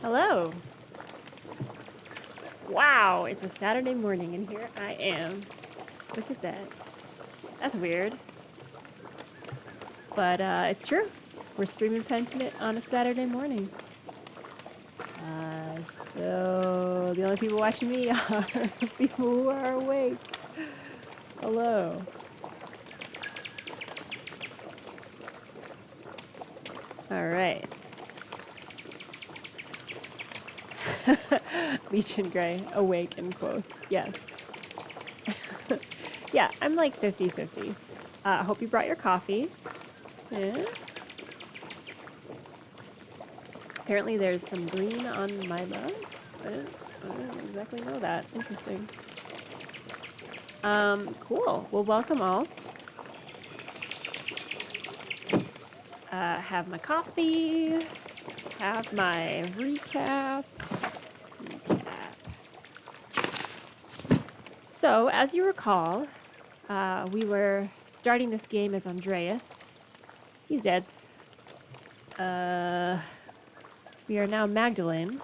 Hello. Wow, it's a Saturday morning and here I am. Look at that. That's weird. But it's true. We're streaming Pentiment on a Saturday morning. So the only people watching me are people who are awake. Hello. All right. Legion Gray, awake in quotes. Yes. Yeah, I'm like 50-50. I hope you brought your coffee. Yeah. Apparently there's some green on my mug. I didn't exactly know that. Interesting. Cool. Well, welcome all. Have my coffee. Have my recap. So, as you recall, we were starting this game as Andreas. He's dead. We are now Magdalene.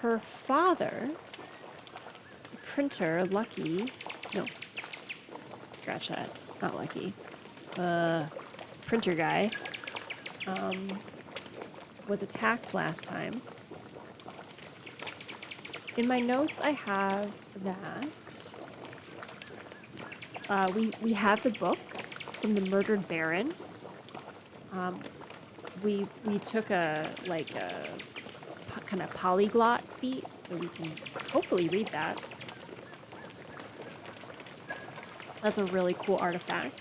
Her father, the printer, Lucky. No, scratch that. Not Lucky. Printer guy. Was attacked last time. In my notes, I have that. We have the book from the murdered baron. We took a kind of polyglot feat, so we can hopefully read that. That's a really cool artifact.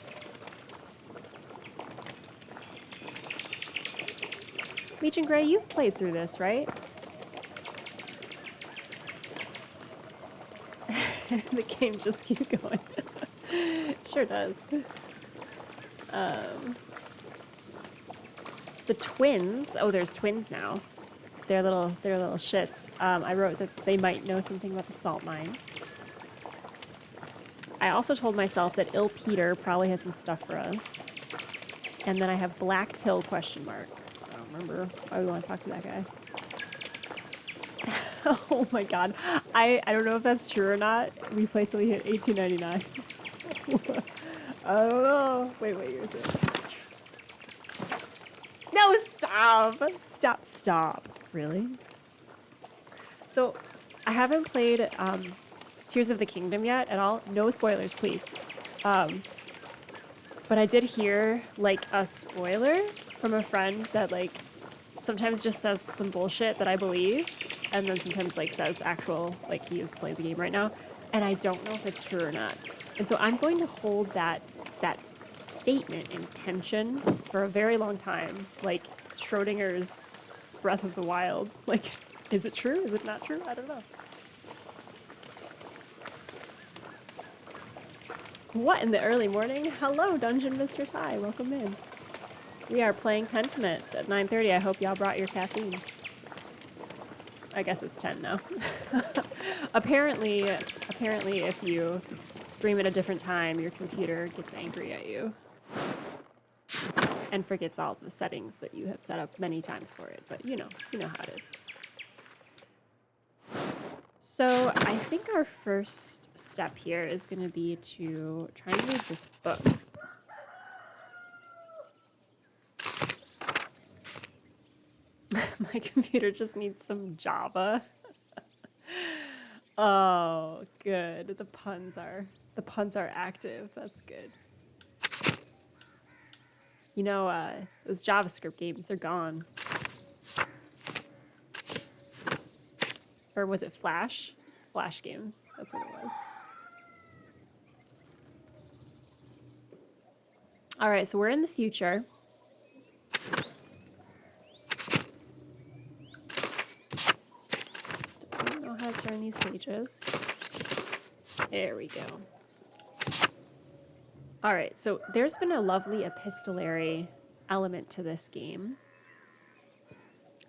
Legion Gray, you've played through this, right? The game just keeps going. Sure does. The twins. Oh, there's twins now. They're little shits. I wrote that they might know something about the salt mines. I also told myself that Il Peter probably has some stuff for us. And then I have Black Till question mark. I don't remember why we want to talk to that guy. Oh my god. I don't know if that's true or not. We played till we hit 1899. I don't know. Wait, here's it. No, stop. Really? So, I haven't played Tears of the Kingdom yet at all. No spoilers, please. But I did hear, like, a spoiler from a friend that, like, sometimes just says some bullshit that I believe, and then sometimes, like, says actual, like, he is playing the game right now, and I don't know if it's true or not. And so I'm going to hold that statement in tension for a very long time, like Schrodinger's Breath of the Wild. Like, is it true? Is it not true? I don't know. What in the early morning? Hello, Dungeon Mr. Ty. Welcome in. We are playing Pentiment at 9:30. I hope y'all brought your caffeine. I guess it's 10 now. Apparently, if you stream at a different time, your computer gets angry at you and forgets all the settings that you have set up many times for it. But you know how it is. So I think our first step here is going to be to try and read this book. My computer just needs some Java. Oh, good. The puns are active. That's good. You know, those JavaScript games, they're gone. Or was it Flash? Flash games. That's what it was. All right, so we're in the future. I don't know how to turn these pages. There we go. All right, so there's been a lovely epistolary element to this game.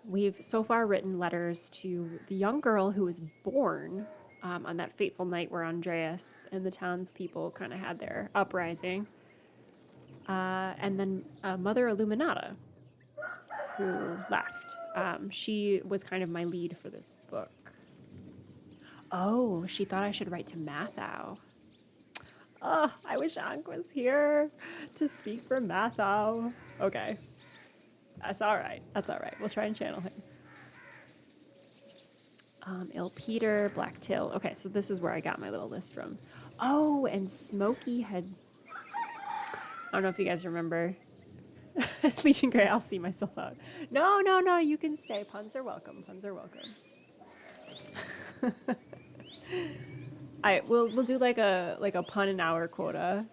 We've so far written letters to the young girl who was born on that fateful night where Andreas and the townspeople kind of had their uprising. And then Mother Illuminata, who left. She was kind of my lead for this book. Oh, she thought I should write to Mathieu. Oh, I wish Ankh was here to speak for Mathieu. Okay. That's all right. That's all right. We'll try and channel him. Il Peter, Black Till. Okay, so this is where I got my little list from. Oh, and Smokey had... I don't know if you guys remember. Legion Grey, I'll see myself out. No, no, no, you can stay. Puns are welcome. Puns are welcome. We'll do like a pun an hour quota.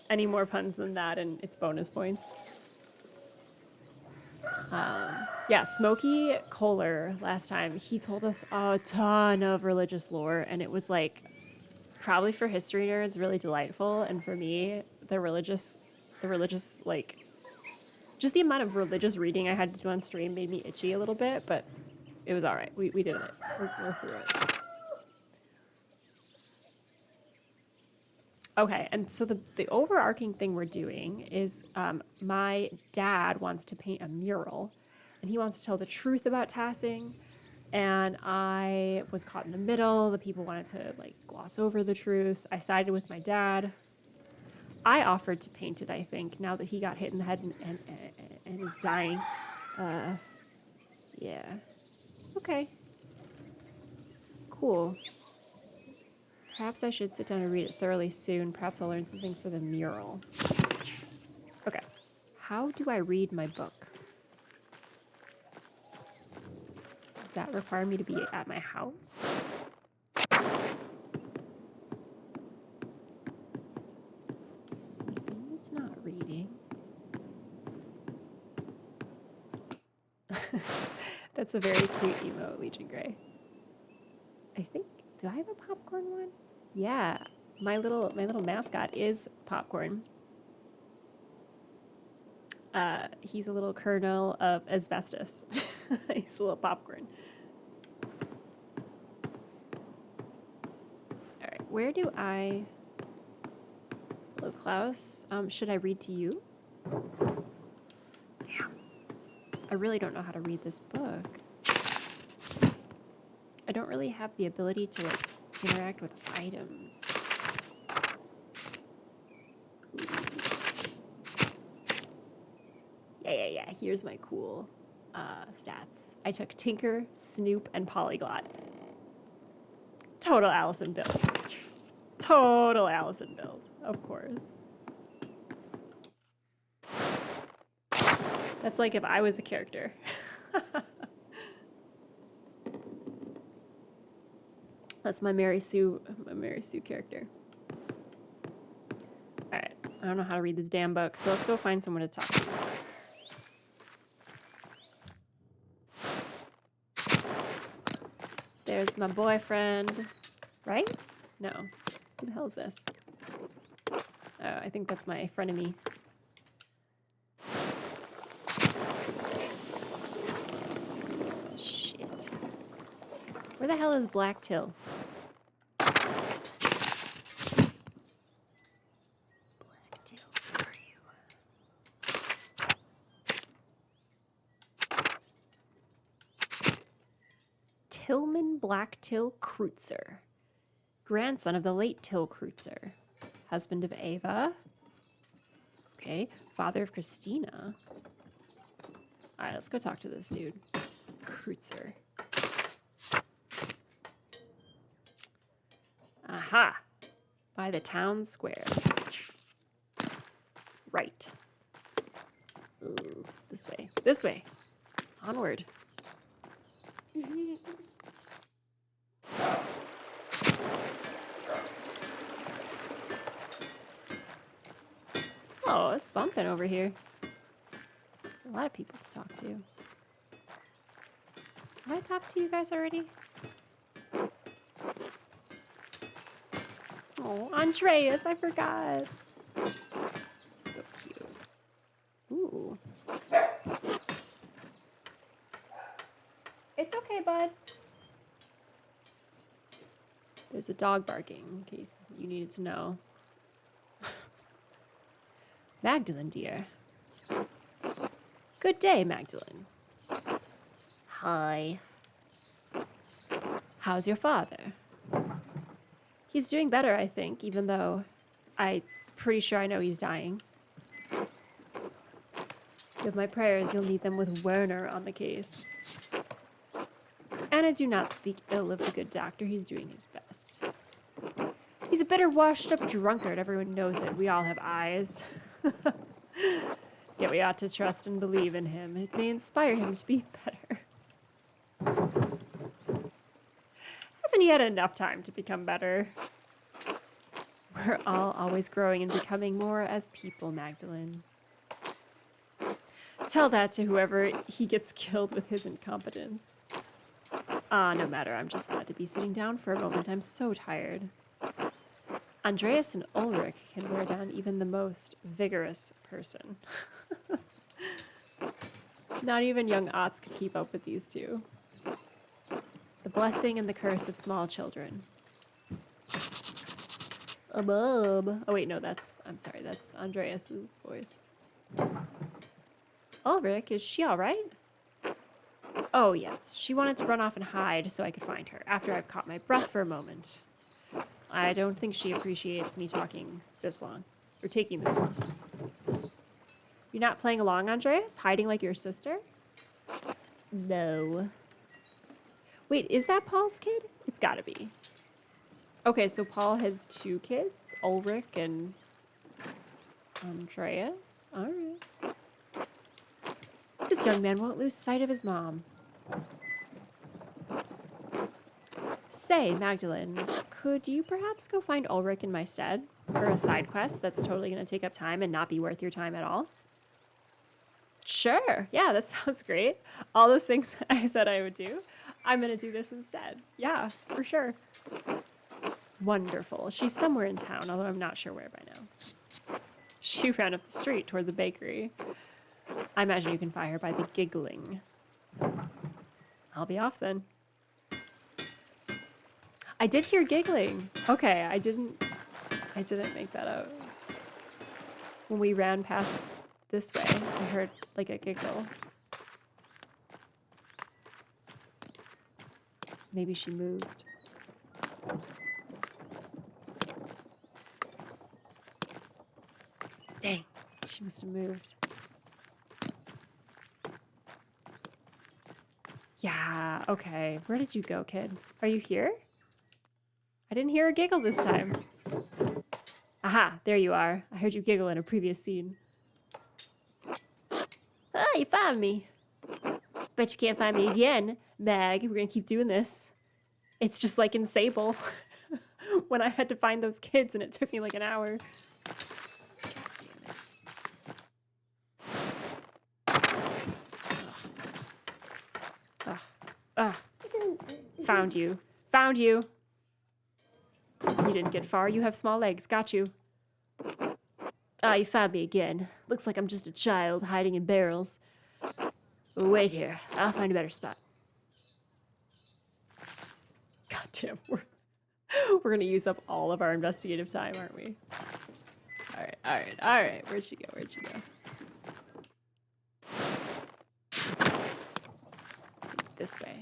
Any more puns than that, and it's bonus points. Yeah, Smokey Kohler last time, he told us a ton of religious lore, and it was like probably for history nerds really delightful, and for me, the religious like just the amount of religious reading I had to do on stream made me itchy a little bit, but it was all right. We did it. We're through it. Okay, and so the overarching thing we're doing is my dad wants to paint a mural, and he wants to tell the truth about tassing, and I was caught in the middle. The people wanted to like gloss over the truth. I sided with my dad. I offered to paint it, I think, now that he got hit in the head and is dying. Yeah. Okay. Cool. Perhaps I should sit down and read it thoroughly soon. Perhaps I'll learn something for the mural. Okay. How do I read my book? Does that require me to be at my house? Sleeping is not reading. That's a very cute emote, Legion Grey. I think, do I have a popcorn one? Yeah, my little mascot is Popcorn. He's a little kernel of asbestos. He's a little popcorn. All right, where do I... Hello, Klaus. Should I read to you? Damn. I really don't know how to read this book. I don't really have the ability to, like, interact with items. Yeah. Here's my cool stats. I took Tinker, Snoop, and Polyglot. Total Allison build. Total Allison build, of course. That's like if I was a character. That's my Mary Sue character. All right, I don't know how to read this damn book, so let's go find someone to talk to. There's my boyfriend, right? No, who the hell is this? Oh, I think that's my frenemy. Shit. Where the hell is Black Till? Tillman Black Till Kreutzer, grandson of the late Till Kreutzer, husband of Ava. Okay, father of Christina. All right, let's go talk to this dude. Kreutzer. Aha! By the town square. Right. Ooh, this way. This way. Onward. Oh, it's bumping over here. There's a lot of people to talk to. Have I talked to you guys already? Oh, Andreas, I forgot. So cute. Ooh. It's okay, bud. There's a dog barking, in case you needed to know. Magdalene, dear. Good day, Magdalene. Hi. How's your father? He's doing better, I think, even though I'm pretty sure I know he's dying. With my prayers, you'll need them with Werner on the case. And I do not speak ill of the good doctor. He's doing his best. He's a bitter, washed-up drunkard. Everyone knows it. We all have eyes. Yet we ought to trust and believe in him. It may inspire him to be better. Hasn't he had enough time to become better? We're all always growing and becoming more as people, Magdalene. Tell that to whoever he gets killed with his incompetence. No matter, I'm just glad to be sitting down for a moment. I'm so tired. Andreas and Ulrich can wear down even the most vigorous person. Not even young Otts could keep up with these two. The blessing and the curse of small children. A bub. Oh wait, no, I'm sorry, that's Andreas's voice. Ulrich, is she all right? Oh yes, she wanted to run off and hide so I could find her after I've caught my breath for a moment. I don't think she appreciates me talking this long, or taking this long. You're not playing along, Andreas? Hiding like your sister? No. Wait, is that Paul's kid? It's gotta be. Okay, so Paul has 2 kids, Ulrich and Andreas. All right. This young man won't lose sight of his mom. Say, Magdalene, could you perhaps go find Ulrich in my stead for a side quest that's totally going to take up time and not be worth your time at all? Sure. Yeah, that sounds great. All those things I said I would do, I'm going to do this instead. Yeah, for sure. Wonderful. She's somewhere in town, although I'm not sure where by now. She ran up the street toward the bakery. I imagine you can find her by the giggling. I'll be off then. I did hear giggling. Okay, I didn't make that out. When we ran past this way, I heard like a giggle. Maybe she moved. Dang, she must have moved. Yeah, okay. Where did you go, kid? Are you here? I didn't hear a giggle this time. Aha, there you are. I heard you giggle in a previous scene. Ah, you found me. Bet you can't find me again, Mag. We're gonna keep doing this. It's just like in Sable. When I had to find those kids and it took me like an hour. Found you. Found you. You didn't get far. You have small legs. Got you. Ah, you found me again. Looks like I'm just a child hiding in barrels. Wait here. I'll find a better spot. Goddamn. We're going to use up all of our investigative time, aren't we? All right. Where'd she go? This way.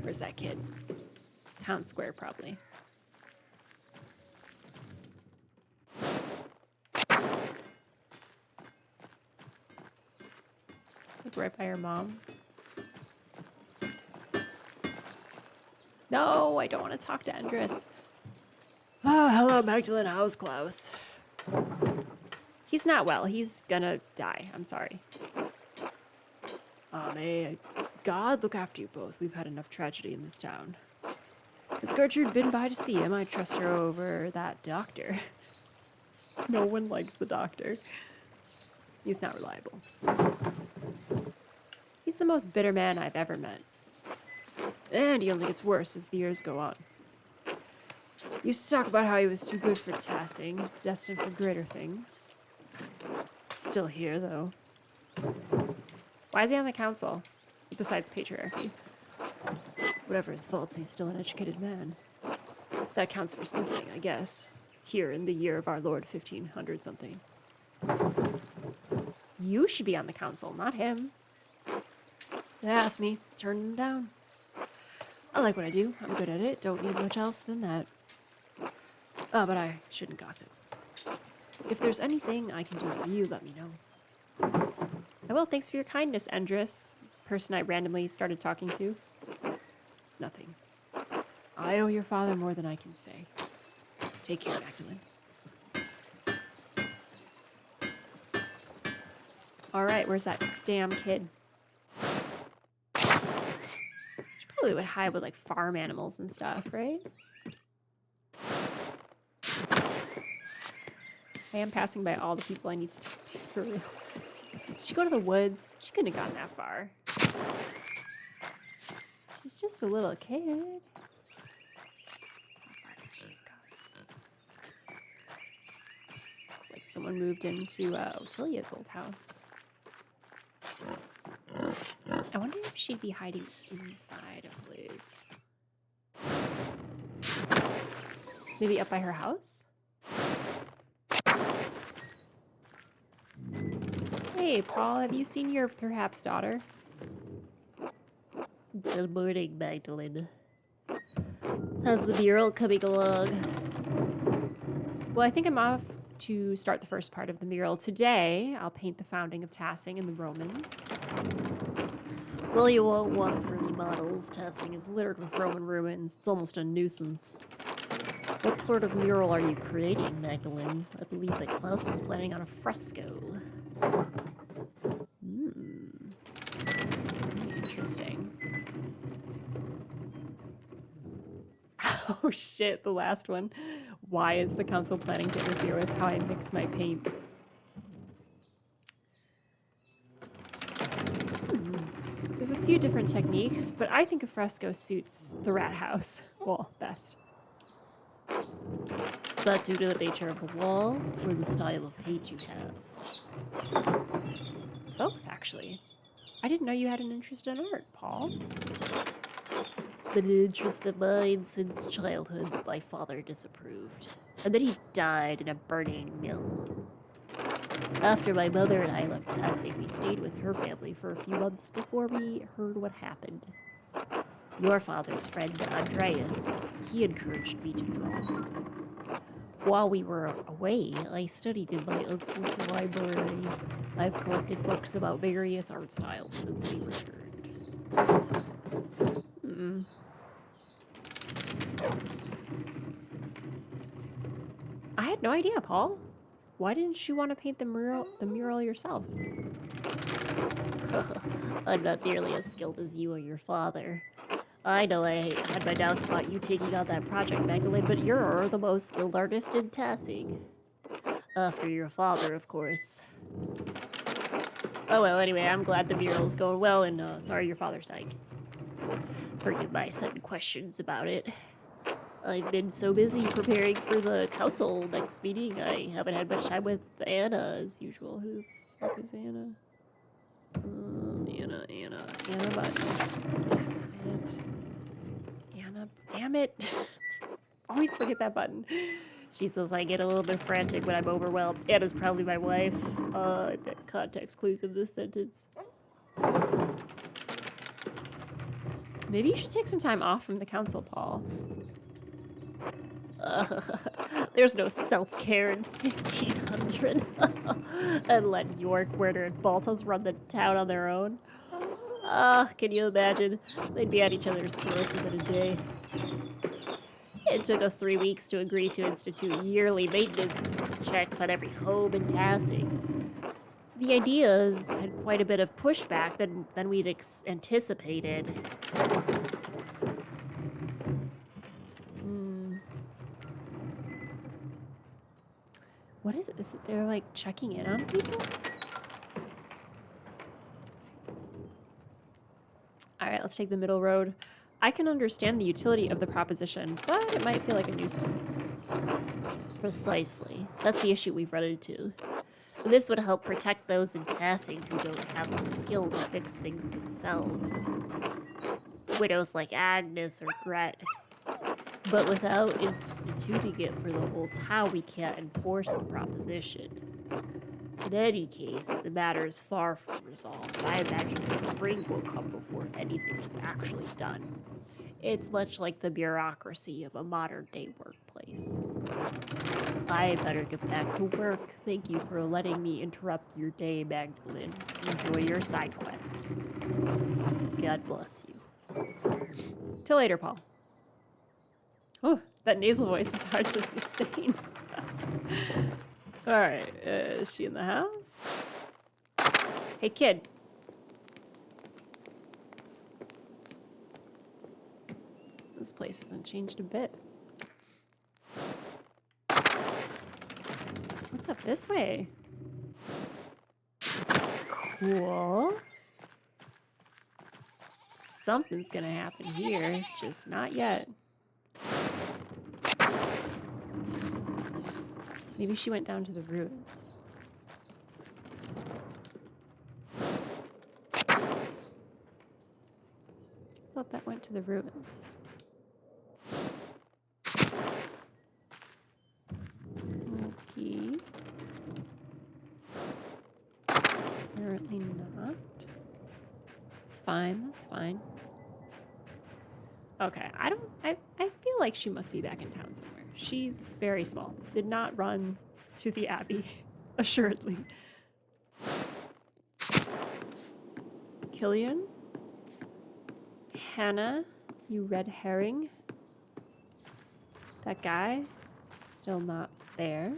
Where's that kid? Town square, probably. Like right by her mom. No, I don't want to talk to Andres. Oh, hello, Magdalene. How's Klaus? He's not well. He's gonna die. I'm sorry. May God look after you both. We've had enough tragedy in this town. Has Gertrude been by to see him? I trust her over that doctor. No one likes the doctor. He's not reliable. He's the most bitter man I've ever met. And he only gets worse as the years go on. Used to talk about how he was too good for Tassing, destined for greater things. Still here, though. Why is he on the council? Besides patriarchy. Whatever his faults, he's still an educated man. That counts for something, I guess. here in the year of our Lord 1500 something. You should be on the council, not him. They asked me, turned them down. I like what I do. I'm good at it. Don't need much else than that. But I shouldn't gossip. If there's anything I can do for you, let me know. I will. Thanks for your kindness, Endress. Person I randomly started talking to. It's nothing. I owe your father more than I can say. Take care, Magdalene. Alright, where's that damn kid? She probably would hide with, like, farm animals and stuff, right? I am passing by all the people I need to talk to, for real. Did she go to the woods? She couldn't have gotten that far. She's just a little kid. How far did she go? Looks like someone moved into Otilia's old house. I wonder if she'd be hiding inside a place. Maybe up by her house? Hey, Paul, have you seen your perhaps daughter? Good morning, Magdalene. How's the mural coming along? Well, I think I'm off to start the first part of the mural. Today, I'll paint the founding of Tassing and the Romans. Well, you won't want pretty models. Tassing is littered with Roman ruins. It's almost a nuisance. What sort of mural are you creating, Magdalene? I believe that Klaus was planning on a fresco. Interesting. Oh shit, the last one. Why is the council planning to interfere with how I mix my paints? There's a few different techniques, but I think a fresco suits the rat house. Well, best. Is that due to the nature of the wall or the style of paint you have? Both, actually. I didn't know you had an interest in art, Paul. It's been an interest of mine since childhood, but my father disapproved. And then he died in a burning mill. After my mother and I left Tassing, we stayed with her family for a few months before we heard what happened. Your father's friend, Andreas, he encouraged me to draw. While we were away, I studied in my uncle's library. I've collected books about various art styles since we returned. I had no idea, Paul. Why didn't you want to paint the mural yourself? I'm not nearly as skilled as you or your father. I know I had my doubts about you taking on that project, Magdalene, but you're the most skilled artist in Tassing. After your father, of course. Oh well, anyway, I'm glad the mural's going well, and sorry your father's dying. Forgive my sudden questions about it. I've been so busy preparing for the council next meeting, I haven't had much time with Anna, as usual. Who the fuck is Anna? Anna, but... Anna, damn it. Always forget that button. She says I get a little bit frantic when I'm overwhelmed. Anna's probably my wife. The context clues in this sentence. Maybe you should take some time off from the council, Paul. There's no self-care in 1500. And let York, Werner, and Baltus run the town on their own. Can you imagine? They'd be at each other's throats within a day. It took us 3 weeks to agree to institute yearly maintenance checks on every home in Tassing. The ideas had quite a bit of pushback than we'd anticipated. What is it? Is it they're like checking in on people? Alright, let's take the middle road. I can understand the utility of the proposition, but it might feel like a nuisance. Precisely. That's the issue we've run into. This would help protect those in Tassing who don't have the skill to fix things themselves. Widows like Agnes or Gret. But without instituting it for the whole town, we can't enforce the proposition. In any case, the matter is far from resolved. I imagine the spring will come before anything is actually done. It's much like the bureaucracy of a modern-day workplace. I better get back to work. Thank you for letting me interrupt your day, Magdalene. Enjoy your side quest. God bless you. Till later, Paul. Oh, that nasal voice is hard to sustain. All right, is she in the house? Hey, kid. This place hasn't changed a bit. What's up this way? Cool. Something's gonna happen here, just not yet. Maybe she went down to the ruins. I thought that went to the ruins. Okay. Apparently not. It's fine, that's fine. Okay, I feel like she must be back in town somewhere. She's very small. Did not run to the Abbey, assuredly. Killian? Hanna? You red herring? That guy? Still not there.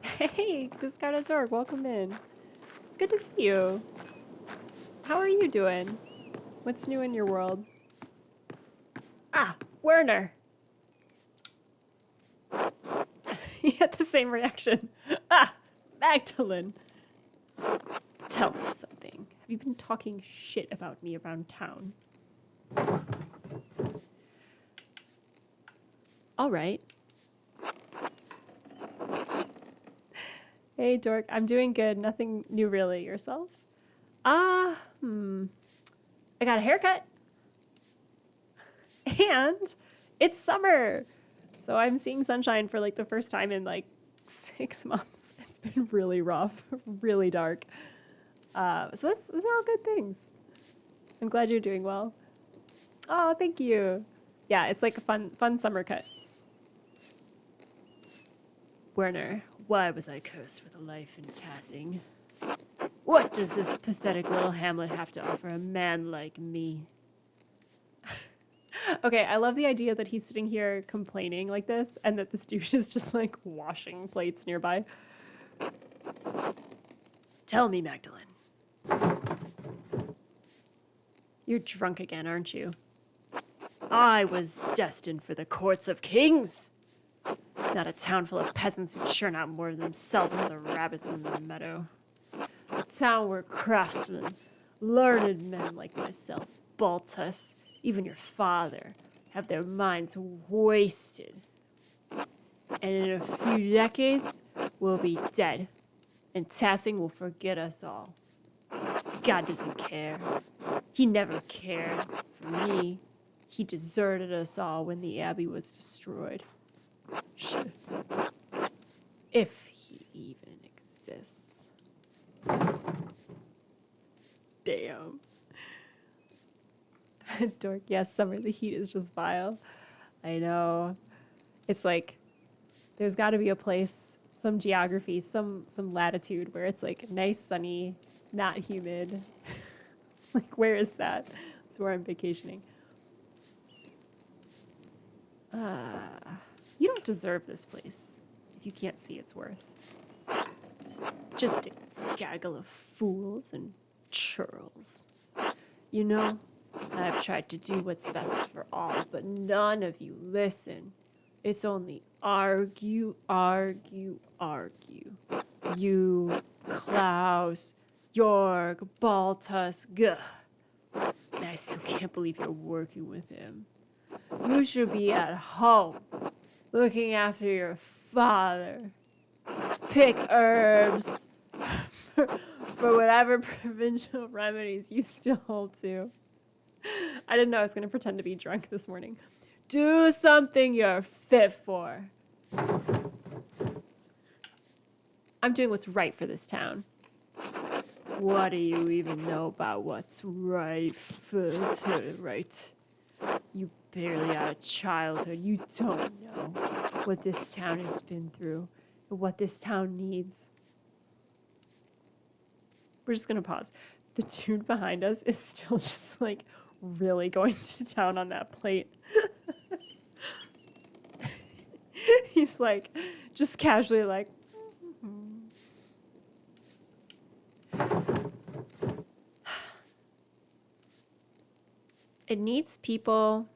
Hey, Discarded Dork, welcome in. It's good to see you. How are you doing? What's new in your world? Ah, Werner. He had the same reaction. Ah, Magdalene. Tell me something. Have you been talking shit about me around town? All right. Hey, Dork. I'm doing good. Nothing new, really. Yourself? I got a haircut. And it's summer. So I'm seeing sunshine for like the first time in like 6 months. It's been really rough, really dark. So those are all good things. I'm glad you're doing well. Oh, thank you. Yeah, it's like a fun summer cut. Werner, why was I cursed with a life in Tassing? What does this pathetic little hamlet have to offer a man like me? Okay, I love the idea that he's sitting here complaining like this and that this dude is just like washing plates nearby. Tell me, Magdalene. You're drunk again, aren't you? I was destined for the courts of kings. Not a town full of peasants who churn out more themselves than the rabbits in the meadow. A town where craftsmen, learned men like myself, Baltus, even your father, have their minds wasted. And in a few decades, we'll be dead, and Tassing will forget us all. God doesn't care. He never cared for me. He deserted us all when the Abbey was destroyed. Shit. If he even exists. Damn. Dork, yes, summer, the heat is just vile. I know. It's like, there's got to be a place, some geography, some latitude where it's like nice, sunny, not humid. Like, where is that? That's where I'm vacationing. You don't deserve this place if you can't see its worth. Just a gaggle of fools and churls. You know, I've tried to do what's best for all, but none of you listen. It's only argue, argue, argue. You, Klaus, Jorg, Baltus, gah. And I still can't believe you're working with him. You should be at home, looking after your father. Pick herbs for whatever provincial remedies you still hold to. I didn't know I was going to pretend to be drunk this morning. Do something you're fit for. I'm doing what's right for this town. What do you even know about what's right for right? You barely out of childhood. You don't know what this town has been through or what this town needs. We're just gonna pause. The dude behind us is still just like really going to town on that plate. He's like just casually like it needs people.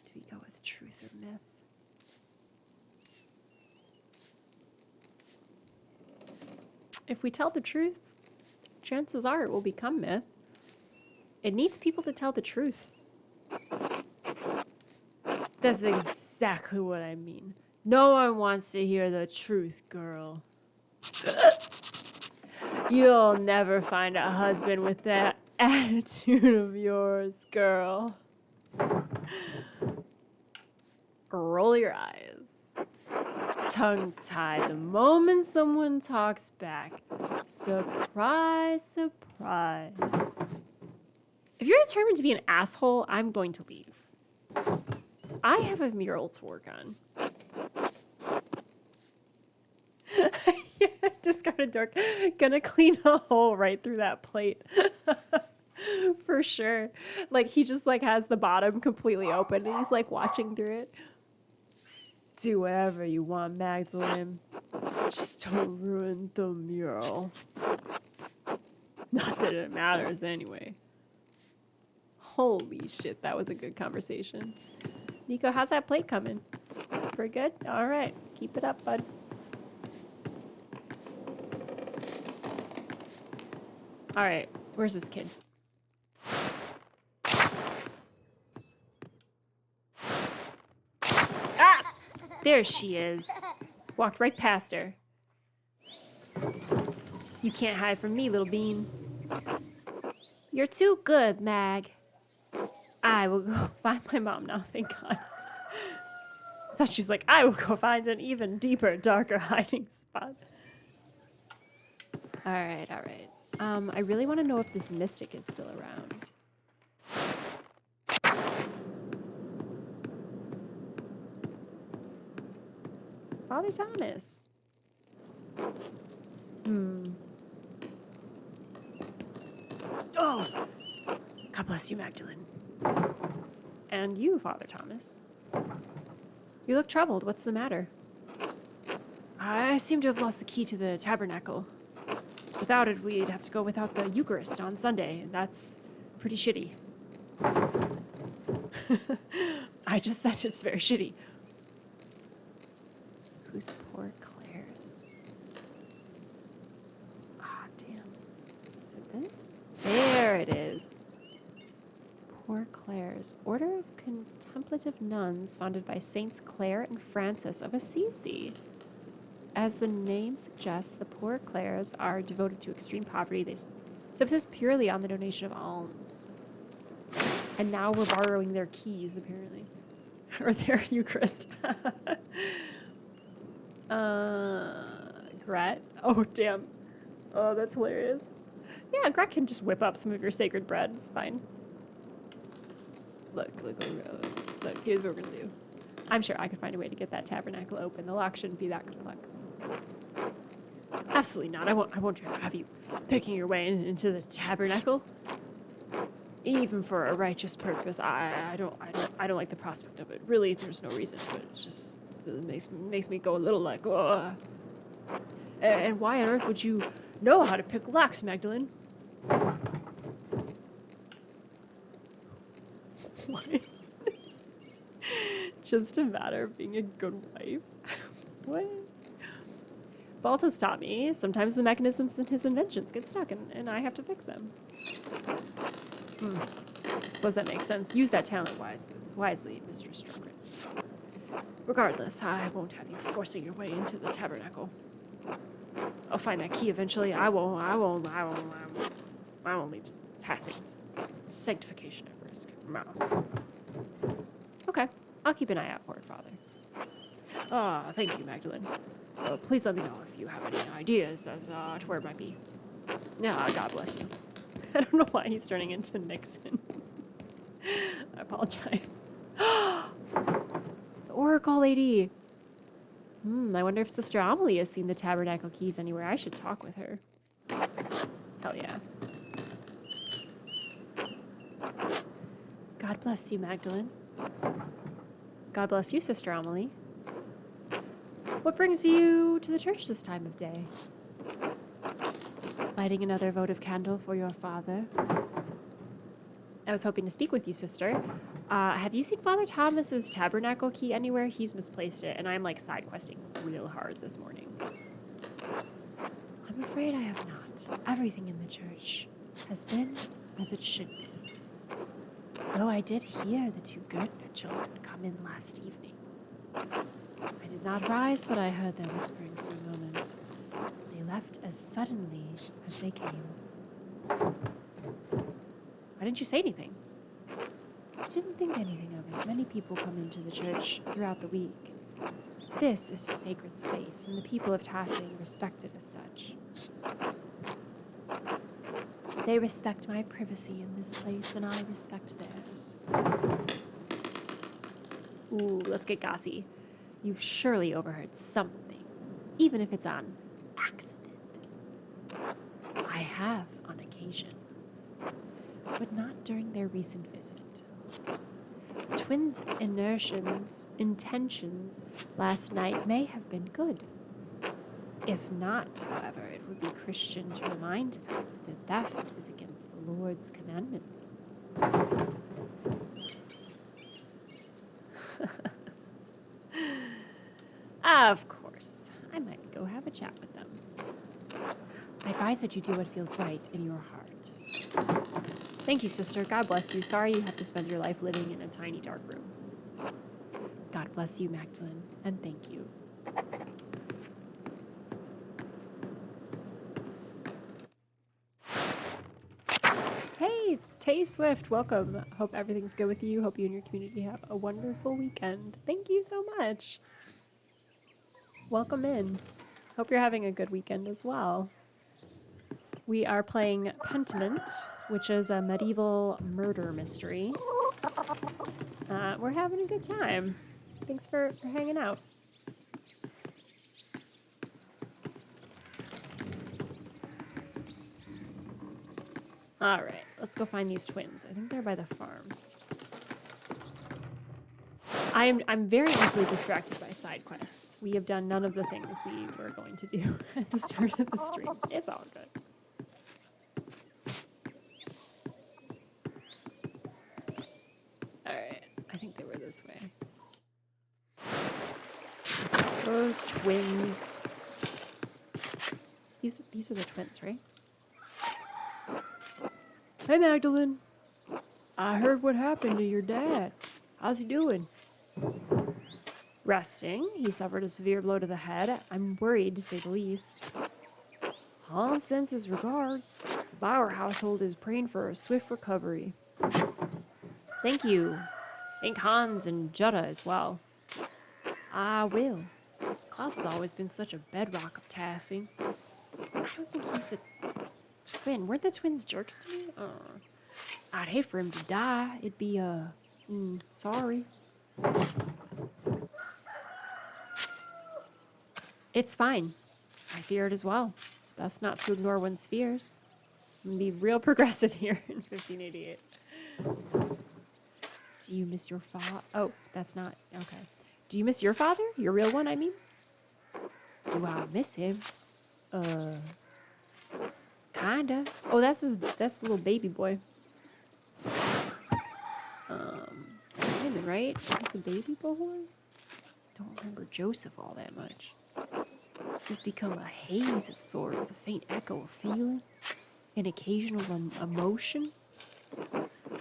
Do we go with truth or myth? If we tell the truth, chances are it will become myth. It needs people to tell the truth. That's exactly what I mean. No one wants to hear the truth, girl. You'll never find a husband with that attitude of yours, girl. Roll your eyes. Tongue-tied the moment someone talks back. Surprise, surprise. If you're determined to be an asshole, I'm going to leave. I have a mural to work on. Yeah, discarded dork. Gonna clean a hole right through that plate. For sure. Like, he just, like, has the bottom completely open and he's, like, watching through it. Do whatever you want, Magdalene. Just don't ruin the mural. Not that it matters anyway. Holy shit, that was a good conversation. Nico, how's that plate coming? Pretty good? All right. Keep it up, bud. All right. Where's this kid? Ah! There she is. Walked right past her. You can't hide from me, little bean. You're too good, Mag. I will go find my mom now, thank God. I thought she was like, I will go find an even deeper, darker hiding spot. All right, all right. I really want to know if this mystic is still around. Father Thomas. Oh! God bless you, Magdalene. And you, Father Thomas. You look troubled. What's the matter? I seem to have lost the key to the tabernacle. Without it, we'd have to go without the Eucharist on Sunday, and that's pretty shitty. I just said it's very shitty. Who's poor Claire's? Ah, damn. Is it this? There it is. Poor Claire's. Order of Contemplative Nuns founded by Saints Clare and Francis of Assisi. As the name suggests, the Poor Clares are devoted to extreme poverty. They subsist purely on the donation of alms. And now we're borrowing their keys, apparently. Or their Eucharist. Gret? Oh, damn. Oh, that's hilarious. Yeah, Gret can just whip up some of your sacred bread. It's fine. Look, here's what we're gonna do. I'm sure I could find a way to get that tabernacle open. The lock shouldn't be that complex. Absolutely not. I won't have you picking your way into the tabernacle. Even for a righteous purpose, I don't like the prospect of it. Really, there's no reason, but it makes me go a little like, ugh. And why on earth would you know how to pick locks, Magdalene? Why? Just a matter of being a good wife. What? Baltus taught me sometimes the mechanisms in his inventions get stuck and I have to fix them. I suppose that makes sense. Use that talent wisely, Mistress Drunkard. Regardless, I won't have you forcing your way into the tabernacle. I'll find that key eventually. I won't leave Tassings. sanctification at risk. No. Okay, I'll keep an eye out for it, Father. Ah, thank you, Magdalene. Please let me know if you have any ideas as to where it might be. Yeah, God bless you. I don't know why he's turning into Nixon. I apologize. The Oracle lady. I wonder if Sister Amelie has seen the tabernacle keys anywhere. I should talk with her. Hell yeah. God bless you, Magdalene. God bless you, Sister Amelie. What brings you to the church this time of day? Lighting another votive candle for your father. I was hoping to speak with you, sister. Have you seen Father Thomas's tabernacle key anywhere? He's misplaced it, and I'm like side questing real hard this morning. I'm afraid I have not. Everything in the church has been as it should be. Though I did hear the two Gertner children come in last evening. I did not rise, but I heard their whispering for a moment. They left as suddenly as they came. Why didn't you say anything? I didn't think anything of it. Many people come into the church throughout the week. This is a sacred space, and the people of Tassing respect it as such. They respect my privacy in this place, and I respect theirs. Ooh, let's get gossy. You've surely overheard something, even if it's on accident. I have on occasion, but not during their recent visit. Twins' intentions last night may have been good. If not, however, it would be Christian to remind them that theft is against the Lord's commandments. Of course. I might go have a chat with them. I advise that you do what feels right in your heart. Thank you, sister. God bless you. Sorry you have to spend your life living in a tiny dark room. God bless you, Magdalene, and thank you. Hey, Tay Swift, welcome. Hope everything's good with you. Hope you and your community have a wonderful weekend. Thank you so much. Welcome in. Hope you're having a good weekend as well. We are playing Pentiment, which is a medieval murder mystery. We're having a good time. Thanks for hanging out. All right, let's go find these twins. I think they're by the farm. I'm very easily distracted by side quests. We have done none of the things we were going to do at the start of the stream. It's all good. All right, I think they were this way. Those twins. These are the twins, right? Hey, Magdalene. I heard what happened to your dad. How's he doing? Resting. He suffered a severe blow to the head. I'm worried, to say the least. Hans sends his regards. The Bauer household is praying for a swift recovery. Thank you. Thank Hans and Jutta as well. I will. Klaus has always been such a bedrock of Tassing. I don't think he's a twin. Weren't the twins jerks to me? I'd hate for him to die. It'd be, sorry. It's fine. I fear it as well. It's best not to ignore one's fears. I'm gonna be real progressive here in 1588. Do you miss your father? Oh, that's not... Okay. Do you miss your father? Your real one, I mean? Do I miss him? Kinda. Oh, that's the little baby boy. Simon, right? He's a baby boy? Don't remember Joseph all that much. He's become a haze of sorts, a faint echo of feeling, an occasional emotion.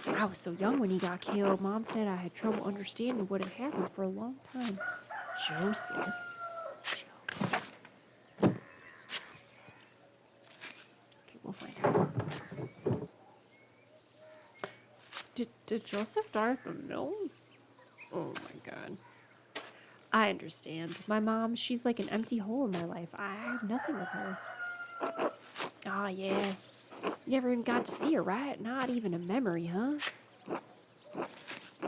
I was so young when he got killed. Mom said I had trouble understanding what had happened for a long time. Joseph. Okay, we'll find out. Did Joseph die at the mill? Oh my god. I understand. My mom, she's like an empty hole in my life. I have nothing with her. Ah, yeah. You never even got to see her, right? Not even a memory, huh?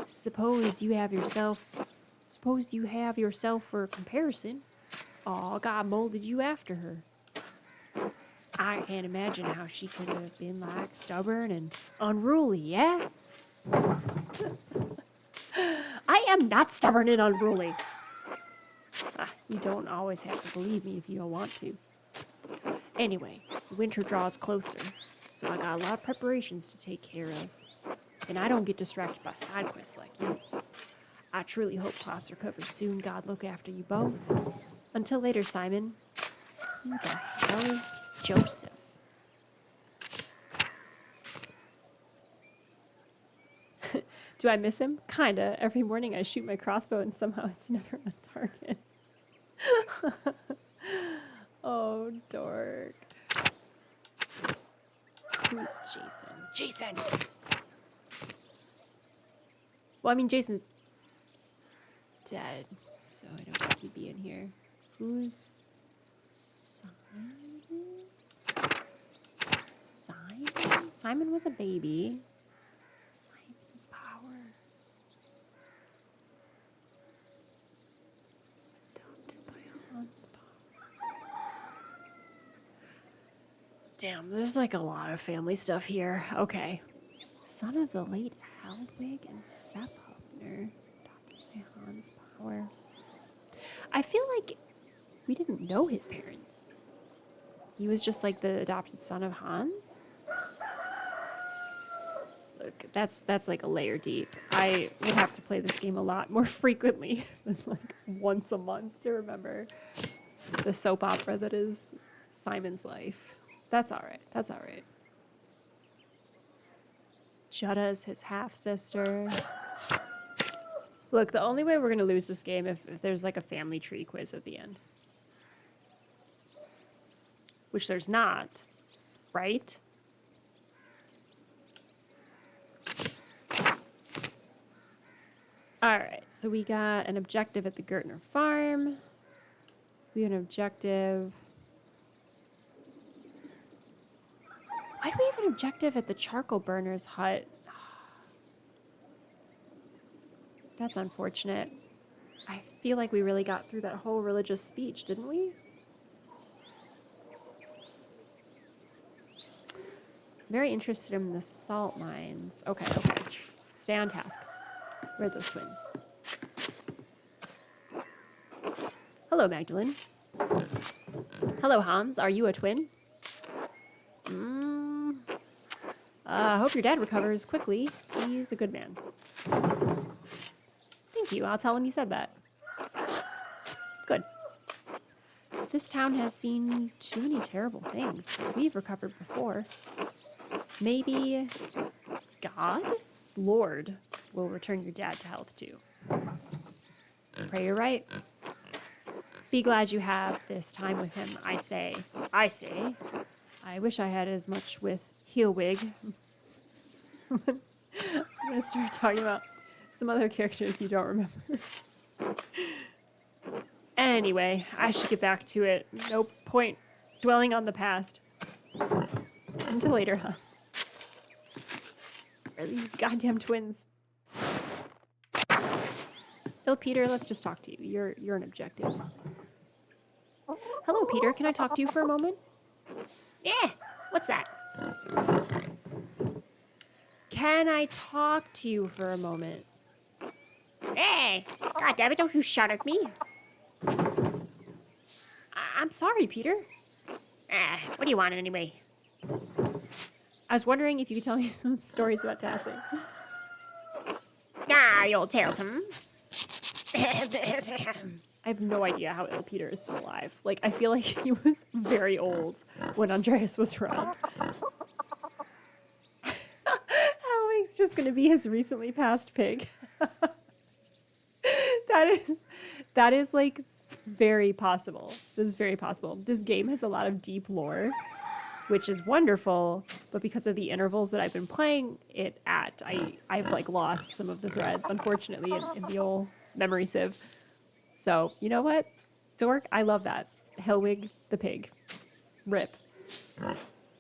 Suppose you have yourself for a comparison. Aw, God molded you after her. I can't imagine how she could have been like stubborn and unruly, yeah? I am not stubborn and unruly. You don't always have to believe me if you don't want to. Anyway, winter draws closer, so I got a lot of preparations to take care of. And I don't get distracted by side quests like you. I truly hope Klaus recovers soon. God look after you both. Until later, Simon. Who the hell is Joseph? Do I miss him? Kinda. Every morning I shoot my crossbow and somehow it's never on target. Oh, dork. Who's Jason? Jason! Well, I mean, Jason's dead, so I don't think he'd be in here. Who's Simon? Simon? Simon was a baby. Simon Power. Adopted by Hans Power. Damn, there's like a lot of family stuff here. Okay. Son of the late Haldwig and Sepp Hubner. Adopted by Hans Power. I feel like we didn't know his parents. He was just like the adopted son of Hans. Look, that's like a layer deep. I would have to play this game a lot more frequently than like once a month to remember the soap opera that is Simon's life. That's all right. That's all right. Jutta is his half-sister. Look, the only way we're going to lose this game if there's like a family tree quiz at the end. Which there's not, right? All right, so we got an objective at the Gertner farm. We have an objective. Why do we have an objective at the charcoal burner's hut? That's unfortunate. I feel like we really got through that whole religious speech, didn't we? Very interested in the salt mines. Okay, okay. Stay on task. Where are those twins? Hello, Magdalene. Hello, Hans. Are you a twin? I hope your dad recovers quickly. He's a good man. Thank you. I'll tell him you said that. Good. This town has seen too many terrible things. We've recovered before. Maybe God? Lord will return your dad to health too. Pray you're right. Be glad you have this time with him, I say. I wish I had as much with Heelwig. I'm going to start talking about some other characters you don't remember. Anyway, I should get back to it. No point dwelling on the past. Until later, Hans. Where are these goddamn twins? Ill Peter, let's just talk to you. You're an objective. Hello, Peter. Can I talk to you for a moment? Yeah. What's that? Can I talk to you for a moment? Hey! God damn it, don't you shout at me. I'm sorry, Peter. What do you want anyway? I was wondering if you could tell me some stories about Tassing. You'll tell some. I have no idea how ill Peter is still alive. Like, I feel like he was very old when Andreas was around. Helmig's just gonna be his recently passed pig. That is like very possible. This is very possible. This game has a lot of deep lore. which is wonderful. But because of the intervals that I've been playing it at, I've like lost some of the threads, unfortunately, in the old memory sieve. So you know what, Dork, I love that. Hellwig the pig. Rip.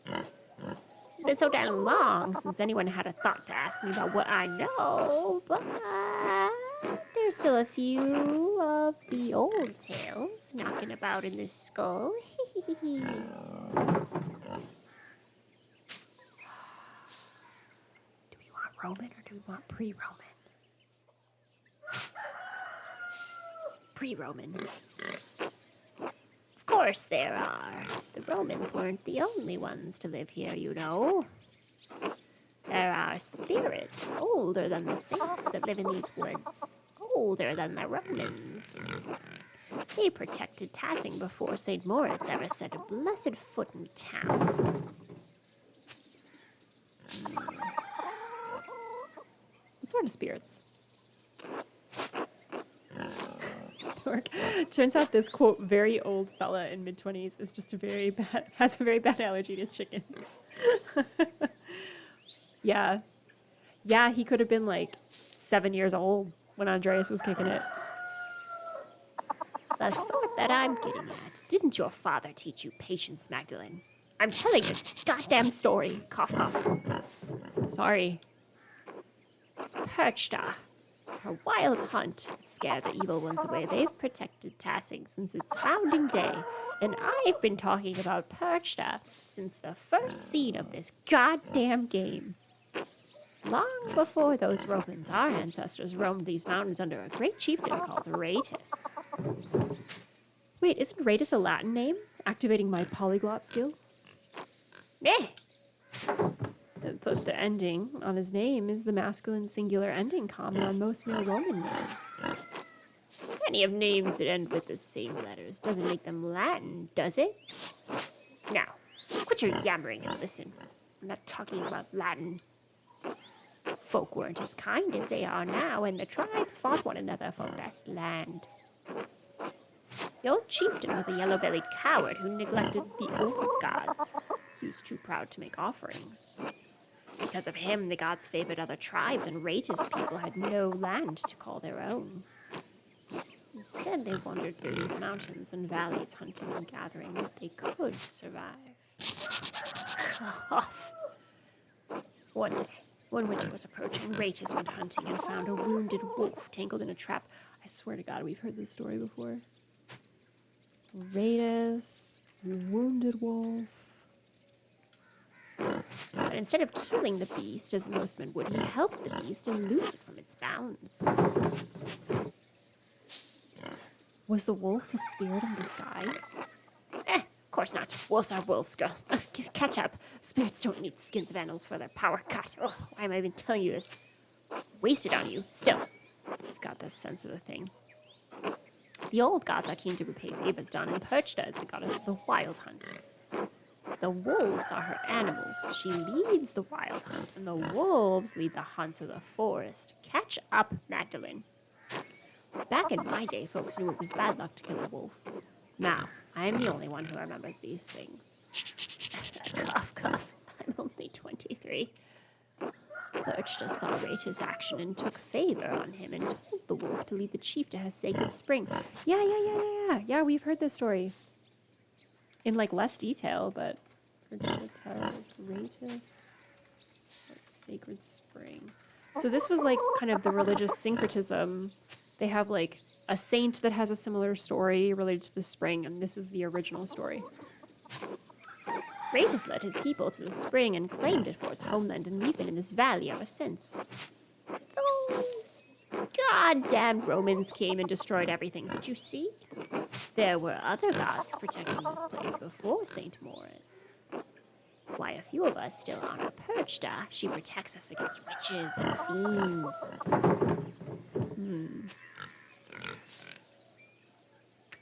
It's been so damn long since anyone had a thought to ask me about what I know, but there's still a few of the old tales knocking about in this skull. Do we want Roman or do we want pre-Roman? Pre-Roman. Of course there are. The Romans weren't the only ones to live here, you know. There are spirits older than the saints that live in these woods, older than the Romans. They protected Tassing before St. Moritz ever set a blessed foot in town. What sort of spirits? Dork. Turns out this quote very old fella in mid-20s is just has a very bad allergy to chickens. Yeah, he could have been like 7 years old when Andreas was kicking it. The sort that I'm getting at. Didn't your father teach you patience, Magdalene? I'm telling you, goddamn story. Cough, cough. Sorry. It's Perchta. Her wild hunt scared the evil ones away. They've protected Tassing since its founding day. And I've been talking about Perchta since the first scene of this goddamn game. Long before those Romans, our ancestors roamed these mountains under a great chieftain called Raetus. Wait, isn't Raetus a Latin name? Activating my polyglot skill? Eh, The ending on his name is the masculine singular ending common on most male Roman names. plenty of names that end with the same letters doesn't make them Latin, does it? Now, quit your yammering and listen. I'm not talking about Latin. Folk weren't as kind as they are now, and the tribes fought one another for best land. The old chieftain was a yellow-bellied coward who neglected the old gods. He was too proud to make offerings. Because of him, the gods favored other tribes, and Raetus people had no land to call their own. Instead, they wandered through these mountains and valleys, hunting and gathering what they could to survive. Cough. One day, when winter was approaching, Raetus went hunting and found a wounded wolf tangled in a trap. I swear to God, we've heard this story before. Raetus, wounded wolf. But instead of killing the beast, as most men would, he helped the beast and loosed it from its bounds. Was the wolf a spirit in disguise? Of course not. Wolves are wolves, girl. Catch up. Spirits don't need skins of animals for their power. God, why am I even telling you this? Wasted on you. Still, you've got this sense of the thing. The old gods are keen to repay favors done, and Perchta is the goddess of the wild hunt. The wolves are her animals. She leads the wild hunt, and the wolves lead the hunts of the forest. Catch up, Magdalene. Back in my day, folks knew it was bad luck to kill a wolf. Now, I am the only one who remembers these things. Cough, cough. I'm only 23. Perchta saw Raetus' action and took favor on him and told the wolf to lead the chief to her sacred spring. Yeah, we've heard this story. In like less detail, but Perchta tells Raetus sacred spring. So this was like kind of the religious syncretism. They have like a saint that has a similar story related to the spring, and this is the original story. Raetus led his people to the spring and claimed it for his homeland, and we've been in this valley ever since. Those goddamn Romans came and destroyed everything. Did you see? There were other gods protecting this place before St. Moritz. That's why a few of us still honor Perchta. She protects us against witches and fiends.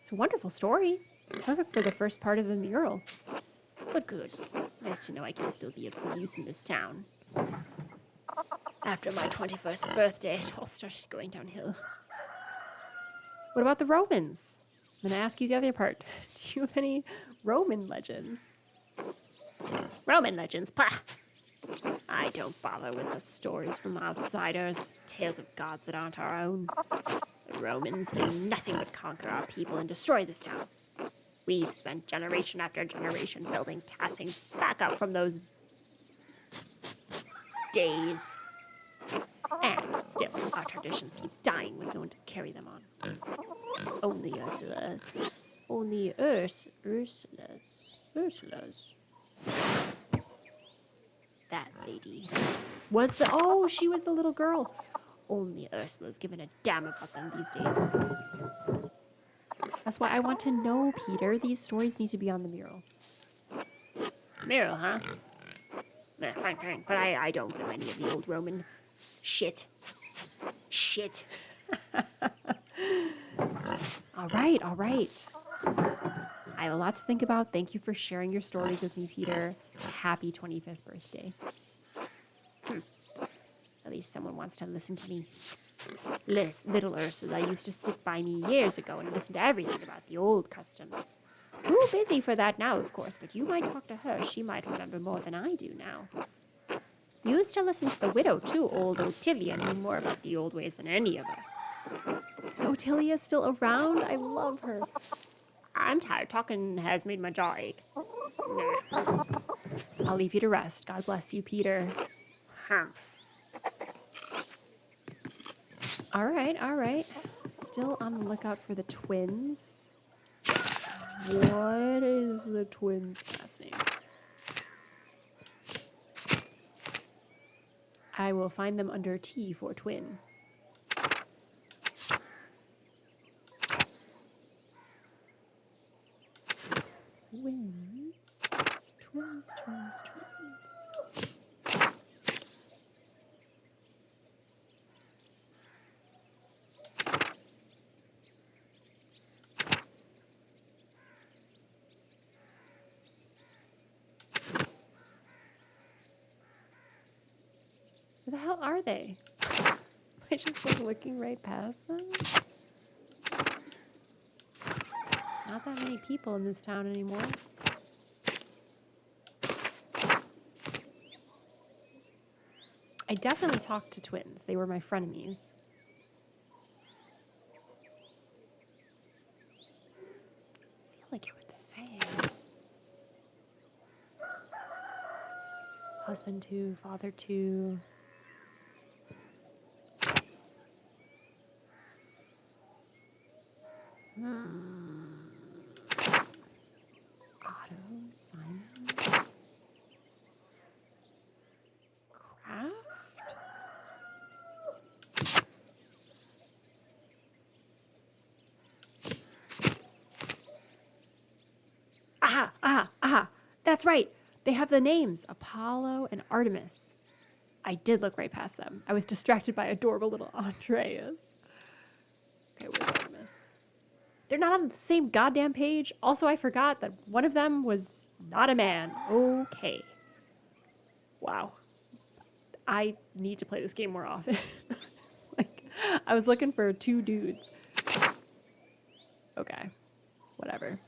It's a wonderful story. Perfect for the first part of the mural. But good. Nice to know I can still be of some use in this town. After my 21st birthday, it all started going downhill. What about the Romans? I'm going to ask you the other part. Do you have any Roman legends? Roman legends, pah! I don't bother with the stories from outsiders, tales of gods that aren't our own. The Romans did nothing but conquer our people and destroy this town. We've spent generation after generation building tassings back up from those days. And still, our traditions keep dying with no one to carry them on. Only Ursulas. Only Ursulas. That lady she was the little girl. Only Ursula's given a damn about them these days. That's why I want to know, Peter. These stories need to be on the mural. Mural, huh? Fine. But I don't know any of the old Roman shit. All right. I have a lot to think about. Thank you for sharing your stories with me, Peter. Happy 25th birthday. At least someone wants to listen to me. Little Ursula used to sit by me years ago and listen to everything about the old customs. Too busy for that now, of course, but you might talk to her. She might remember more than I do now. Used to listen to the widow, too. Old Ottilia knew more about the old ways than any of us. Is Ottilia still around? I love her. I'm tired. Talking has made my jaw ache. Nah. I'll leave you to rest. God bless you, Peter. Humph. All right. Still on the lookout for the twins. What is the twins' last name? I will find them under T for twin. Twins. Where the hell are they? Am I just like looking right past them? There's not that many people in this town anymore. I definitely talked to twins. They were my frenemies. I feel like it would say. Husband to, father to. Otto, Simon. Craft? Aha! That's right. They have the names Apollo and Artemis. I did look right past them. I was distracted by adorable little Andreas. Okay, where's Artemis? They're not on the same goddamn page. Also, I forgot that one of them was not a man. Okay. Wow. I need to play this game more often. I was looking for two dudes. Okay. Whatever.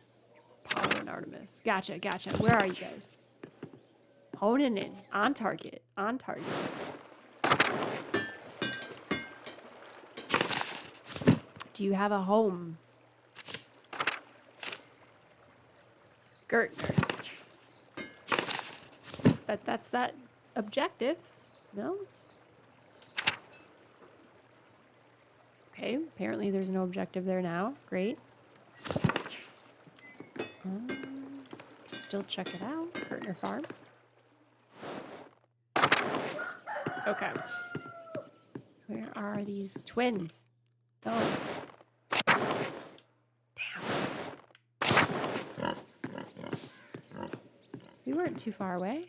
Apollo and Artemis. Gotcha. Where are you guys? Honing in. On target. Do you have a home? Gertner. But that's that objective. No? Okay, apparently there's no objective there now. Great. Still check it out. Gertner Farm. Okay. Where are these twins? Oh. Damn. We weren't too far away.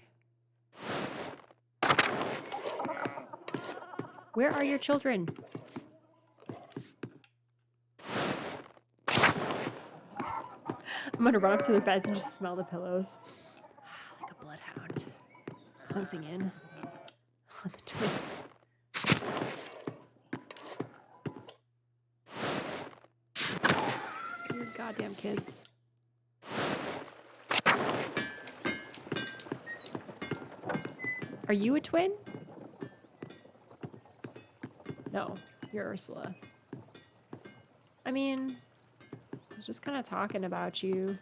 Where are your children? I'm gonna run up to their beds and just smell the pillows. Like a bloodhound. Closing in on the twins. You goddamn kids. Are you a twin? No, you're Ursula. I mean, I was just kind of talking about you.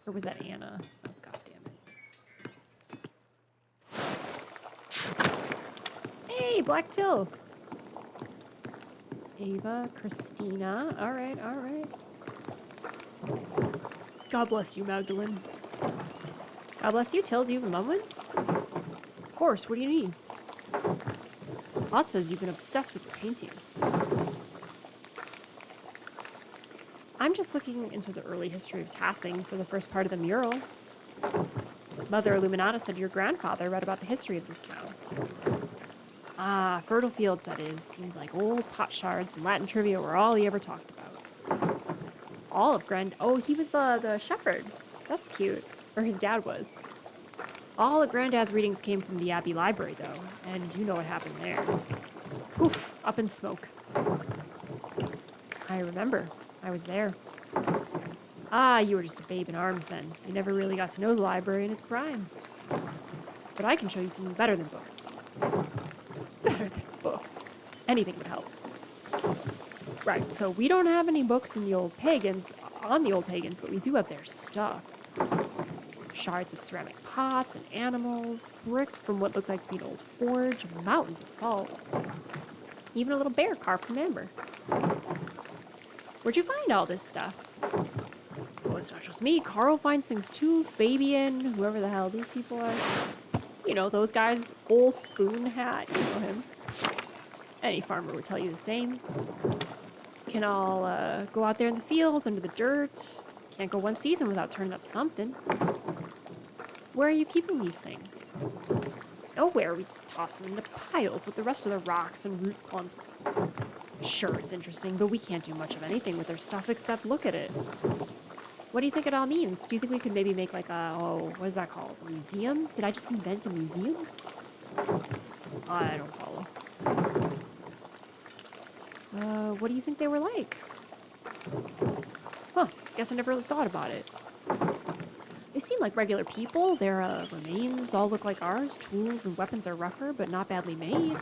Or was that Anna? Oh, god damn it. Hey, Black Till! Ava, Christina. Alright, alright. God bless you, Magdalene. God bless you, Till. Do you have a moment? Of course, what do you need? Lot says you've been obsessed with your painting. I'm just looking into the early history of Tassing for the first part of the mural. Mother Illuminata said your grandfather read about the history of this town. Ah, fertile fields, that is. Seemed like old pot shards and Latin trivia were all he ever talked about. All of Oh, he was the shepherd. That's cute. Or his dad was. All of Granddad's readings came from the Abbey Library, though, and you know what happened there. Poof, up in smoke. I remember. I was there. Ah, you were just a babe in arms then. You never really got to know the library in its prime. But I can show you something better than books. Better than books. Anything would help. Right, so we don't have any books in the old pagans, but we do have their stuff. Shards of ceramic pots and animals, brick from what looked like to be an old forge, and mountains of salt. Even a little bear carved from amber. Where'd you find all this stuff? Well, it's not just me. Carl finds things too. Fabian, whoever the hell these people are. You know, those guys. Old Spoon Hat, you know him. Any farmer would tell you the same. Can all go out there in the fields, under the dirt. Can't go one season without turning up something. Where are you keeping these things? Nowhere. We just toss them into piles with the rest of the rocks and root clumps. Sure, it's interesting, but we can't do much of anything with their stuff except look at it. What do you think it all means? Do you think we could maybe make like a, what is that called? A museum? Did I just invent a museum? I don't follow. What do you think they were like? Huh, guess I never really thought about it. They seem like regular people. Their remains all look like ours. Tools and weapons are rougher, but not badly made.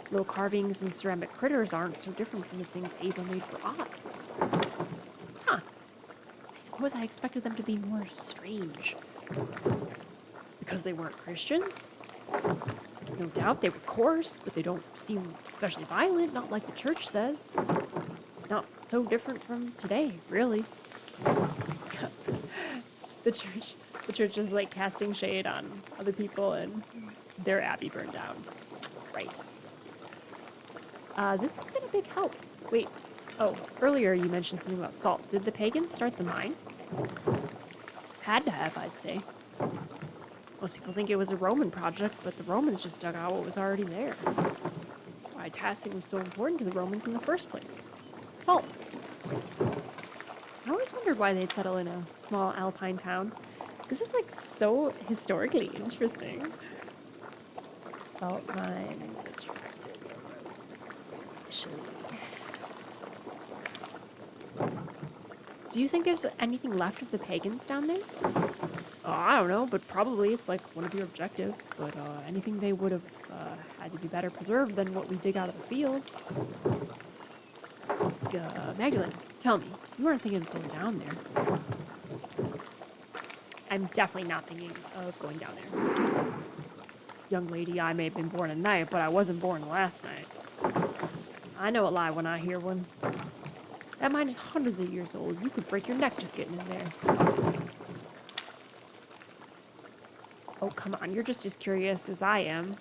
Little carvings and ceramic critters aren't so different from the things Ava made for Oz. Huh. I suppose I expected them to be more strange. Because they weren't Christians? No doubt they were coarse, but they don't seem especially violent, not like the church says. Not so different from today, really. The church is like casting shade on other people and their abbey burned down. Right. This has been a big help. Wait. Oh, earlier you mentioned something about salt. Did the pagans start the mine? Had to have, I'd say. Most people think it was a Roman project, but the Romans just dug out what was already there. That's why Tassing was so important to the Romans in the first place. Salt. I always wondered why they'd settle in a small alpine town. This is like so historically interesting. Salt mines attracted initially. Do you think there's anything left of the pagans down there? I don't know, but probably it's like one of your objectives. But anything they would have had to be better preserved than what we dig out of the fields. Magdalene, tell me, you weren't thinking of going down there. I'm definitely not thinking of going down there. Young lady, I may have been born at night, but I wasn't born last night. I know a lie when I hear one. That mine is hundreds of years old. You could break your neck just getting in there. Oh, come on, you're just as curious as I am.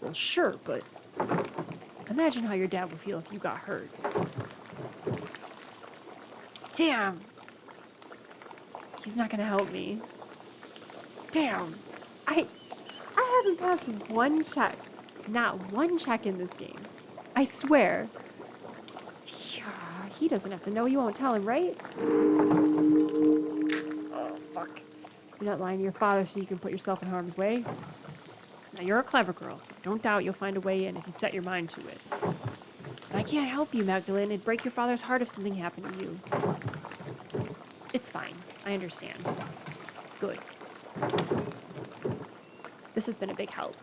Well, sure, but imagine how your dad would feel if you got hurt. Damn! He's not gonna help me. Damn! I haven't passed one check. Not one check in this game. I swear. Yeah, he doesn't have to know. You won't tell him, right? Oh, fuck. You're not lying to your father so you can put yourself in harm's way. Now, you're a clever girl, so I don't doubt you'll find a way in if you set your mind to it. But I can't help you, Magdalene. It'd break your father's heart if something happened to you. It's fine. I understand. Good. This has been a big help.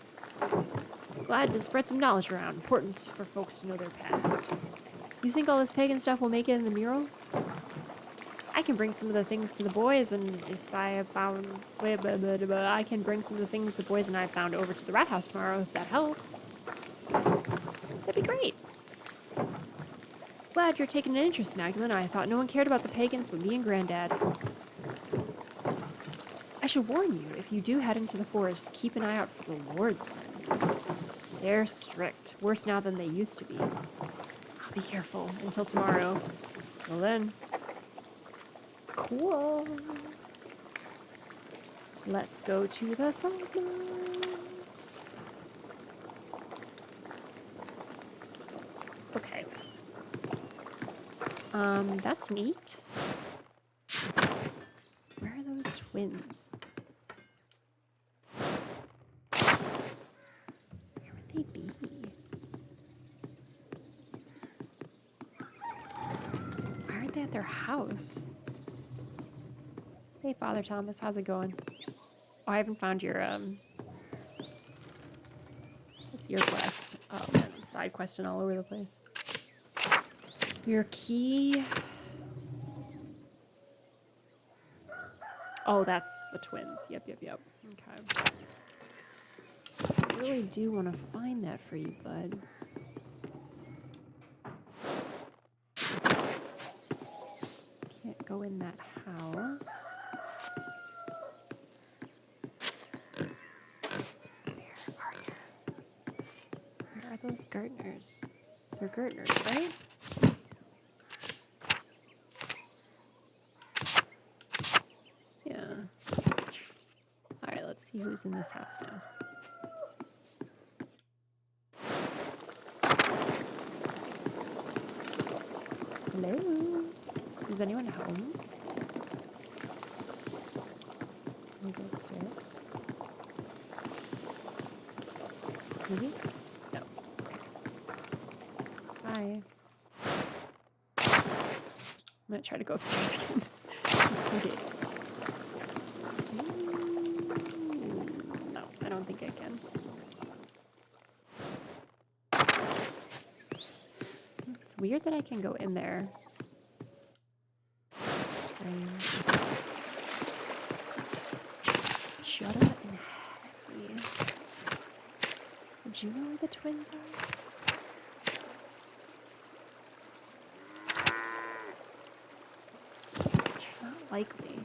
Glad to spread some knowledge around. Important for folks to know their past. You think all this pagan stuff will make it in the mural? I can bring some of the things to the boys, and if I have found... I can bring some of the things the boys and I have found over to the rat house tomorrow, if that helps. That'd be great. Glad you're taking an interest, Magdalene. I thought no one cared about the pagans but me and Granddad. I should warn you, if you do head into the forest, keep an eye out for the Lordsmen. They're strict, worse now than they used to be. I'll be careful until tomorrow. Till then. Cool. Let's go to the summons. Okay. That's neat. Where are those twins? Where would they be? Why aren't they at their house? Hey, Father Thomas, how's it going? Oh, I haven't found your, what's your quest? Oh, man, I'm side questing all over the place. Your key. Oh, that's the twins. Yep. Okay. I really do want to find that for you, bud. Can't go in that house. Where are those gardeners? They're gardeners, right? Yeah. Alright, let's see who's in this house now. Hello? Is anyone home? Can we go upstairs? Maybe? No. Hi. I'm gonna try to go upstairs again. Just in case. No, I don't think I can. It's weird that I can go in there. Strange. Shudder and Heavy. Would you know where the twins are? Not likely.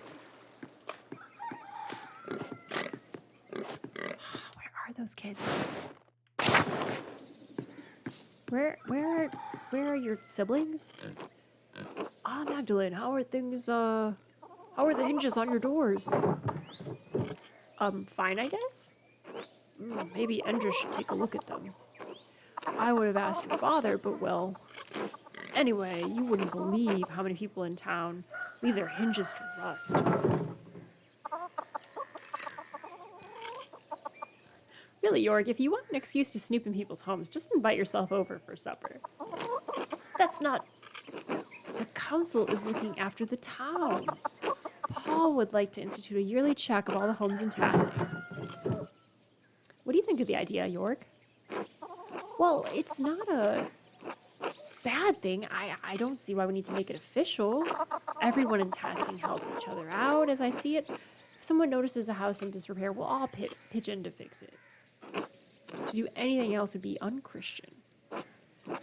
Where are those kids? Where are your siblings? Ah, Magdalene, how are things, how are the hinges on your doors? Fine, I guess? Maybe Ender should take a look at them. I would have asked your father, but well... Anyway, you wouldn't believe how many people in town leave their hinges to rust. Really, York, if you want an excuse to snoop in people's homes, just invite yourself over for supper. That's not... The council is looking after the town. Paul would like to institute a yearly check of all the homes in Tassing. What do you think of the idea, York? Well, it's not a bad thing. I don't see why we need to make it official. Everyone in Tassing helps each other out, as I see it. If someone notices a house in disrepair, we'll all pitch in to fix it. To do anything else would be unchristian.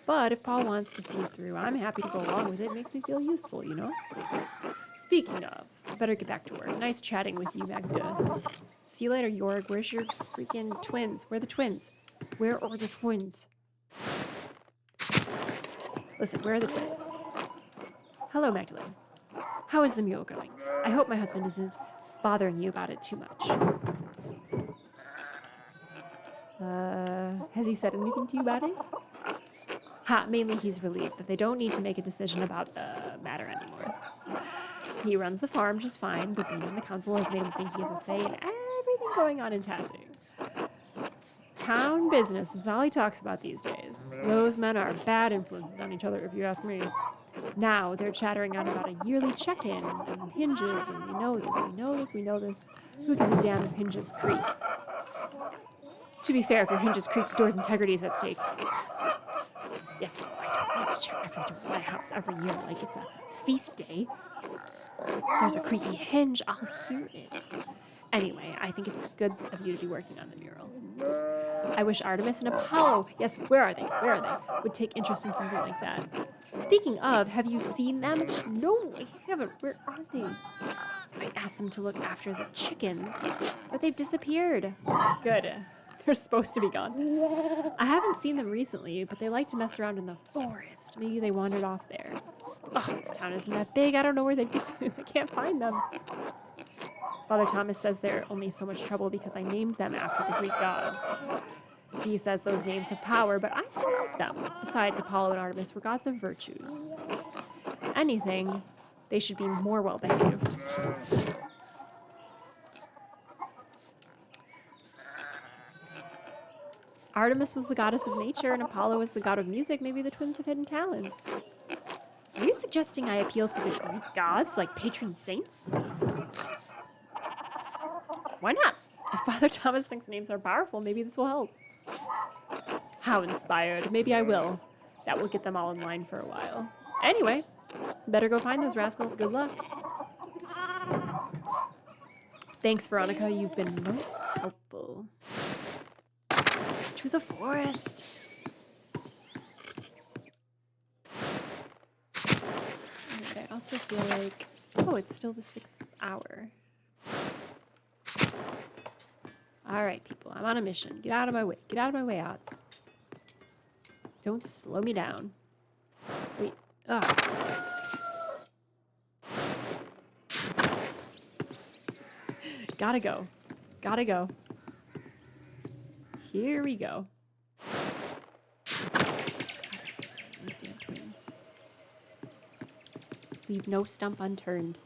But if Paul wants to see it through, I'm happy to go along with it. It makes me feel useful, you know? Speaking of, I better get back to work. Nice chatting with you, Magda. See you later, York. Where's your freaking twins? Where are the twins? Where are the twins? Listen, where are the twins? Hello, Magdalene. How is the mule going? I hope my husband isn't bothering you about it too much. Has he said anything to you about it? Ha, mainly he's relieved that they don't need to make a decision about the matter anymore. He runs the farm just fine, but being in the council has made him think he has a say in everything going on in Tassing. Town business is all he talks about these days. Those men are bad influences on each other, if you ask me. Now they're chattering on about a yearly check-in and hinges, and we know this, we know this, we know this. Who gives a damn if hinges creak? To be fair, if your hinges creak, the door's integrity is at stake. Yes, well, I don't need to check every door in my house every year like it's a feast day. If there's a creaky hinge, I'll hear it. Anyway, I think it's good of you to be working on the mural. I wish Artemis and Apollo, yes, where are they? Where are they? Would take interest in something like that. Speaking of, have you seen them? No, I haven't. Where are they? I asked them to look after the chickens, but they've disappeared. Good. They're supposed to be gone. I haven't seen them recently, but they like to mess around in the forest. Maybe they wandered off there. Oh, this town isn't that big. I don't know where they'd get to. I can't find them. Father Thomas says they're only so much trouble because I named them after the Greek gods. He says those names have power, but I still like them. Besides, Apollo and Artemis were gods of virtues. If anything, they should be more well behaved. Artemis was the goddess of nature and Apollo was the god of music. Maybe the twins have hidden talents. Are you suggesting I appeal to the Greek gods like patron saints? Why not? If Father Thomas thinks names are powerful, maybe this will help. How inspired. Maybe I will. That will get them all in line for a while. Anyway, better go find those rascals. Good luck. Thanks, Veronica. You've been most helpful. To the forest. Okay, I also feel like... Oh, it's still the 6th hour. Alright, people. I'm on a mission. Get out of my way. Get out of my way, odds. Don't slow me down. Wait. Ugh. Gotta go. Gotta go. Here we go. These damn twins. Leave no stump unturned.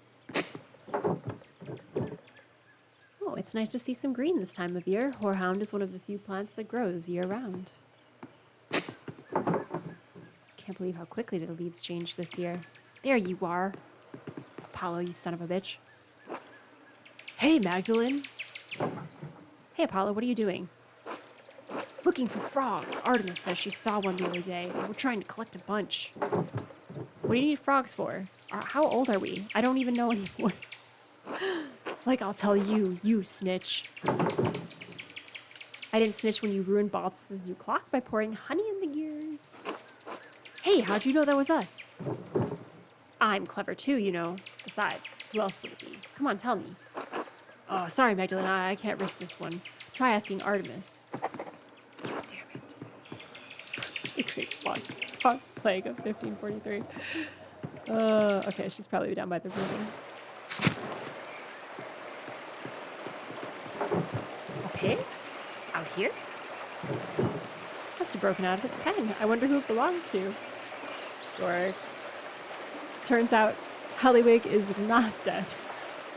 Oh, it's nice to see some green this time of year. Horehound is one of the few plants that grows year-round. Can't believe how quickly the leaves changed this year. There you are. Apollo, you son of a bitch. Hey, Magdalene. Hey, Apollo, what are you doing? Looking for frogs. Artemis says she saw one the other day. We're trying to collect a bunch. What do you need frogs for? How old are we? I don't even know anymore. Like I'll tell you, you snitch. I didn't snitch when you ruined Baltus's new clock by pouring honey in the gears. Hey, how'd you know that was us? I'm clever too, you know. Besides, who else would it be? Come on, tell me. Oh, sorry, Magdalene, I can't risk this one. Try asking Artemis. Damn it. The great fog plague of 1543. Okay, she's probably down by the river. A pig? Out here? Must have broken out of its pen. I wonder who it belongs to. Dork. Turns out, Halliwig is not dead.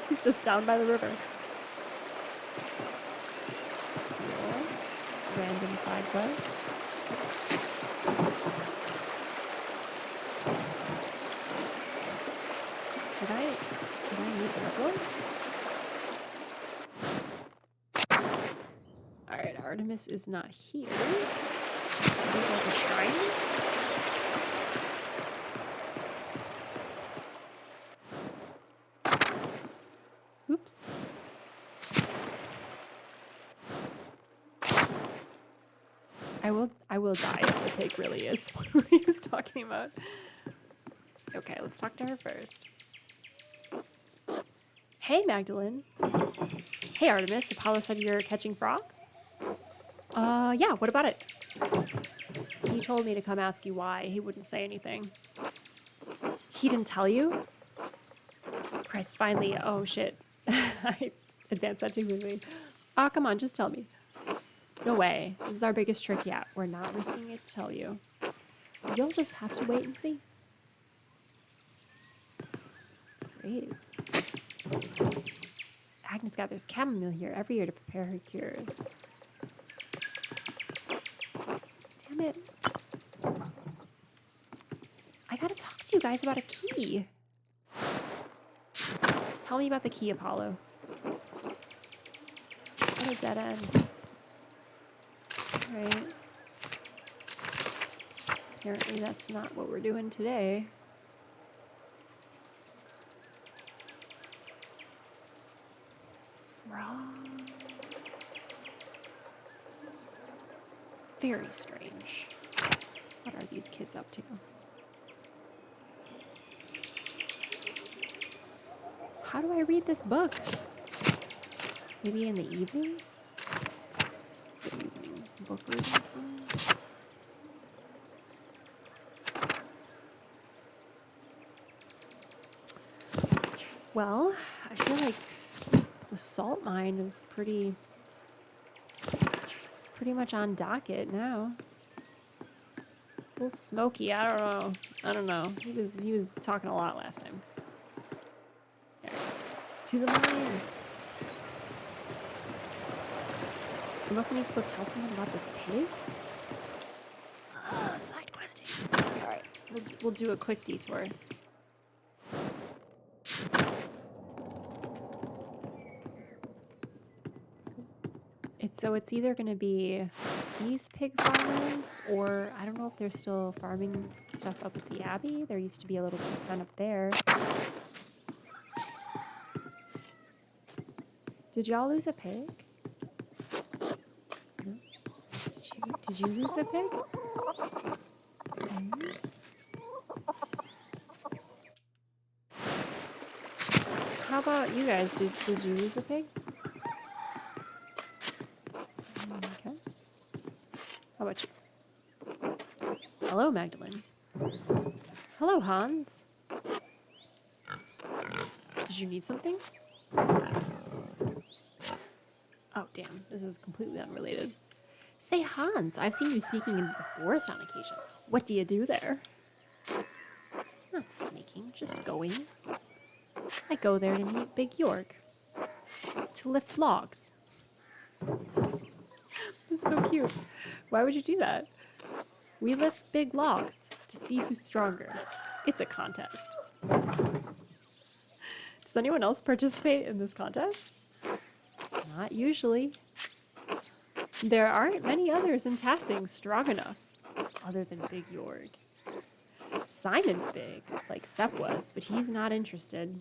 He's just down by the river. Cool. Random side quest. Did I need purple? Alright, Artemis is not here. Is like a shrine? Oops. I will die if the pig really is what he was talking about. Okay, let's talk to her first. Hey, Magdalene. Hey, Artemis. Apollo said you're catching frogs? Yeah, what about it? He told me to come ask you why. He wouldn't say anything. He didn't tell you? Christ, finally. Oh, shit. I advanced that too quickly. Oh, come on, just tell me. No way. This is our biggest trick yet. We're not risking it to tell you. You'll just have to wait and see. Great. Agnes gathers chamomile here every year to prepare her cures. Damn it. I gotta talk to you guys about a key. Tell me about the key, Apollo. What a dead end. Alright. Apparently that's not what we're doing today. Very strange. What are these kids up to? How do I read this book? Maybe in the evening? Book reading time? Well, I feel like the salt mine is pretty much on docket now. Well, Smokey, I don't know. He was talking a lot last time. Right. To the mines. Unless I need to go tell someone about this pig. Side questing. All right, we'll do a quick detour. So it's either going to be these pig farmers, or I don't know if they're still farming stuff up at the Abbey. There used to be a little pen up there. Did y'all lose a pig? No? Did you lose a pig? Okay. How about you guys? Did you lose a pig? Okay. How about you? Hello, Magdalene. Hello, Hans. Did you need something? Oh, damn. This is completely unrelated. Say, Hans, I've seen you sneaking into the forest on occasion. What do you do there? Not sneaking, just going. I go there to meet Big York. To lift logs. That's so cute. Why would you do that? We lift big logs to see who's stronger. It's a contest. Does anyone else participate in this contest? Not usually. There aren't many others in Tassing strong enough, other than Big York. Simon's big, like Sep was, but he's not interested.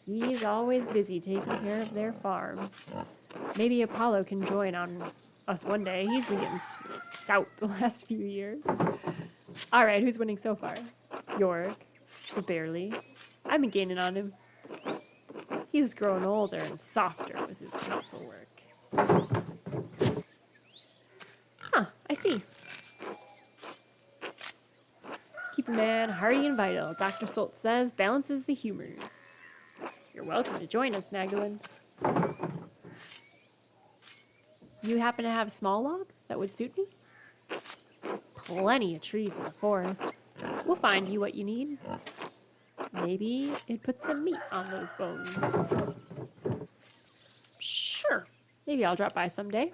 He's always busy taking care of their farm. Maybe Apollo can join on us one day. He's been getting stout the last few years. All right, who's winning so far? York, but barely. I've been gaining on him. He's grown older and softer with his council work. Huh, I see. Keep a man hearty and vital. Dr. Stoltz says balances the humors. You're welcome to join us, Magdalene. You happen to have small logs that would suit me? Plenty of trees in the forest. We'll find you what you need. Maybe it puts some meat on those bones. Sure. Maybe I'll drop by someday.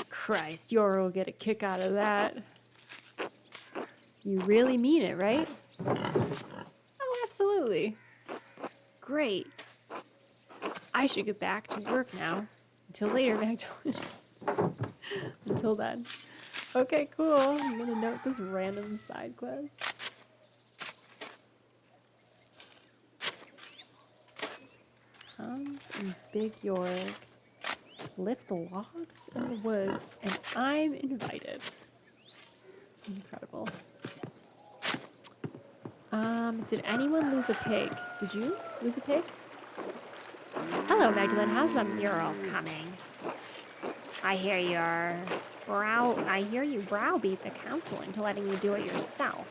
Christ, Yor will get a kick out of that. You really mean it, right? Oh, absolutely. Great. I should get back to work now. Until later, Magdalene. Until then. Okay, cool. I'm gonna note this random side quest. Hans and Big York lift the logs in the woods, and I'm invited. Incredible. Did anyone lose a pig? Did you lose a pig? Hello, Magdalene. How's the mural coming? I hear you browbeat the council into letting you do it yourself.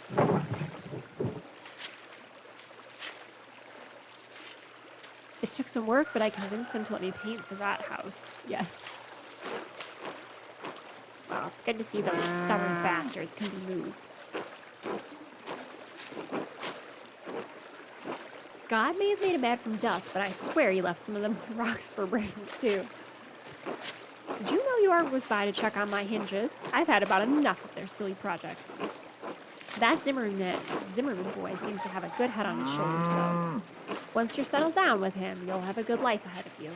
It took some work, but I convinced them to let me paint the rat house. Yes. Well, it's good to see those stubborn bastards can be moved. God may have made a man from dust, but I swear he left some of them rocks for brains, too. Did you know York was by to check on my hinges? I've had about enough of their silly projects. That Zimmerman boy seems to have a good head on his shoulders, though. Once you're settled down with him, you'll have a good life ahead of you.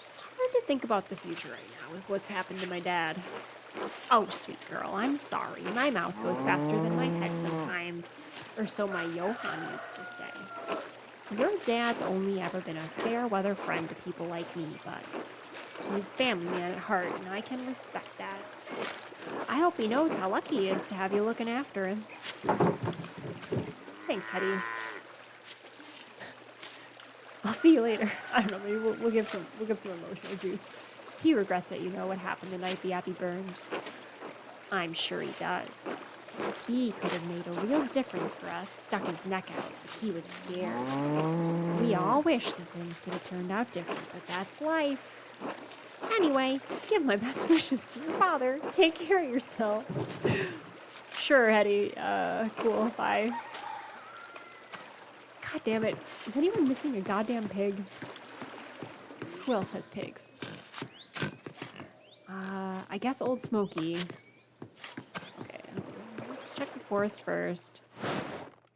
It's hard to think about the future right now with what's happened to my dad. Oh, sweet girl, I'm sorry. My mouth goes faster than my head sometimes, or so my Johann used to say. Your dad's only ever been a fair weather friend to people like me, but he's family man at heart, and I can respect that. I hope he knows how lucky he is to have you looking after him. Thanks, Hetty. I'll see you later. I don't know, maybe we'll give some emotional juice. He regrets it, you know, what happened the night the Abbey burned. I'm sure he does. He could have made a real difference for us, stuck his neck out, but he was scared. We all wish that things could have turned out different, but that's life. Anyway, give my best wishes to your father. Take care of yourself. Sure, Hetty. Cool. Bye. God damn it. Is anyone missing a goddamn pig? Who else has pigs? I guess old Smokey. Okay, let's check the forest first.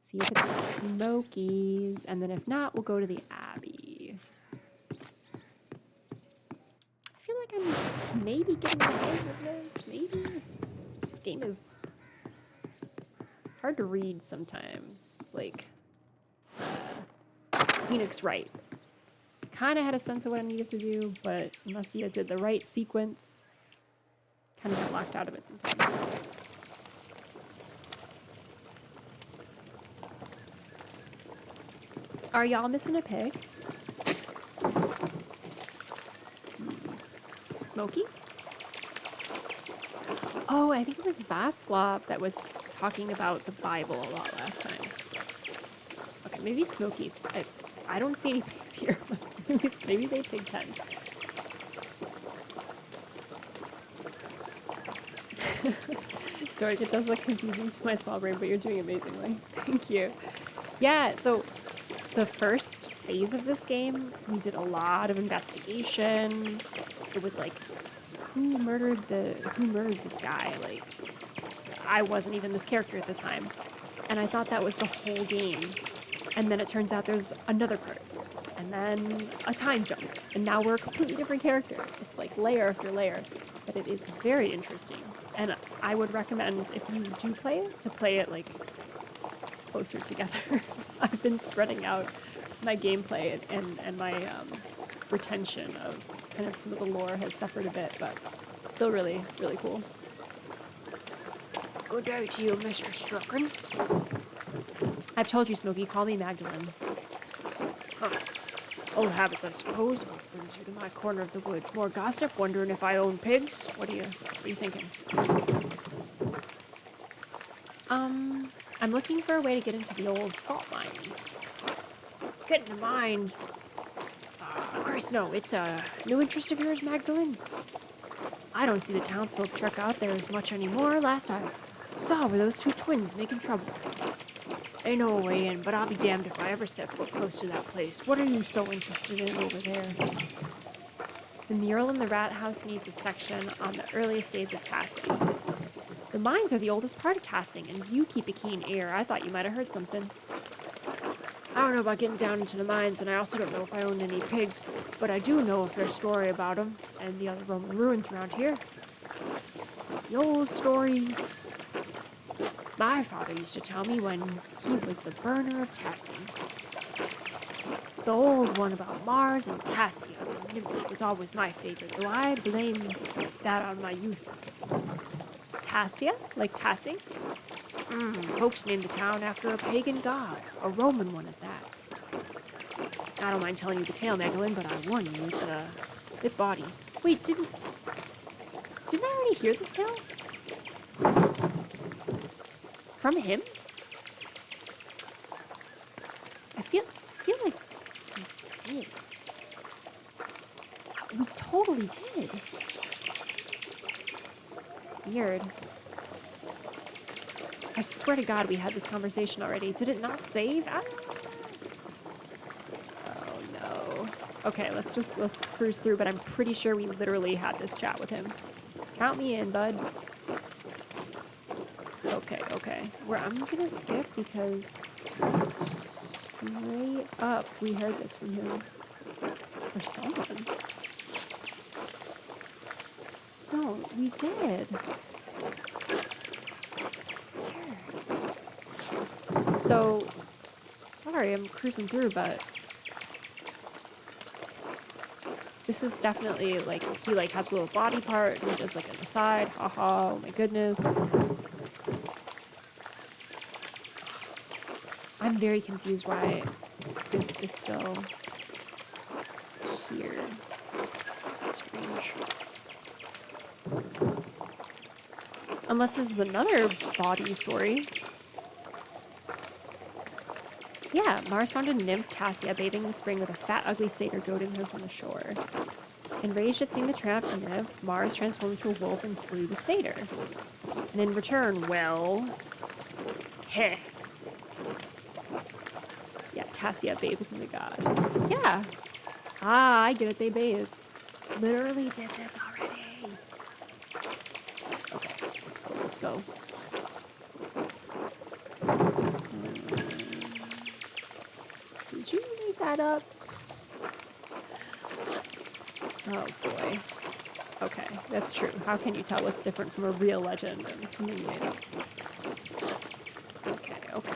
See if it's Smokey's, and then if not, we'll go to the Abbey. I feel like I'm maybe getting the hang of this, maybe? This game is hard to read sometimes. Like, Phoenix Wright. Kind of had a sense of what I needed to do, but unless you did the right sequence, kind of got locked out of it sometimes. Are y'all missing a pig? Smokey? Oh, I think it was Vaslov that was talking about the Bible a lot last time. Okay, maybe Smokey's. I don't see any pigs here. Maybe they pig pen. Dork, it does look confusing to my small brain, but you're doing amazingly. Thank you. Yeah, so the first phase of this game, we did a lot of investigation. It was like, who murdered this guy? Like, I wasn't even this character at the time. And I thought that was the whole game. And then it turns out there's another part. And then a time jump. And now we're a completely different character. It's like layer after layer. But it is very interesting. And I would recommend, if you do play it, to play it like closer together. I've been spreading out my gameplay and my retention of kind of some of the lore has suffered a bit, but it's still really, really cool. Good day to you, Mr. Strucken. I've told you, Smokey, call me Magdalene. Huh. Old habits, I suppose. What brings you to my corner of the woods? More gossip? Wondering if I own pigs? What are you thinking? I'm looking for a way to get into the old salt mines. Get into mines. Christ, no. It's a new interest of yours, Magdalene? I don't see the townsfolk truck out there as much anymore. Last I saw were those two twins making trouble. Ain't no way in, but I'll be damned if I ever set foot close to that place. What are you so interested in over there? The mural in the rat house needs a section on the earliest days of Tassing. The mines are the oldest part of Tassing, and you keep a keen ear. I thought you might have heard something. I don't know about getting down into the mines, and I also don't know if I own any pigs, but I do know a fair story about them and the other Roman ruins around here. The old stories. My father used to tell me when he was the burner of Tassing. The old one about Mars and Tassia. The nymph was always my favorite, though I blame that on my youth. Tassia? Like Tassing? Folks named the town after a pagan god, a Roman one at that. I don't mind telling you the tale, Magdalene, but I warn you, it's a bit bawdy. Wait, didn't I already hear this tale? From him? I feel like we did. We totally did. Weird. I swear to God we had this conversation already. Did it not save? Oh no. Okay, let's cruise through, but I'm pretty sure we literally had this chat with him. Count me in, bud. Okay, okay. I'm gonna skip because straight up we heard this from him. Or someone. No, we did. Here. So, sorry, I'm cruising through, but this is definitely like he like has a little body part and he does like an aside. Haha, oh my goodness. I'm very confused why this is still here. Strange. Unless this is another bawdy story. Yeah, Mars found a nymph, Tassia, bathing in the spring with a fat, ugly satyr goading her from the shore. Enraged at seeing the tramp and nymph, Mars transformed into a wolf and slew the satyr. And in return, well... heh. Yeah, Tassia bathed in the god. Yeah. Ah, I get it, they bathed. Literally did this already. Okay, let's go. Did you make that up? Oh boy. Okay, that's true. How can you tell what's different from a real legend and something you made up? Okay.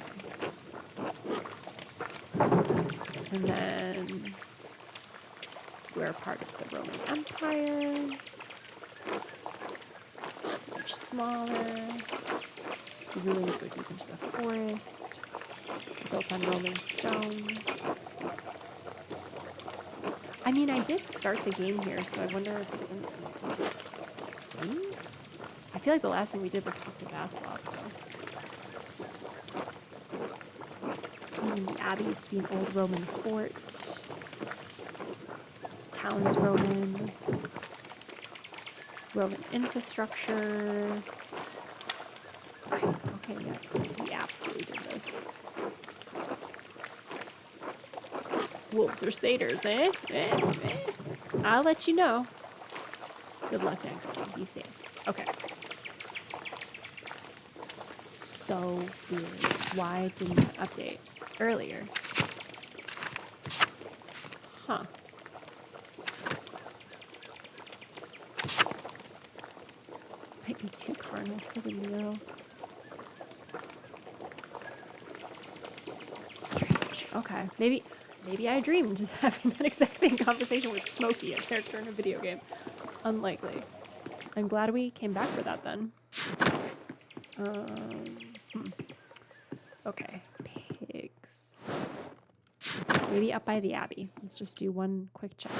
And then we're part of the Roman Empire. Much smaller. The ruins go deep into the forest. Built on Roman stone. I mean, I did start the game here, so I wonder if we can see? I feel like the last thing we did was talk to Vasilov, though. And the abbey used to be an old Roman fort. Town is Roman. Roman infrastructure. Okay, yes, we absolutely did this. Wolves or satyrs, eh? I'll let you know. Good luck, Anchor. Be safe. Okay. So weird. Why didn't it update earlier? Huh. Might be too carnal for the mural. Strange. Okay. Maybe I dreamed having that exact same conversation with Smokey, a character in a video game. Unlikely. I'm glad we came back for that then. Okay. Pigs. Maybe up by the abbey. Let's just do one quick check.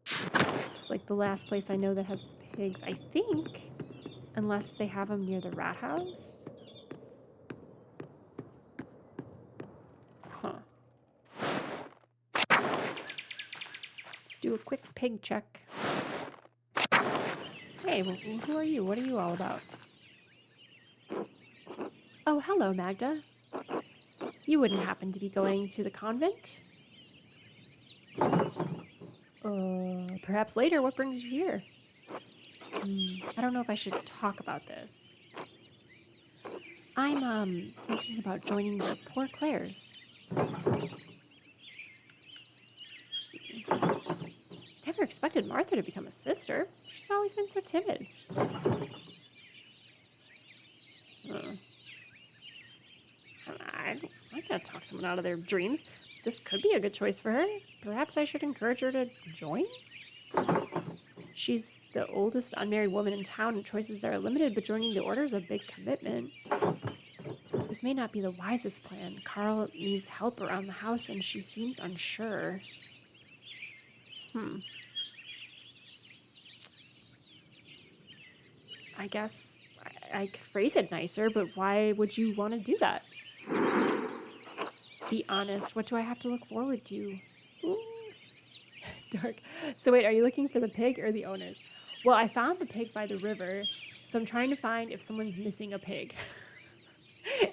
It's like the last place I know that has pigs, I think. Unless they have them near the rat house. Huh. Let's do a quick pig check. Hey, who are you? What are you all about? Oh, hello, Magda. You wouldn't happen to be going to the convent? Perhaps later. What brings you here? I don't know if I should talk about this. I'm, thinking about joining the Poor Clares. Let's see. Never expected Martha to become a sister. She's always been so timid. I'm gonna talk someone out of their dreams. This could be a good choice for her. Perhaps I should encourage her to join? She's the oldest unmarried woman in town and choices are limited, but joining the order is a big commitment. This may not be the wisest plan. Carl needs help around the house and she seems unsure. I guess I could phrase it nicer, but why would you want to do that? Be honest, what do I have to look forward to? Ooh. Dark. So wait, are you looking for the pig or the owners? Well, I found the pig by the river, so I'm trying to find if someone's missing a pig.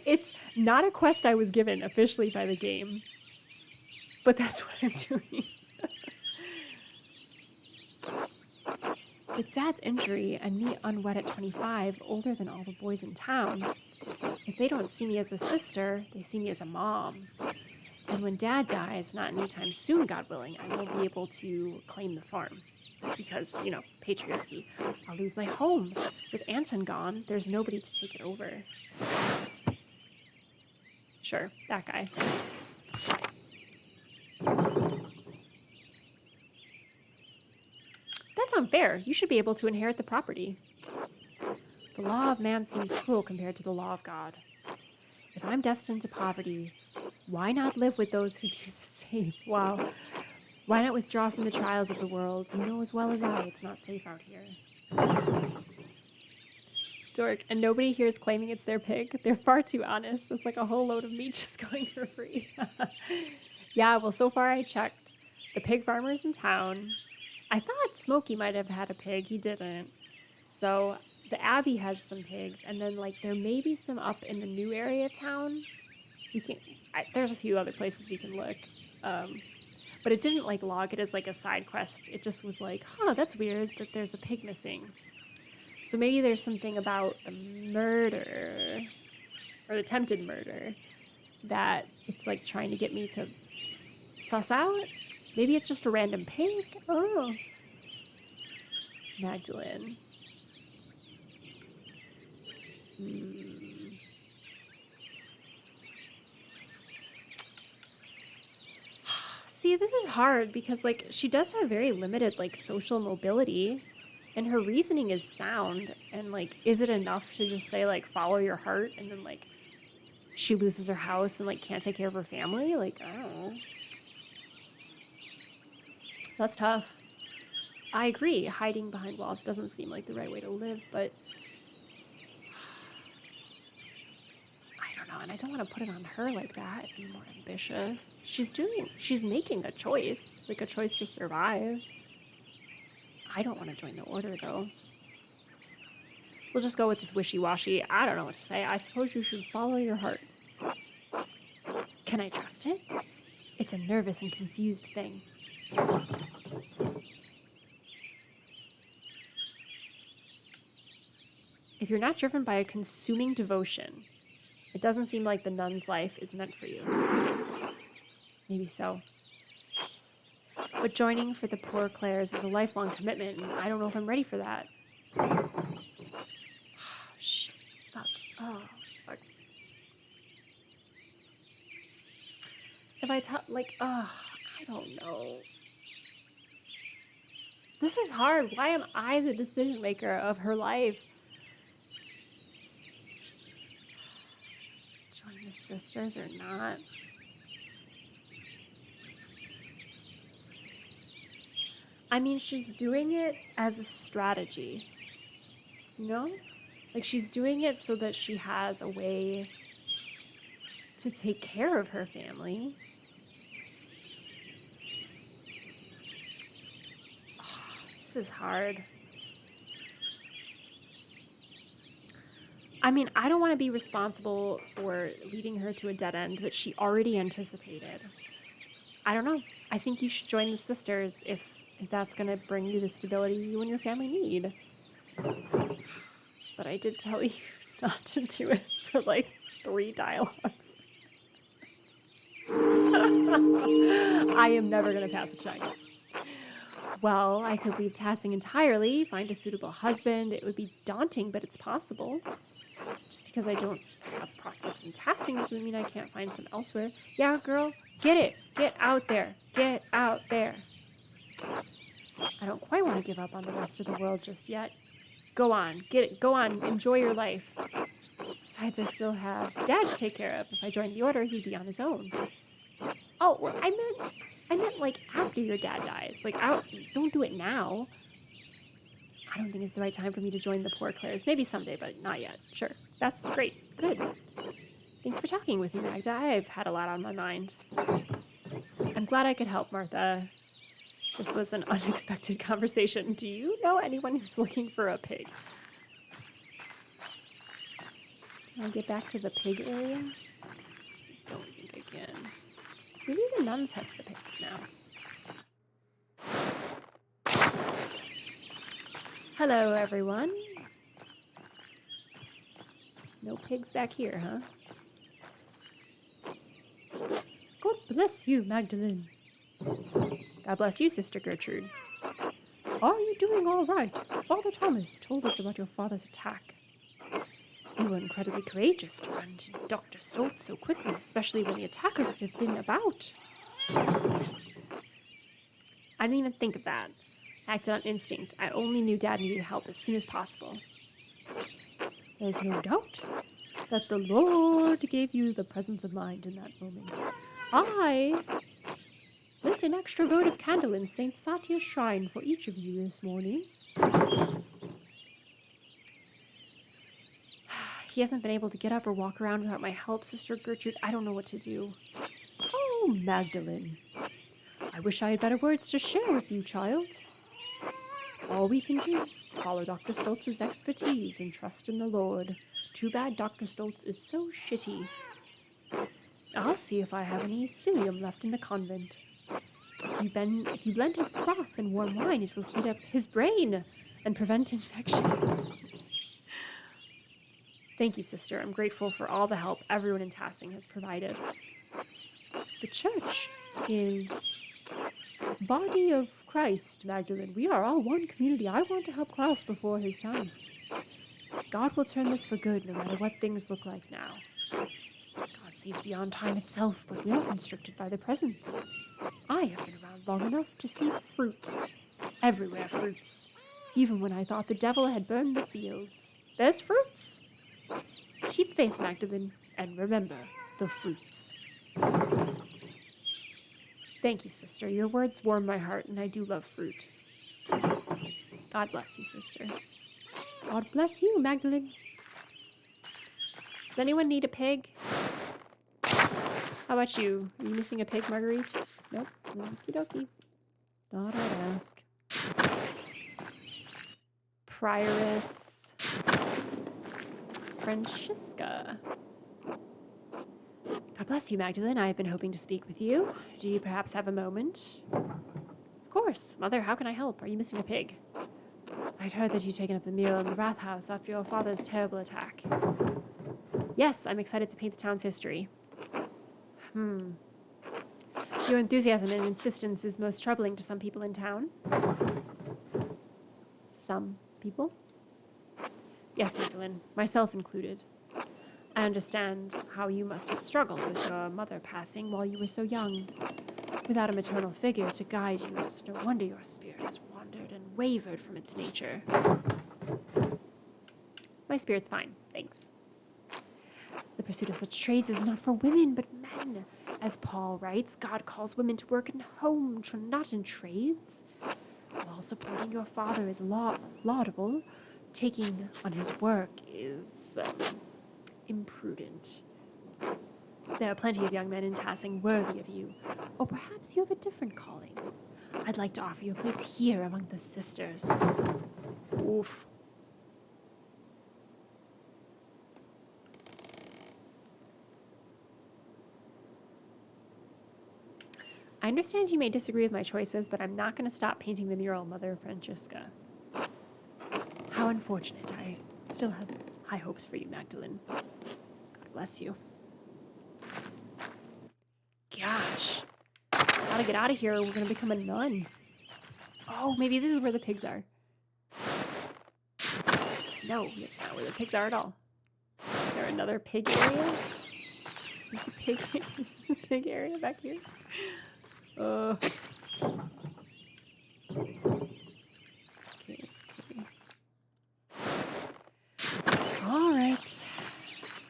It's not a quest I was given officially by the game, but that's what I'm doing. With Dad's injury and me unwed at 25, older than all the boys in town, if they don't see me as a sister, they see me as a mom. And when Dad dies, not anytime soon, God willing, I won't be able to claim the farm. Because, you know, patriarchy. I'll lose my home. With Anton gone, there's nobody to take it over. Sure, that guy. That's unfair. You should be able to inherit the property. The law of man seems cruel compared to the law of God. If I'm destined to poverty, why not live with those who do the same? Wow. Why not withdraw from the trials of the world? You know as well as I, it's not safe out here. Dork, and nobody here is claiming it's their pig. They're far too honest. That's like a whole load of meat just going for free. Yeah, well, so far I checked. The pig farmers in town. I thought Smokey might have had a pig. He didn't. So the Abbey has some pigs, and then like there may be some up in the new area of town. There's a few other places we can look. But it didn't like log it as like a side quest. It just was like, huh, that's weird that there's a pig missing. So maybe there's something about the murder or the attempted murder that it's like trying to get me to suss out. Maybe it's just a random pig. Oh, Magdalene. See, this is hard because like she does have very limited like social mobility. And her reasoning is sound, and like, is it enough to just say like follow your heart, and then like she loses her house and like can't take care of her family? Like, I don't know. That's tough. I agree. Hiding behind walls doesn't seem like the right way to live, but I don't know. And I don't want to put it on her like that. Be more ambitious. She's making a choice, like a choice to survive. I don't want to join the order, though. We'll just go with this wishy-washy. I don't know what to say. I suppose you should follow your heart. Can I trust it? It's a nervous and confused thing. If you're not driven by a consuming devotion, it doesn't seem like the nun's life is meant for you. Maybe so. But joining for the poor Clares is a lifelong commitment, and I don't know if I'm ready for that. Oh, shit. Fuck. Oh, fuck. If I tell, like, I don't know. This is hard. Why am I the decision maker of her life? Join the sisters or not? I mean, she's doing it as a strategy, you know? Like, she's doing it so that she has a way to take care of her family. Oh, this is hard. I mean, I don't want to be responsible for leading her to a dead end that she already anticipated. I don't know. I think you should join the sisters if that's going to bring you the stability you and your family need. But I did tell you not to do it for like 3 dialogues. I am never going to pass a check. Well, I could leave tassing entirely, find a suitable husband. It would be daunting, but it's possible. Just because I don't have prospects in tassing doesn't mean I can't find some elsewhere. Yeah, girl, get it. Get out there. Get out there. I don't quite want to give up on the rest of the world just yet. Go on, get it, go on, enjoy your life. Besides, I still have Dad to take care of. If I joined the order, he'd be on his own. Oh, well, I meant like after your dad dies. Like, don't do it now. I don't think it's the right time for me to join the poor Clares. Maybe someday, but not yet. Sure, that's great, good. Thanks for talking with me, Magda. I've had a lot on my mind. I'm glad I could help, Martha. This was an unexpected conversation. Do you know anyone who's looking for a pig? Can I get back to the pig area? I don't think I can. Maybe the nuns have the pigs now. Hello, everyone. No pigs back here, huh? God bless you, Magdalene. God bless you, Sister Gertrude. Are you doing all right? Father Thomas told us about your father's attack. You were incredibly courageous to run to Dr. Stoltz so quickly, especially when the attacker could have been about. I didn't even think of that. I acted on instinct. I only knew Dad needed help as soon as possible. There's no doubt that the Lord gave you the presence of mind in that moment. I lit an extra votive candle in St. Satya's shrine for each of you this morning. He hasn't been able to get up or walk around without my help, Sister Gertrude. I don't know what to do. Oh, Magdalene. I wish I had better words to share with you, child. All we can do is follow Dr. Stoltz's expertise and trust in the Lord. Too bad Dr. Stoltz is so shitty. I'll see if I have any psyllium left in the convent. If you blend it with broth and warm wine, it will heat up his brain and prevent infection. Thank you, sister. I'm grateful for all the help everyone in Tassing has provided. The church is the body of Christ, Magdalene. We are all one community. I want to help Klaus before his time. God will turn this for good, no matter what things look like now. God sees beyond time itself, but we are constricted by the present. I have been around long enough to see fruits. Everywhere fruits. Even when I thought the devil had burned the fields. There's fruits. Keep faith, Magdalene, and remember the fruits. Thank you, sister. Your words warm my heart, and I do love fruit. God bless you, sister. God bless you, Magdalene. Does anyone need a pig? How about you? Are you missing a pig, Marguerite? Nope. Okie dokie. Thought I'd ask. Prioress Francesca. God bless you, Magdalene. I have been hoping to speak with you. Do you perhaps have a moment? Of course. Mother, how can I help? Are you missing a pig? I'd heard that you'd taken up the mural in the Wrath House after your father's terrible attack. Yes, I'm excited to paint the town's history. Your enthusiasm and insistence is most troubling to some people in town. Some people? Yes, Magdalene, myself included. I understand how you must have struggled with your mother passing while you were so young. Without a maternal figure to guide you, it's no wonder your spirit has wandered and wavered from its nature. My spirit's fine, thanks. The pursuit of such trades is not for women, but men. As Paul writes, God calls women to work in home, not in trades. While supporting your father is laudable, taking on his work is imprudent. There are plenty of young men in Tassing worthy of you, or perhaps you have a different calling. I'd like to offer you a place here among the sisters. Oof. I understand you may disagree with my choices, but I'm not going to stop painting the mural, Mother Francesca. How unfortunate. I still have high hopes for you, Magdalene. God bless you. Gosh. Gotta get out of here or we're going to become a nun. Oh, maybe this is where the pigs are. No, it's not where the pigs are at all. Is there another pig area? Is this a pig? Is this a pig area back here? Okay. All right.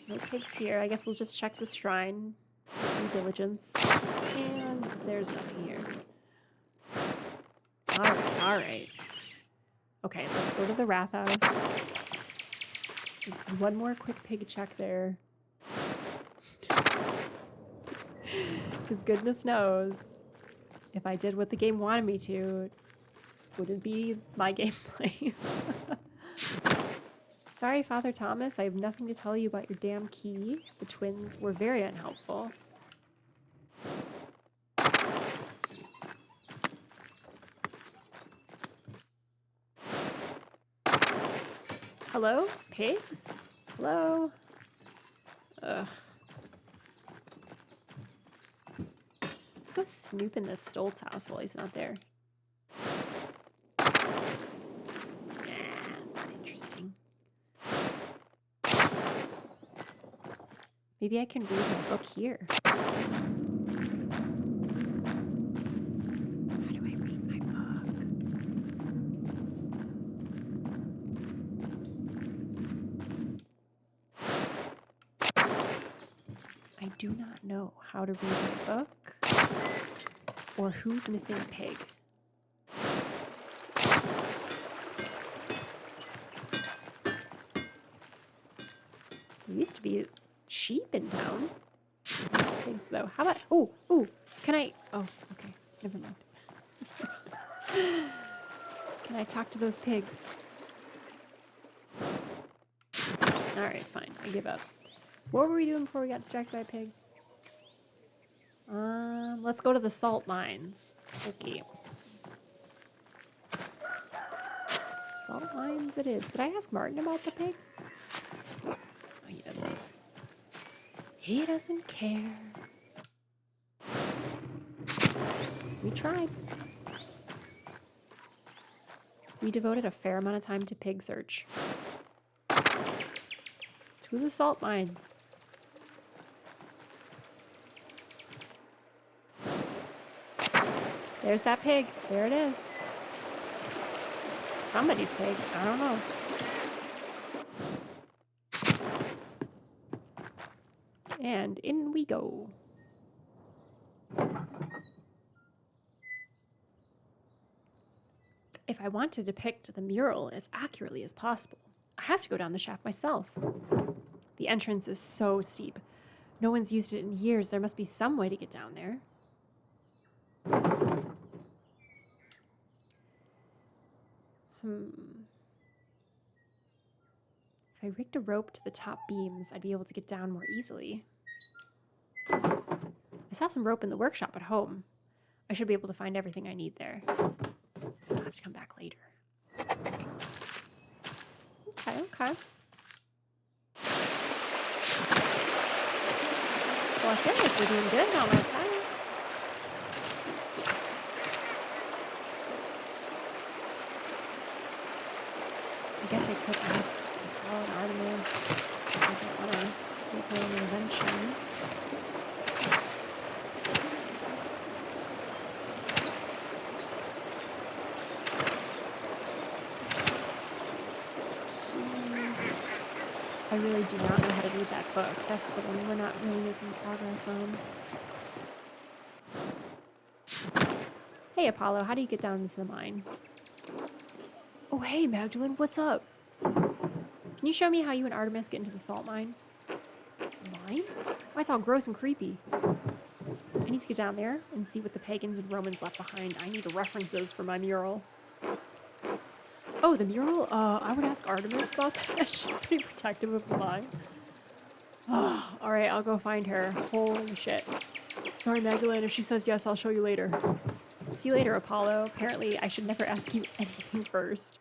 No pigs here. I guess we'll just check this shrine. Due diligence. And there's nothing here. All right. Okay, let's go to the Wrath House. Just one more quick pig check there. Because goodness knows, if I did what the game wanted me to, it wouldn't be my gameplay. Sorry, Father Thomas, I have nothing to tell you about your damn key. The twins were very unhelpful. Hello? Pigs? Hello? Ugh. Let's go snoop in this Stoltz house while he's not there. Interesting. Maybe I can read my book here. How do I read my book? I do not know how to read my book or who's missing a pig. There used to be sheep in town. Pigs, though. How about... Oh, can I... Oh, okay. Never mind. Can I talk to those pigs? Alright, fine. I give up. What were we doing before we got distracted by a pig? Let's go to the salt mines. Okay. Salt mines it is. Did I ask Martin about the pig? Oh, he doesn't. He doesn't care. We tried. We devoted a fair amount of time to pig search. To the salt mines. There's that pig. There it is. Somebody's pig. I don't know. And in we go. If I want to depict the mural as accurately as possible, I have to go down the shaft myself. The entrance is so steep. No one's used it in years. There must be some way to get down there. If I rigged a rope to the top beams, I'd be able to get down more easily. I saw some rope in the workshop at home. I should be able to find everything I need there. I'll have to come back later. Okay. Well, I feel like we're doing good on our tasks. Let's see. I guess I could ask Paul and Artemis if I don't want to make my own invention. I really do not know how to read that book. That's the one we're not really making progress on. Hey, Apollo, how do you get down into the mine? Oh, hey, Magdalene, what's up? Can you show me how you and Artemis get into the salt mine? Mine? Why, it's all gross and creepy. I need to get down there and see what the pagans and Romans left behind. I need references for my mural. Oh, the mural? I would ask Artemis about that. She's pretty protective of the mine. Oh, alright, I'll go find her. Holy shit. Sorry, Magdalene, if she says yes, I'll show you later. See you later, Apollo. Apparently, I should never ask you anything first.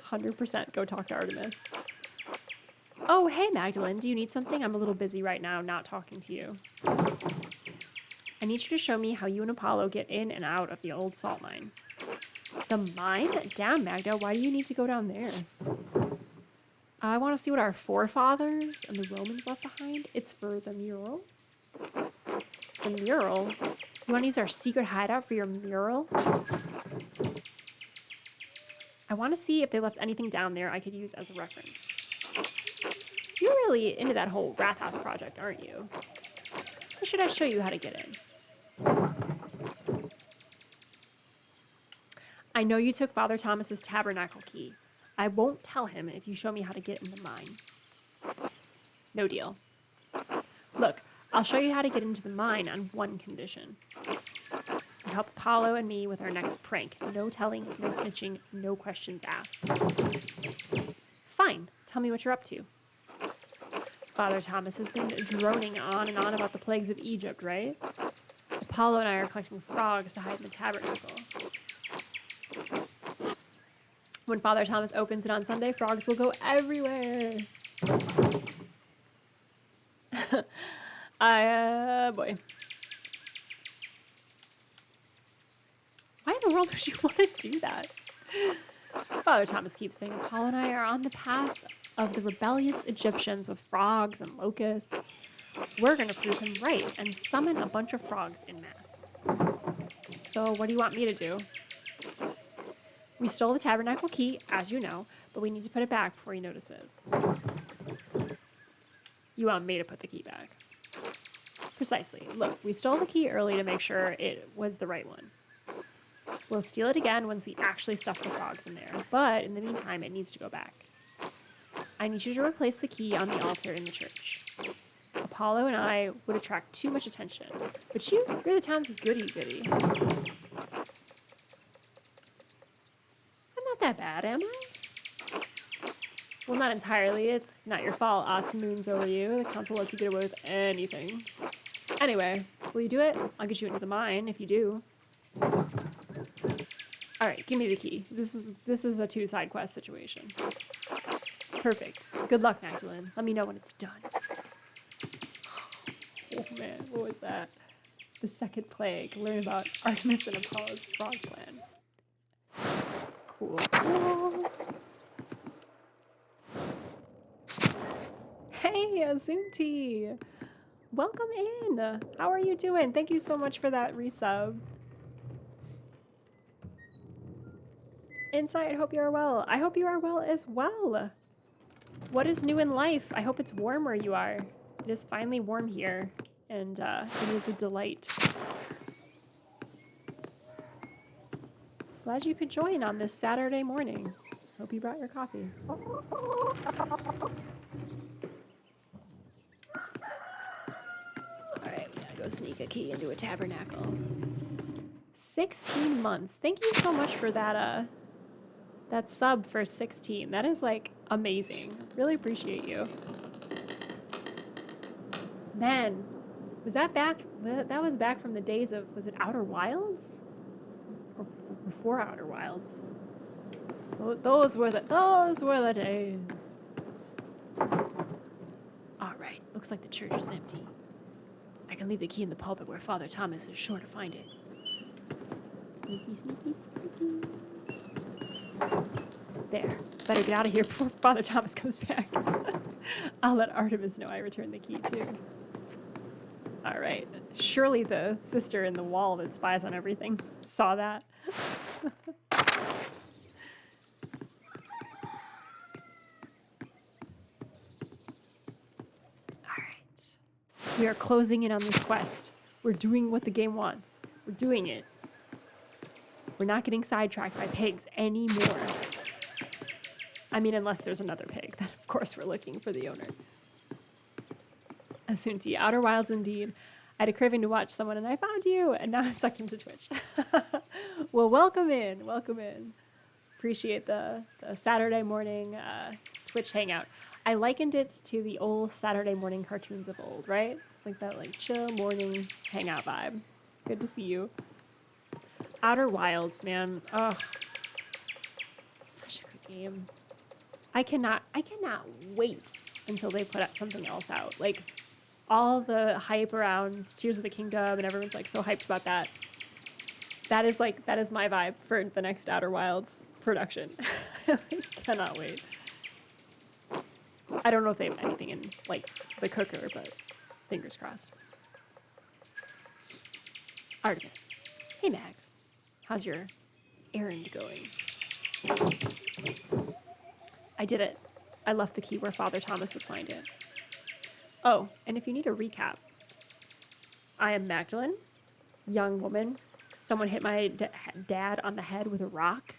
100% go talk to Artemis. Oh, hey, Magdalene, do you need something? I'm a little busy right now, not talking to you. I need you to show me how you and Apollo get in and out of the old salt mine. The mine? Damn, Magda, why do you need to go down there? I want to see what our forefathers and the Romans left behind. It's for the mural. The mural? You want to use our secret hideout for your mural? I want to see if they left anything down there I could use as a reference. You're really into that whole Wrath House project, aren't you? Or should I show you how to get in? I know you took Father Thomas's tabernacle key. I won't tell him if you show me how to get in the mine. No deal. Look, I'll show you how to get into the mine on one condition. You help Apollo and me with our next prank. No telling, no snitching, no questions asked. Fine. Tell me what you're up to. Father Thomas has been droning on and on about the plagues of Egypt, right? Apollo and I are collecting frogs to hide in the tabernacle. When Father Thomas opens it on Sunday, frogs will go everywhere. Boy. Why in the world would you want to do that? Father Thomas keeps saying, Paul and I are on the path of the rebellious Egyptians with frogs and locusts. We're going to prove him right and summon a bunch of frogs in mass. So what do you want me to do? We stole the tabernacle key, as you know, but we need to put it back before he notices. You want me to put the key back? Precisely. Look, we stole the key early to make sure it was the right one. We'll steal it again once we actually stuff the frogs in there, but in the meantime, it needs to go back. I need you to replace the key on the altar in the church. Apollo and I would attract too much attention, but you're the town's goody-goody. I'm not that bad, am I? Well, not entirely. It's not your fault. Odds and moons over you. The council lets you get away with anything. Anyway, will you do it? I'll get you into the mine if you do. All right, give me the key. This is a 2 side quest situation. Perfect. Good luck, Magdalene. Let me know when it's done. Oh man, what was that? The second plague. Learn about Artemis and Apollo's frog plan. Cool. Hey, Azunti! Welcome in! How are you doing? Thank you so much for that resub. Insight, hope you are well. I hope you are well as well. What is new in life? I hope it's warm where you are. It is finally warm here, and it is a delight. Glad you could join on this Saturday morning. Hope you brought your coffee. Alright, we gotta go sneak a key into a tabernacle. 16 months. Thank you so much for that, that sub for 16. That is, like, amazing. Really appreciate you. Man, was that back? That was back from the days of, was it Outer Wilds? Or before Outer Wilds? Those were the days. All right, looks like the church is empty. I can leave the key in the pulpit where Father Thomas is sure to find it. Sneaky, sneaky, sneaky. There. Better get out of here before Father Thomas comes back. I'll let Artemis know I returned the key, too. All right. Surely the sister in the wall that spies on everything saw that. All right. We are closing in on this quest. We're doing what the game wants. We're doing it. We're not getting sidetracked by pigs anymore. I mean, unless there's another pig, then of course we're looking for the owner. Asunti, Outer Wilds indeed. I had a craving to watch someone and I found you, and now I'm sucked into Twitch. Well, welcome in, welcome in. Appreciate the Saturday morning Twitch hangout. I likened it to the old Saturday morning cartoons of old, right? It's like that like chill morning hangout vibe. Good to see you. Outer Wilds, man. Oh, such a good game. I cannot wait until they put something else out. Like, all the hype around Tears of the Kingdom and everyone's like so hyped about that. That is my vibe for the next Outer Wilds production. I cannot wait. I don't know if they have anything in like the cooker, but fingers crossed. Artemis. Hey Max. How's your errand going? I did it. I left the key where Father Thomas would find it. Oh, and if you need a recap, I am Magdalene, young woman. Someone hit my dad on the head with a rock.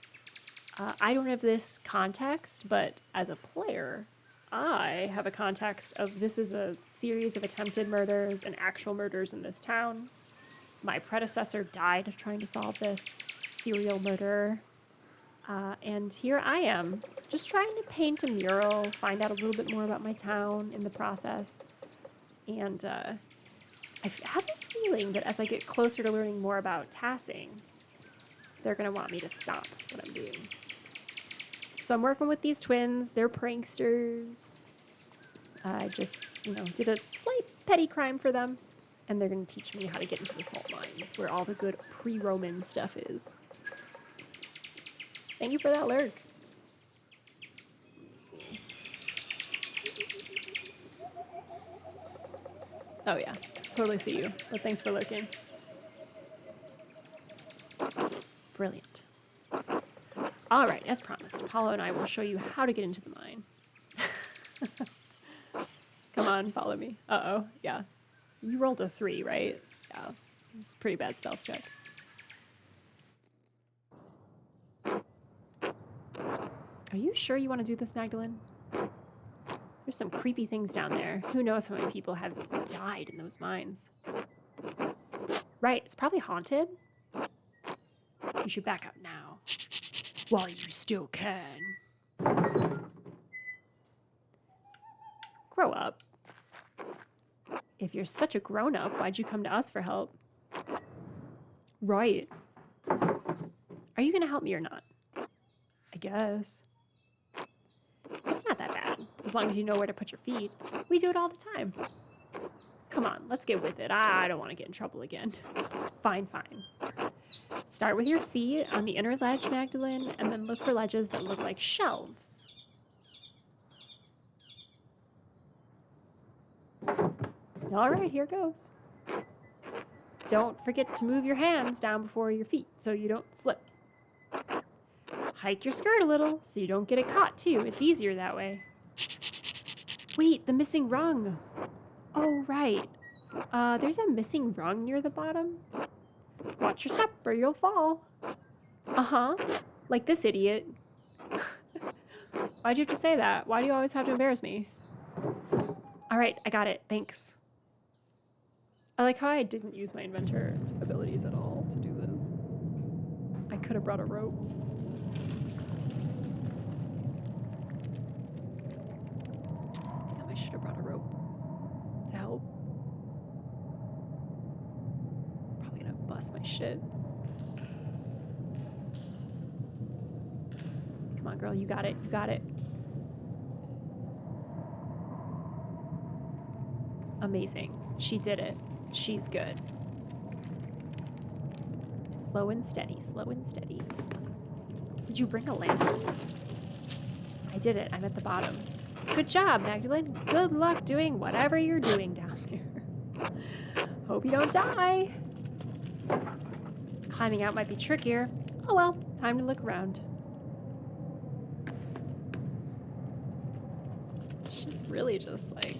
I don't have this context, but as a player, I have a context of this is a series of attempted murders and actual murders in this town. My predecessor died trying to solve this serial murder. And here I am, just trying to paint a mural, find out a little bit more about my town in the process. And I have a feeling that as I get closer to learning more about tassing, they're going to want me to stop what I'm doing. So I'm working with these twins. They're pranksters. I just, did a slight petty crime for them. And they're going to teach me how to get into the salt mines, where all the good pre-Roman stuff is. Thank you for that lurk. Let's see. Oh yeah, totally see you. But thanks for lurking. Brilliant. All right, as promised, Apollo and I will show you how to get into the mine. Come on, follow me. Uh-oh, yeah. You rolled a 3, right? Yeah, this is a pretty bad stealth check. Are you sure you want to do this, Magdalene? There's some creepy things down there. Who knows how many people have died in those mines? Right, it's probably haunted. You should back up now. While you still can. Grow up. If you're such a grown-up, why'd you come to us for help? Right. Are you gonna help me or not? I guess. It's not that bad, as long as you know where to put your feet. We do it all the time. Come on, let's get with it. I don't want to get in trouble again. Fine, fine. Start with your feet on the inner ledge, Magdalene, and then look for ledges that look like shelves. All right, here goes. Don't forget to move your hands down before your feet so you don't slip. Hike your skirt a little so you don't get it caught too. It's easier that way. Wait, the missing rung. Oh, right. There's a missing rung near the bottom. Watch your step or you'll fall. Uh-huh. Like this idiot. Why'd you have to say that? Why do you always have to embarrass me? All right, I got it. Thanks. I like how I didn't use my inventor abilities at all to do this. I could have brought a rope. Damn, I should have brought a rope to help. Probably gonna bust my shit. Come on, girl, you got it. You got it. Amazing. She did it. She's good. Slow and steady, slow and steady. Did you bring a lantern? I did it. I'm at the bottom. Good job, Magdalene. Good luck doing whatever you're doing down there. Hope you don't die. Climbing out might be trickier. Oh well, time to look around. She's really just like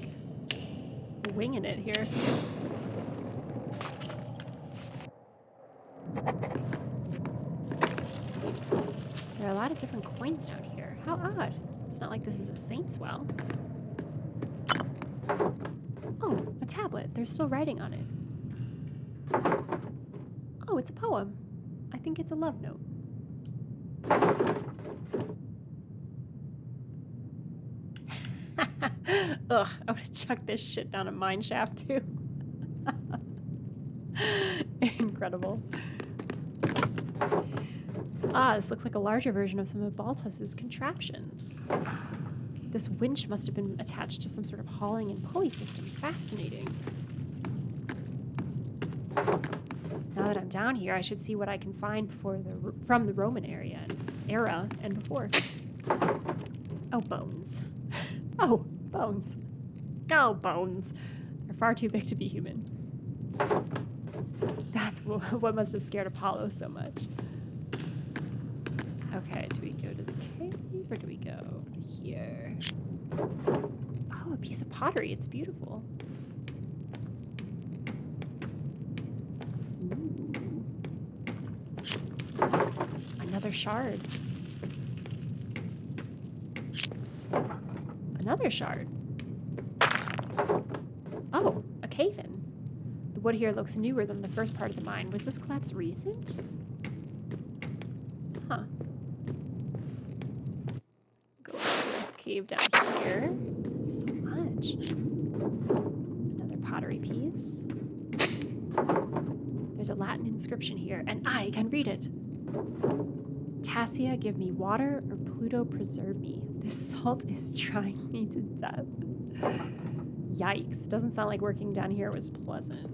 winging it here. There are a lot of different coins down here. How odd. It's not like this is a saint's well. Oh, a tablet. There's still writing on it. Oh, it's a poem. I think it's a love note. Ugh, I'm gonna chuck this shit down a mine shaft too. Incredible. Ah, this looks like a larger version of some of Baltus's contraptions. This winch must have been attached to some sort of hauling and pulley system. Fascinating. Now that I'm down here, I should see what I can find from the Roman era and before. Oh, bones. Oh, bones. Oh, bones. They're far too big to be human. That's what must have scared Apollo so much. Okay, do we go to the cave or do we go to here? Oh, a piece of pottery. It's beautiful. Ooh. Another shard. Another shard. Oh, a cave-in. The wood here looks newer than the first part of the mine. Was this collapse recent? Huh. Go to the cave down here. So much. Another pottery piece. There's a Latin inscription here, and I can read it. Tassia, give me water, or Pluto, preserve me. This salt is trying me to death. Yikes. Doesn't sound like working down here was pleasant.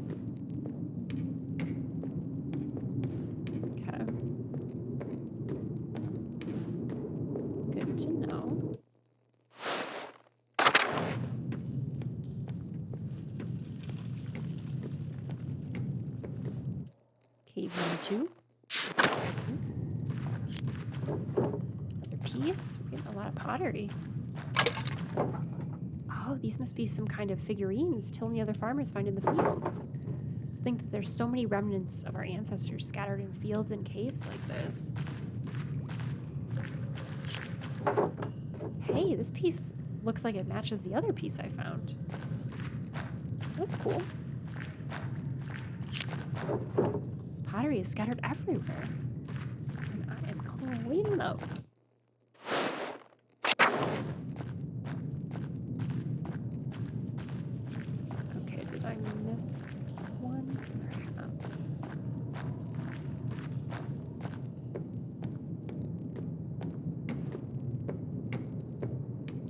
Okay. Good to know. Cave number 2. Another piece. We're getting a lot of pottery. Oh, these must be some kind of figurines Till and the other farmers find in the fields. To think that there's so many remnants of our ancestors scattered in fields and caves like this. Hey, this piece looks like it matches the other piece I found. That's cool. This pottery is scattered everywhere. And I am cleaning up. Okay, did I miss one? Perhaps.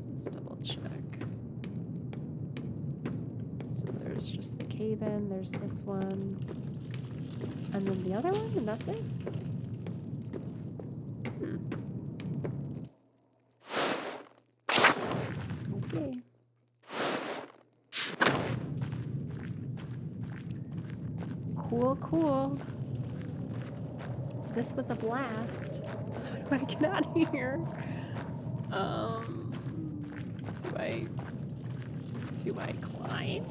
Let's double check. So there's just the cave-in, there's this one. And then the other one, and that's it? Okay. Cool, cool. This was a blast. How do I get out of here? Do I climb?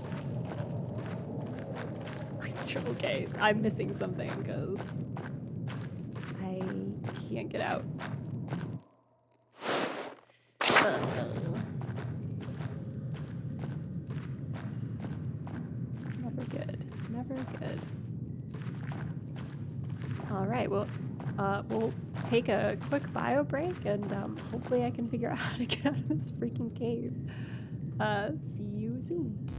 Okay, I'm missing something because I can't get out. It's never good. Never good. All right, well, we'll take a quick bio break and hopefully I can figure out how to get out of this freaking cave. See you soon.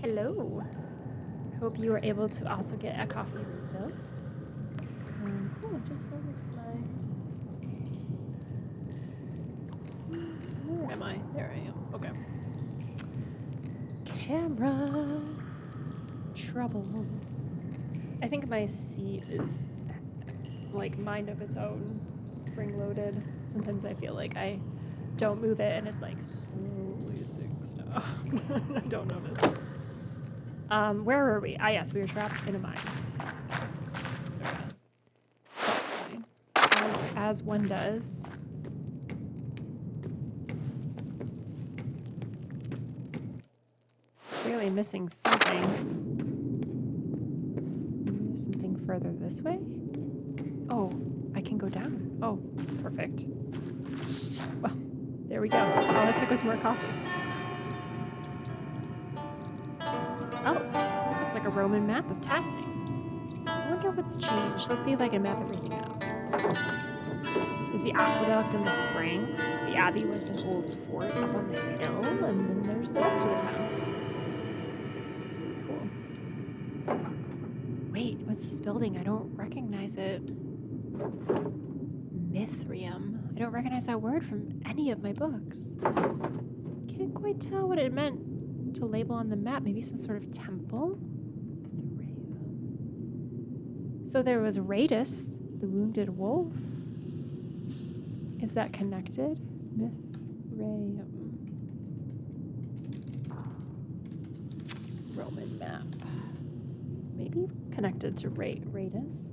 Hello. Hope you were able to also get a coffee refill. Oh, I just noticed where am I? There I am. Okay. Camera troubles. I think my seat is like mind of its own, spring loaded. Sometimes I feel like I don't move it and it like slowly sinks down. I don't notice. Where were we? Ah, yes, we were trapped in a mine. Okay. Salt mine. As one does. Clearly missing something. Maybe something further this way? Oh, I can go down. Oh, perfect. Well, there we go. All it took was more coffee. Oh, this looks like a Roman map of Tassing. I wonder what's changed. Let's see if I can map everything out. There's the aqueduct in the spring. The abbey was an old fort up on the hill, and then there's the rest of the town. Cool. Wait, what's this building? I don't recognize it. Mithrium. I don't recognize that word from any of my books. Can't quite tell what it meant to label on the map. Maybe some sort of temple? So there was Raidus, the wounded wolf. Is that connected? Mithrium. Roman map. Maybe connected to Raidus.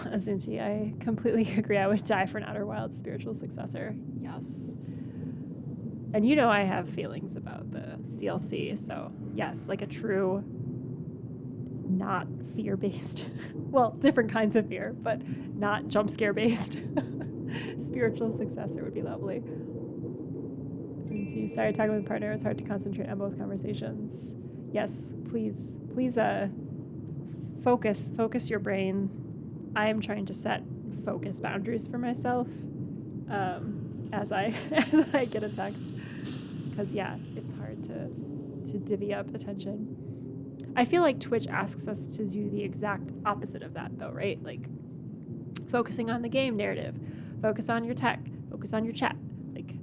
Azunti, I completely agree. I would die for an Outer Wilds spiritual successor. Yes. And you know I have feelings about the DLC, so yes, like a true, not fear-based, well, different kinds of fear, but not jump scare-based spiritual successor would be lovely. Azunti, sorry, talking with a partner, it's hard to concentrate on both conversations. Yes, please, focus your brain. I am trying to set focus boundaries for myself as I get a text, because yeah, it's hard to divvy up attention. I feel like Twitch asks us to do the exact opposite of that, though, right? Like focusing on the game narrative, focus on your tech, focus on your chat. Like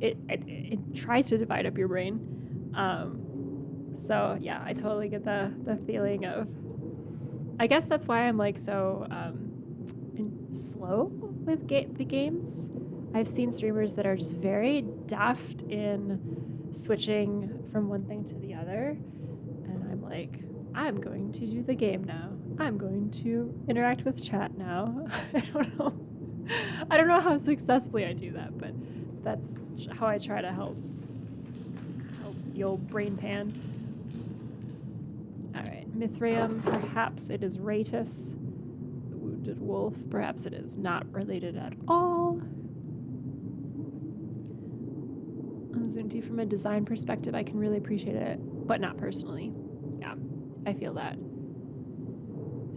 it tries to divide up your brain. So yeah, I totally get the feeling of. I guess that's why I'm like so slow with the games. I've seen streamers that are just very deft in switching from one thing to the other, and I'm like, I'm going to do the game now. I'm going to interact with chat now. I don't know how successfully I do that, but that's how I try to help the old brain pan. All right, Mithrium, perhaps it is Ratus, the wounded wolf. Perhaps it is not related at all. Zunti, from a design perspective, I can really appreciate it, but not personally. Yeah, I feel that.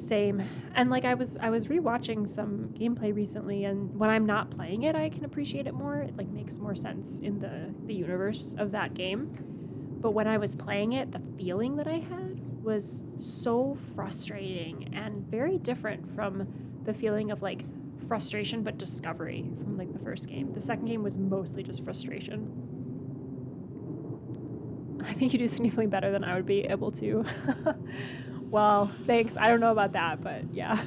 Same. And like I was rewatching some gameplay recently, and when I'm not playing it, I can appreciate it more. It like makes more sense in the universe of that game. But when I was playing it, the feeling that I had was so frustrating and very different from the feeling of like frustration but discovery from like the first game. The second game was mostly just frustration. I think you do significantly better than I would be able to. Well, thanks. I don't know about that, but yeah.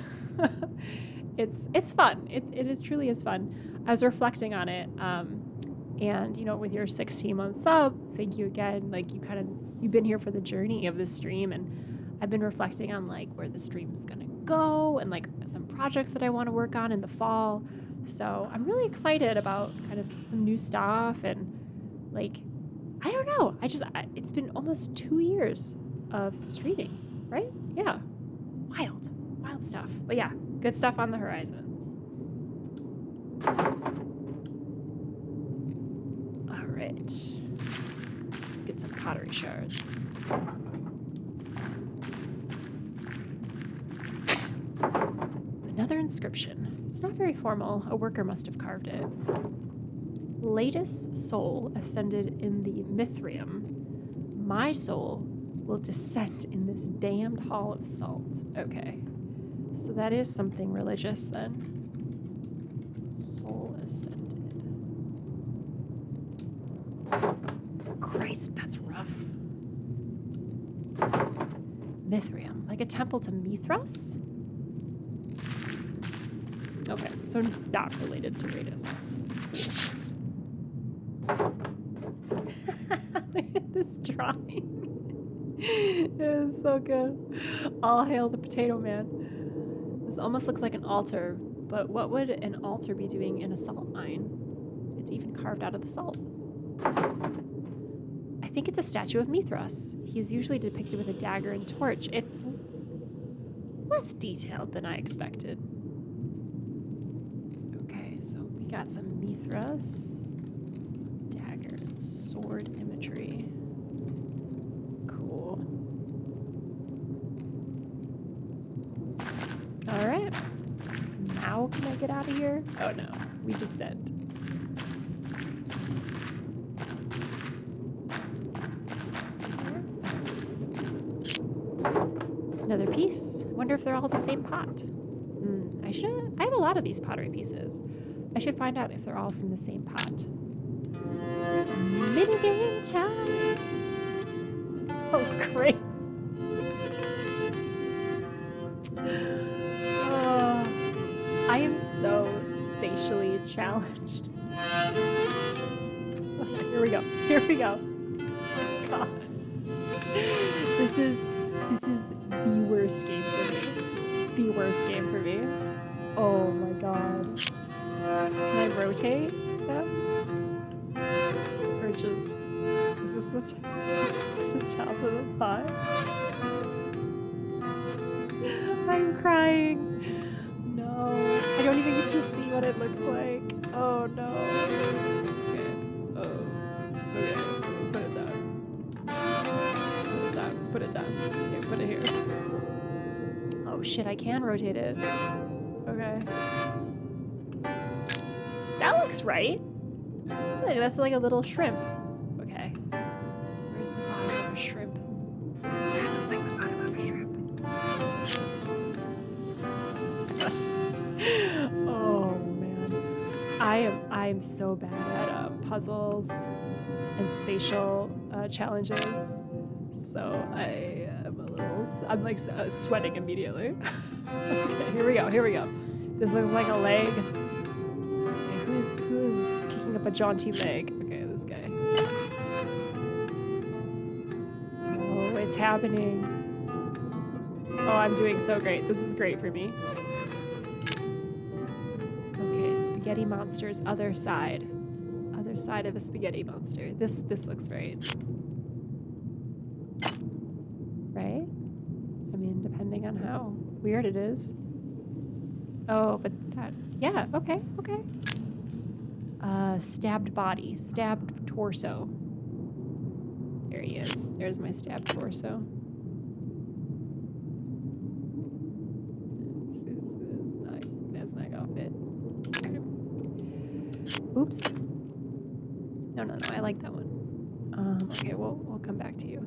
It's fun. It is truly is fun. I was reflecting on it, and you know, with your 16-month sub, thank you again. Like you've been here for the journey of this stream, and I've been reflecting on like where the stream's gonna go and like some projects that I want to work on in the fall. So I'm really excited about kind of some new stuff, and like I don't know. It's been almost 2 years of streaming. Right? Yeah. Wild stuff. But yeah, good stuff on the horizon. All right. Let's get some pottery shards. Another inscription. It's not very formal. A worker must have carved it. Latest soul ascended in the Mithrium. My soul will descend in this damned hall of salt. Okay. So that is something religious then. Soul ascended. Christ, that's rough. Mithrium, like a temple to Mithras? Okay, so not related to Radis. Look at this drawing. It is so good. All hail the potato man. This almost looks like an altar, but what would an altar be doing in a salt mine? It's even carved out of the salt. I think it's a statue of Mithras. He's usually depicted with a dagger and torch. It's less detailed than I expected. Okay, so we got some Mithras, dagger, and sword imagery. Cool. All right. Now can I get out of here? Oh no, we descend. Another piece. Wonder if they're all the same pot. I have a lot of these pottery pieces. I should find out if they're all from the same pot. Minigame time! Oh, great. Oh, I am so spatially challenged. Here we go. Here we go. God. This is the worst game for me. The worst game for me. Oh my god. Can I rotate them? Or just... Is this the top of the pot? I'm crying. No. I don't even get to see what it looks like. Oh no. Okay. Oh. Okay. Put it down. Put it down. Put it down. Okay, put it here. Oh shit, I can rotate it. Okay. That looks right. Look, that's like a little shrimp. Okay. Where's the bottom of a shrimp? That looks like the bottom of a shrimp. Oh man. I am so bad at puzzles and spatial challenges. So I'm like sweating immediately. Okay, here we go, here we go. This looks like a leg. Okay, who's kicking up a jaunty leg? Okay, this guy. Oh, it's happening. Oh, I'm doing so great. This is great for me. Okay, spaghetti monster's other side. Other side of a spaghetti monster. This looks right. Right? I mean, depending on how weird it is. Oh, but that, yeah, okay, okay. Stabbed body, stabbed torso. There he is. There's my stabbed torso. That's not gonna fit. Okay. Oops. No, I like that one. Okay, we'll come back to you.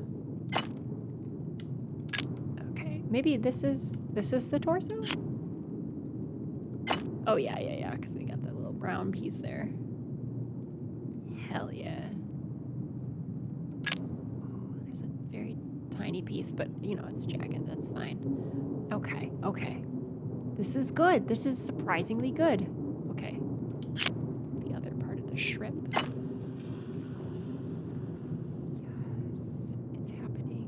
Okay, maybe this is the torso? Oh yeah, because we got that little brown piece there. Hell yeah. Oh, there's a very tiny piece, but you know, it's jagged, that's fine. Okay, okay. This is good. This is surprisingly good. Okay. The other part of the shrimp. Yes, it's happening.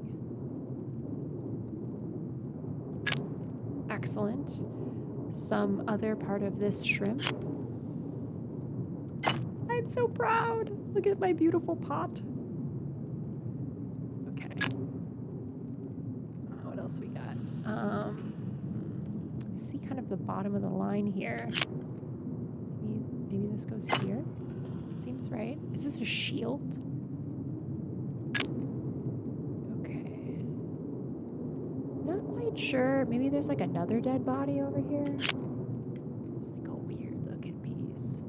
Excellent. Some other part of this shrimp. I'm so proud. Look at my beautiful pot. Okay. What else we got? I see kind of the bottom of the line here. Maybe this goes here. It seems right. Is this a shield? Okay. Not quite sure. Maybe there's like another dead body over here. It's like a weird looking piece.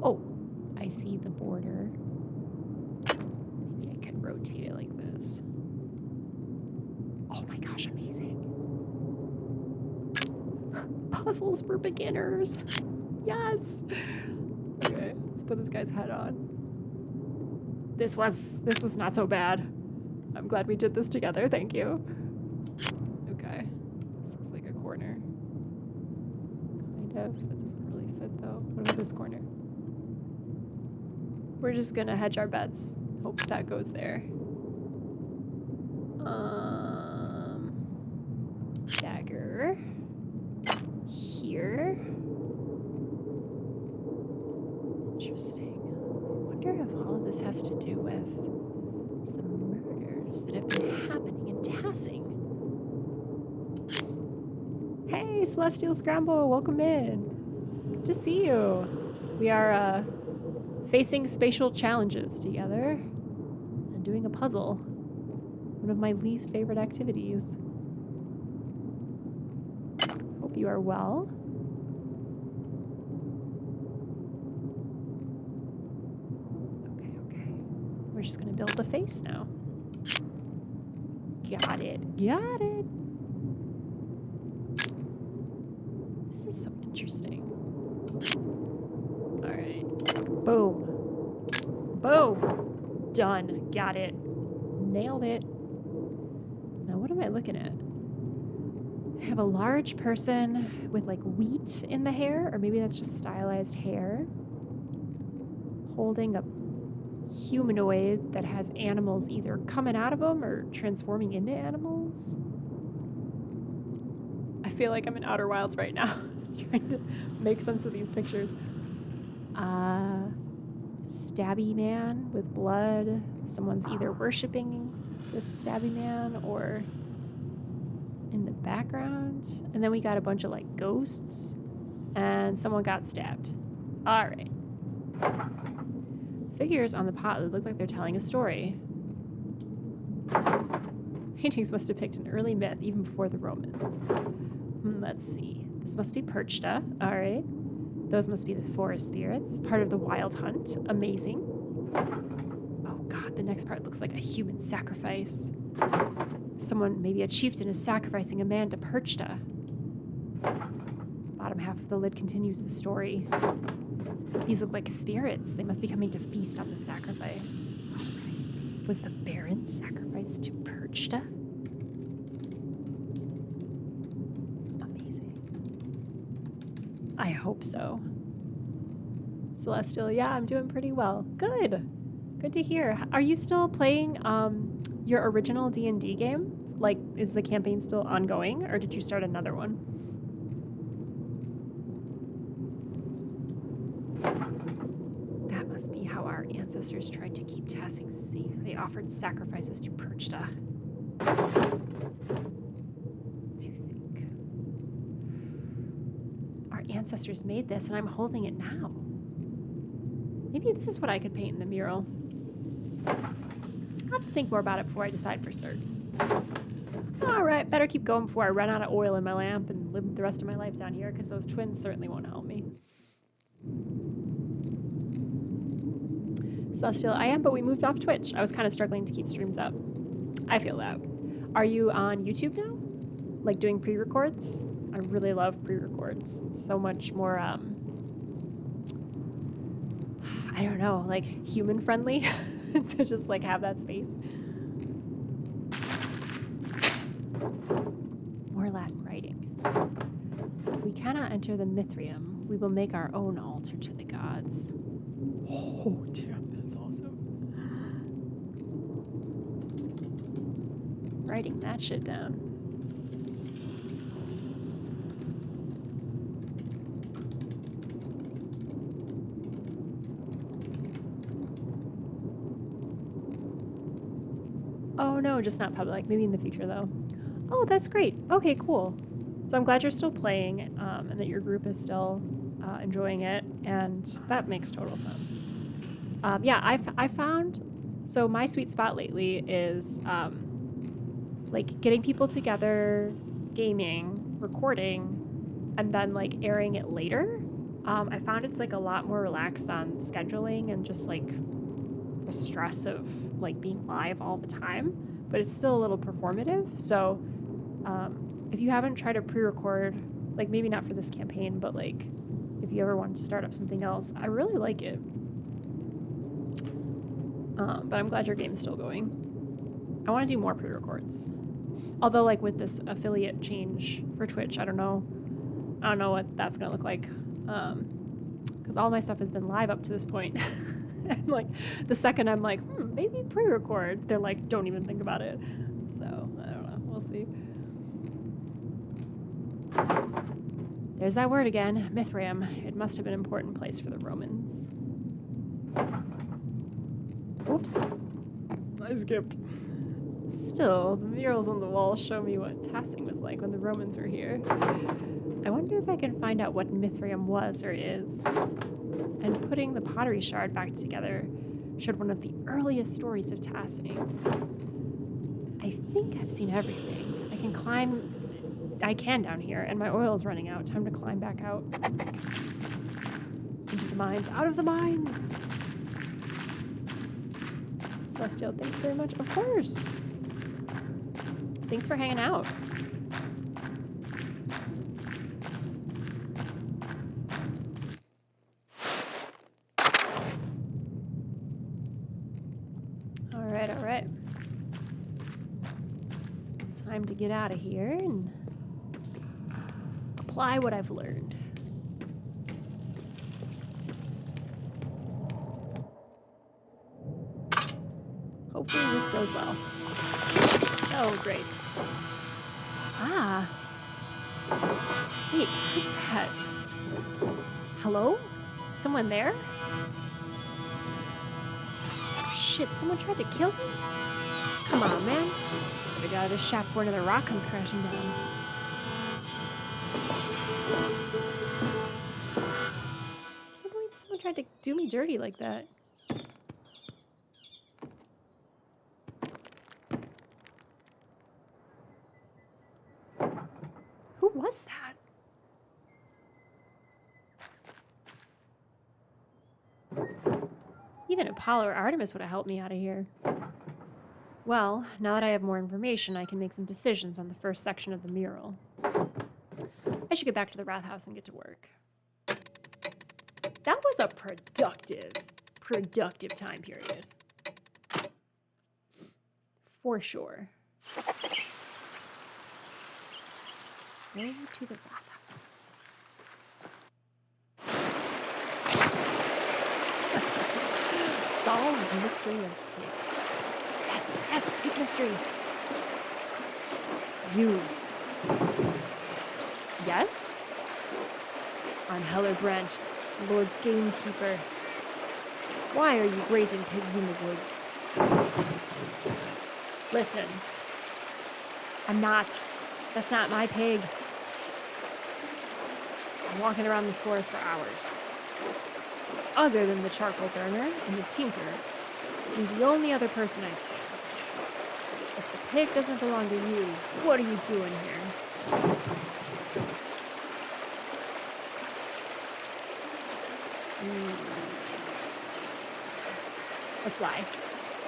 Oh, I see the border. rotate it like this. Oh my gosh, amazing. Puzzles for beginners. Yes. Okay, let's put this guy's head on. This was not so bad. I'm glad we did this together. Thank you. Okay. This looks like a corner. Kind of. That doesn't really fit though. What about this corner? We're just gonna hedge our bets. Hope that goes there. Dagger. Here. Interesting. I wonder if all of this has to do with the murders that have been happening in Tassing. Hey, Celestial Scramble, welcome in. Good to see you. We are facing spatial challenges together and doing a puzzle. One of my least favorite activities. Hope you are well. Okay. We're just gonna build the face now. Got it. This is so interesting. All right. Boom. Done. Got it. Nailed it. Now what am I looking at? I have a large person with like wheat in the hair, or maybe that's just stylized hair, holding a humanoid that has animals either coming out of them or transforming into animals. I feel like I'm in Outer Wilds right now, trying to make sense of these pictures. Stabby man with blood. Someone's either worshiping this stabby man or in the background. And then we got a bunch of like ghosts and someone got stabbed. All right. Figures on the pot that look like they're telling a story. Paintings must depict an early myth even before the Romans. Let's see. This must be Perchta. All right. Those must be the forest spirits, part of the wild hunt. Amazing. Oh god, the next part looks like a human sacrifice. Someone, maybe a chieftain, is sacrificing a man to Perchta. Bottom half of the lid continues the story. These look like spirits. They must be coming to feast on the sacrifice. All right. Was the Baron sacrificed to Perchta? I hope so. Celestial, yeah, I'm doing pretty well. Good. Good to hear. Are you still playing your original D&D game? Like, is the campaign still ongoing, or did you start another one? That must be how our ancestors tried to keep Tassing safe. They offered sacrifices to Perchta. Ancestors made this and I'm holding it now. Maybe this is what I could paint in the mural. I'll have to think more about it before I decide for certain. Alright, better keep going before I run out of oil in my lamp and live the rest of my life down here, because those twins certainly won't help me. Celestial, I am, but we moved off Twitch. I was kind of struggling to keep streams up. I feel that. Are you on YouTube now? Like doing pre-records? I really love pre-records. It's so much more, I don't know, like human-friendly to just like have that space. More Latin writing. If we cannot enter the Mithrium, we will make our own altar to the gods. Oh, damn, that's awesome. Writing that shit down. Oh no, just not public. Maybe in the future though. Oh, that's great. Okay, cool. So I'm glad you're still playing and that your group is still enjoying it, and that makes total sense. Yeah, I found, so my sweet spot lately is like getting people together, gaming, recording, and then like airing it later. I found it's like a lot more relaxed on scheduling and just like the stress of like being live all the time, but it's still a little performative. So if you haven't tried to pre-record, like maybe not for this campaign, but like if you ever wanted to start up something else, I really like it. But I'm glad your game's still going. I want to do more pre-records. Although like with this affiliate change for Twitch, I don't know what that's gonna look like. Because all my stuff has been live up to this point. And like the second I'm like, maybe pre-record, they're like, don't even think about it. So I don't know. We'll see. There's that word again, Mithraeum. It must have been an important place for the Romans. Oops. I skipped. Still, the murals on the wall show me what tassing was like when the Romans were here. I wonder if I can find out what Mithraeum was or is. And putting the pottery shard back together showed one of the earliest stories of tassing. I think I've seen everything. I can down here, and my oil's running out. Time to climb back out. Into the mines. Out of the mines! Celestial, thanks very much. Of course! Thanks for hanging out. All right. It's time to get out of here and apply what I've learned. Hopefully this goes well. Oh, great. Ah. Wait, who's that? Hello? Someone there? Oh, shit, someone tried to kill me? Come on, man. Better get out of this shaft before another rock comes crashing down. I can't believe someone tried to do me dirty like that. Who was that? Even Apollo or Artemis would have helped me out of here. Well, now that I have more information, I can make some decisions on the first section of the mural. I should get back to the Wrath House and get to work. That was a productive time period. For sure. Way to the Wrath House. Solve the mystery of Pig. Yes, Pig mystery. You. Yes? I'm Heller Brent, Lord's gamekeeper. Why are you grazing pigs in the woods? Listen. I'm not. That's not my pig. I'm walking around this forest for hours. Other than the charcoal burner and the tinker, you're the only other person I've seen. If the pig doesn't belong to you, what are you doing here? Let's lie.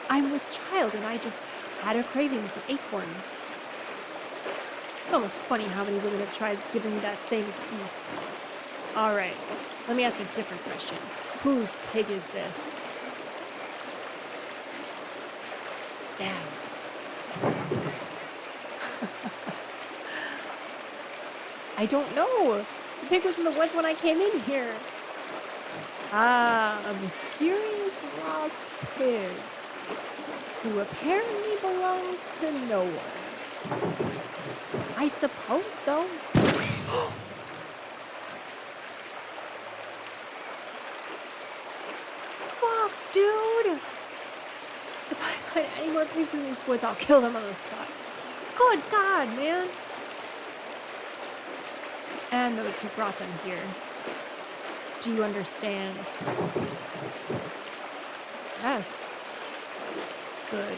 I'm with child and I just had a craving for acorns. It's almost funny how many women have tried giving me that same excuse. All right, let me ask a different question. Whose pig is this? Dad. I don't know. The pig was in the woods when I came in here. Ah, a mysterious lost pig who apparently belongs to no one. I suppose so. Fuck, dude! If I find any more pigs in these woods, I'll kill them on the spot. Good God, man! And those who brought them here. Do you understand? Yes. Good.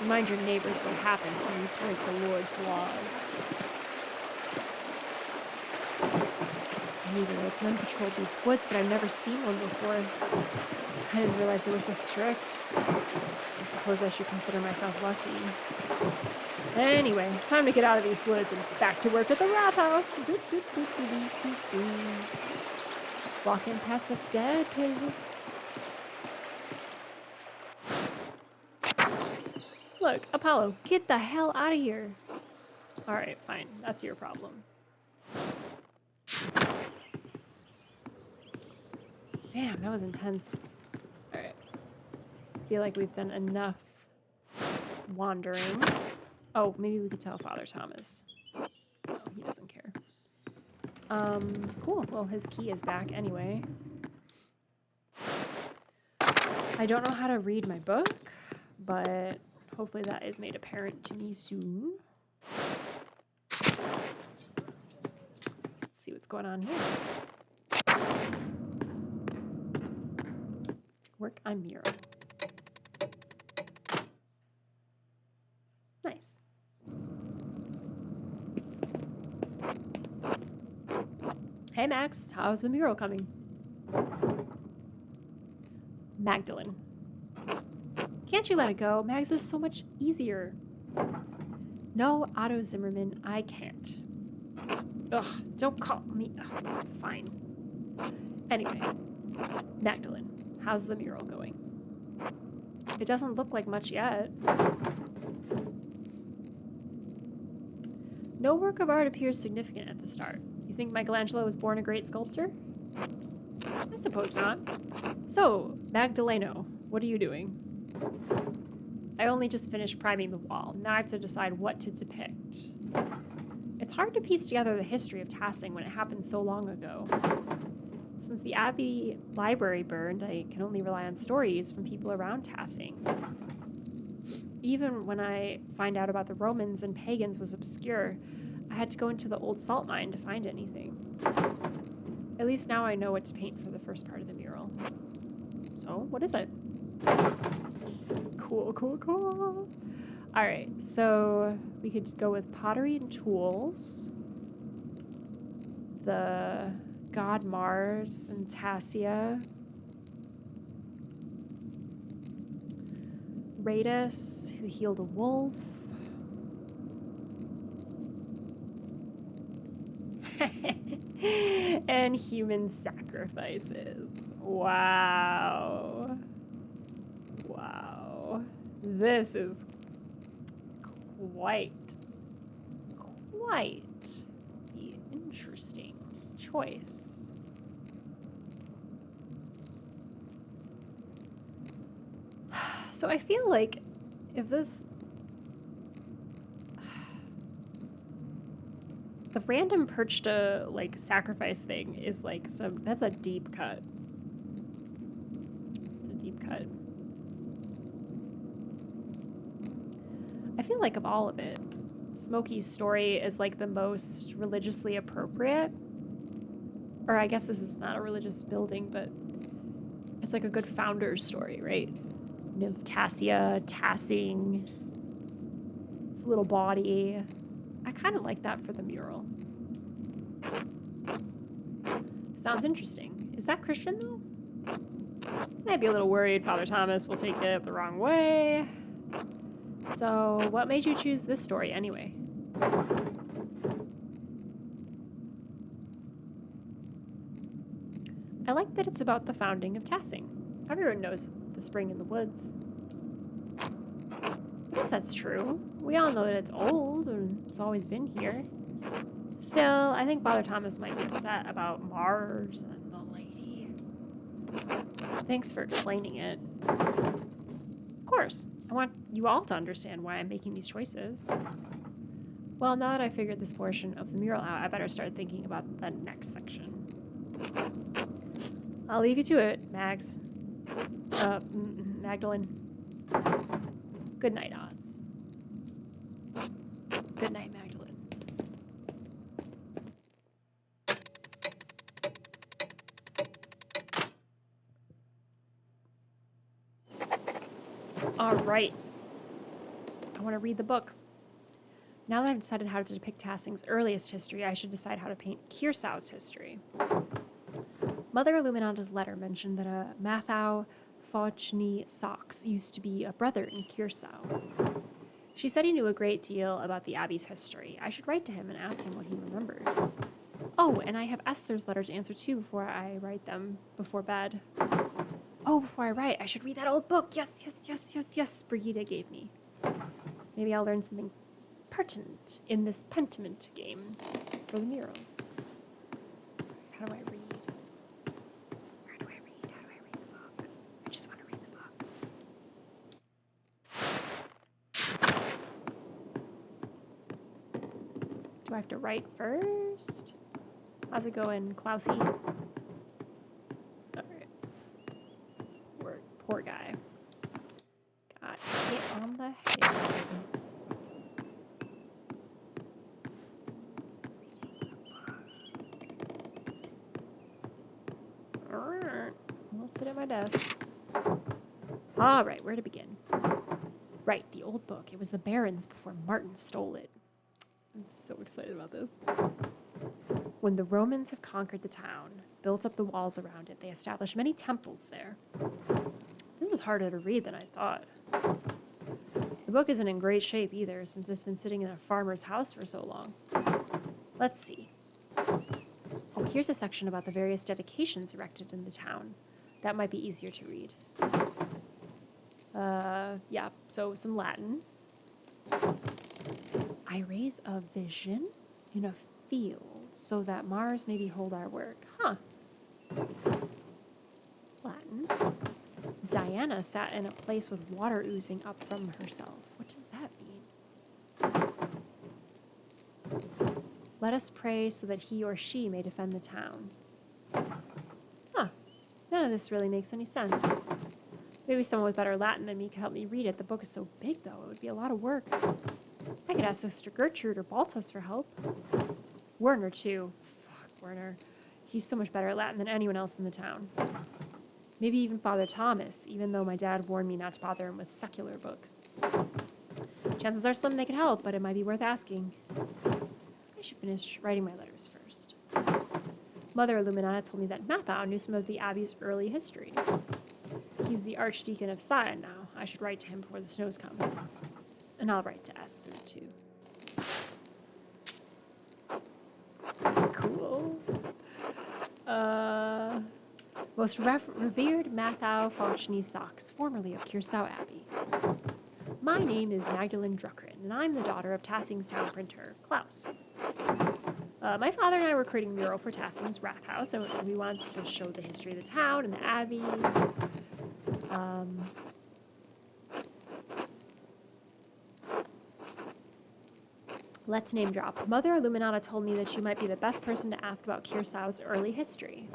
Remind your neighbors what happens when you break the Lord's laws. me the roads. Men patrolled these woods, but I've never seen one before. I didn't realize they were so strict. I suppose I should consider myself lucky. Anyway, time to get out of these woods and back to work at the Wrath House. Walking past the dead pig. Look, Apollo, get the hell out of here. Alright, fine. That's your problem. Damn, that was intense. Alright. I feel like we've done enough wandering. Oh, maybe we could tell Father Thomas. No, he doesn't care. Cool. Well, his key is back anyway. I don't know how to read my book, but hopefully that is made apparent to me soon. Let's see what's going on here. Work on mural. Nice. Hey Max, how's the mural coming? Magdalene. Can't you let it go? Mags is so much easier. No, Otto Zimmerman, I can't. Ugh, don't call me. Ugh, fine. Anyway, Magdalene, how's the mural going? It doesn't look like much yet. No work of art appears significant at the start. You think Michelangelo was born a great sculptor? I suppose not. So, Magdaleno, what are you doing? I only just finished priming the wall. Now I have to decide what to depict. It's hard to piece together the history of Tassing when it happened so long ago. Since the Abbey library burned, I can only rely on stories from people around Tassing. Even when I find out about the Romans and pagans was obscure, I had to go into the old salt mine to find anything. At least now I know what to paint for the first part of the mural. So, what is it? Cool, cool, cool. Alright, so we could go with pottery and tools. The god Mars and Tassia. Radus, who healed a wolf. And human sacrifices. Wow. Wow. This is quite the interesting choice. So I feel like if this... The random perched like sacrifice thing is like that's a deep cut. It's a deep cut. I feel like of all of it, Smokey's story is like the most religiously appropriate. Or I guess this is not a religious building, but it's like a good founder's story, right? Nymph Tassia, Tassing, its little body. I kind of like that for the mural. Sounds interesting. Is that Christian, though? Might be a little worried Father Thomas will take it the wrong way. So, what made you choose this story, anyway? I like that it's about the founding of Tassing. Everyone knows the spring in the woods. I guess that's true. We all know that it's old and it's always been here. Still, I think Father Thomas might be upset about Mars and the lady. Thanks for explaining it. Of course, I want you all to understand why I'm making these choices. Well, now that I figured this portion of the mural out, I better start thinking about the next section. I'll leave you to it, Mags. Magdalene. Good night, Odds. Good night, Magdalene. All right. I want to read the book. Now that I've decided how to depict Tassing's earliest history, I should decide how to paint Kirsau's history. Mother Illuminata's letter mentioned that a Mathieu Fauchny Sachs used to be a brother in Kirsau. She said he knew a great deal about the Abbey's history. I should write to him and ask him what he remembers. Oh, and I have Esther's letter to answer too before I write them before bed. Oh, before I write, I should read that old book. Yes, Brigida gave me. Maybe I'll learn something pertinent in this Pentiment game for the murals. How do I read? Where do I read? How do I read the book? I just want to read the book. Do I have to write first? How's it going, Klausy? Alright. Poor guy. Got hit on the head. I'll sit at my desk. Alright, where to begin? Right, the old book. It was the Baron's before Martin stole it. I'm so excited about this. When the Romans have conquered the town, built up the walls around it, they established many temples there. This is harder to read than I thought. The book isn't in great shape either, since it's been sitting in a farmer's house for so long. Let's see. Oh, here's a section about the various dedications erected in the town. That might be easier to read. Yeah, so some Latin. I raise a vision in a field so that Mars may behold our work. Huh. Latin. Diana sat in a place with water oozing up from herself. What does that mean? Let us pray so that he or she may defend the town. Huh. None of this really makes any sense. Maybe someone with better Latin than me could help me read it. The book is so big, though. It would be a lot of work. I could ask Sister Gertrude or Baltus for help. Werner, too. Fuck, Werner. He's so much better at Latin than anyone else in the town. Maybe even Father Thomas, even though my dad warned me not to bother him with secular books. Chances are slim they could help, but it might be worth asking. I should finish writing my letters first. Mother Illuminata told me that Mathieu knew some of the Abbey's early history. He's the Archdeacon of Sion now. I should write to him before the snows come. And I'll write to Esther, too. Cool. Most revered Mathieu Fauchny Sachs, formerly of Kirsau Abbey. My name is Magdalene Druckrin, and I'm the daughter of Tassing's town printer, Klaus. My father and I were creating a mural for Tassing's Rathaus, and we wanted to show the history of the town and the abbey. Let's name drop. Mother Illuminata told me that you might be the best person to ask about Kirsau's early history.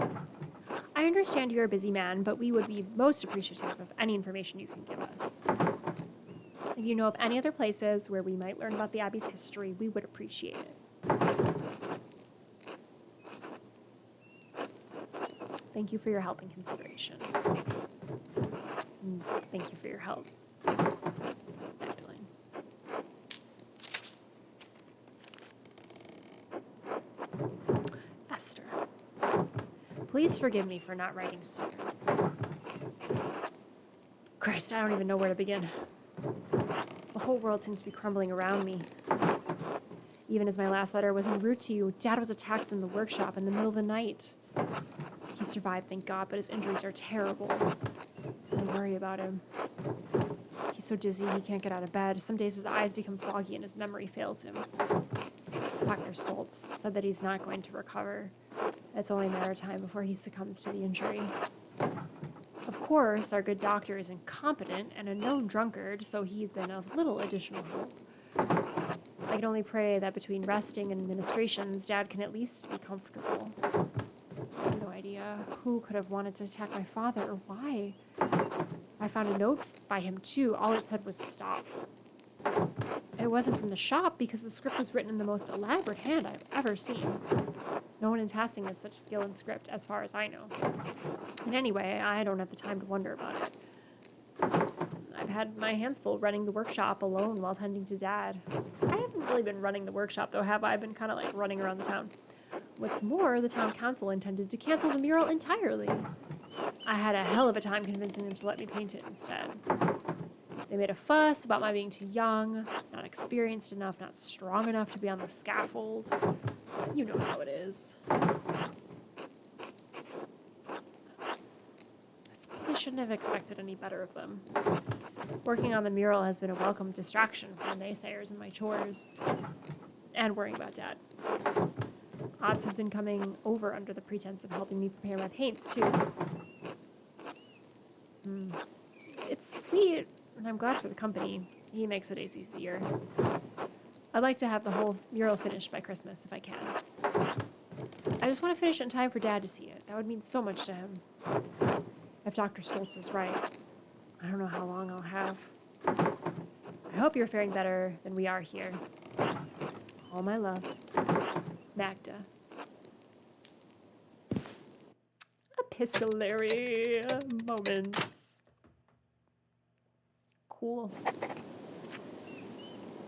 I understand you're a busy man, but we would be most appreciative of any information you can give us. If you know of any other places where we might learn about the Abbey's history, we would appreciate it. Thank you for your help and consideration. Thank you for your help, Magdalene. Esther. Please forgive me for not writing sooner. Christ, I don't even know where to begin. The whole world seems to be crumbling around me. Even as my last letter was en route to you, Dad was attacked in the workshop in the middle of the night. He survived, thank God, but his injuries are terrible. I worry about him. He's so dizzy he can't get out of bed. Some days his eyes become foggy and his memory fails him. Dr. Stoltz said that he's not going to recover. It's only a matter of time before he succumbs to the injury. Of course, our good doctor is incompetent and a known drunkard, so he's been of little additional help. I can only pray that between resting and administrations, Dad can at least be comfortable. I have no idea who could have wanted to attack my father or why. I found a note by him too. All it said was stop. It wasn't from the shop because the script was written in the most elaborate hand I've ever seen. No one in Tassing has such skill in script, as far as I know. And anyway, I don't have the time to wonder about it. I've had my hands full running the workshop alone while tending to Dad. I have haven't really been running the workshop, though, have I? I've been kind of like running around the town. What's more, the town council intended to cancel the mural entirely. I had a hell of a time convincing them to let me paint it instead. They made a fuss about my being too young, not experienced enough, not strong enough to be on the scaffold. You know how it is. I suppose I shouldn't have expected any better of them. Working on the mural has been a welcome distraction from the naysayers and my chores. And worrying about Dad. Otz has been coming over under the pretense of helping me prepare my paints, too. It's sweet, and I'm glad for the company. He makes it easier. I'd like to have the whole mural finished by Christmas, if I can. I just want to finish it in time for Dad to see it. That would mean so much to him. If Dr. Stoltz is right, I don't know how long I'll have. I hope you're faring better than we are here. All my love, Magda. Epistolary moments. Cool.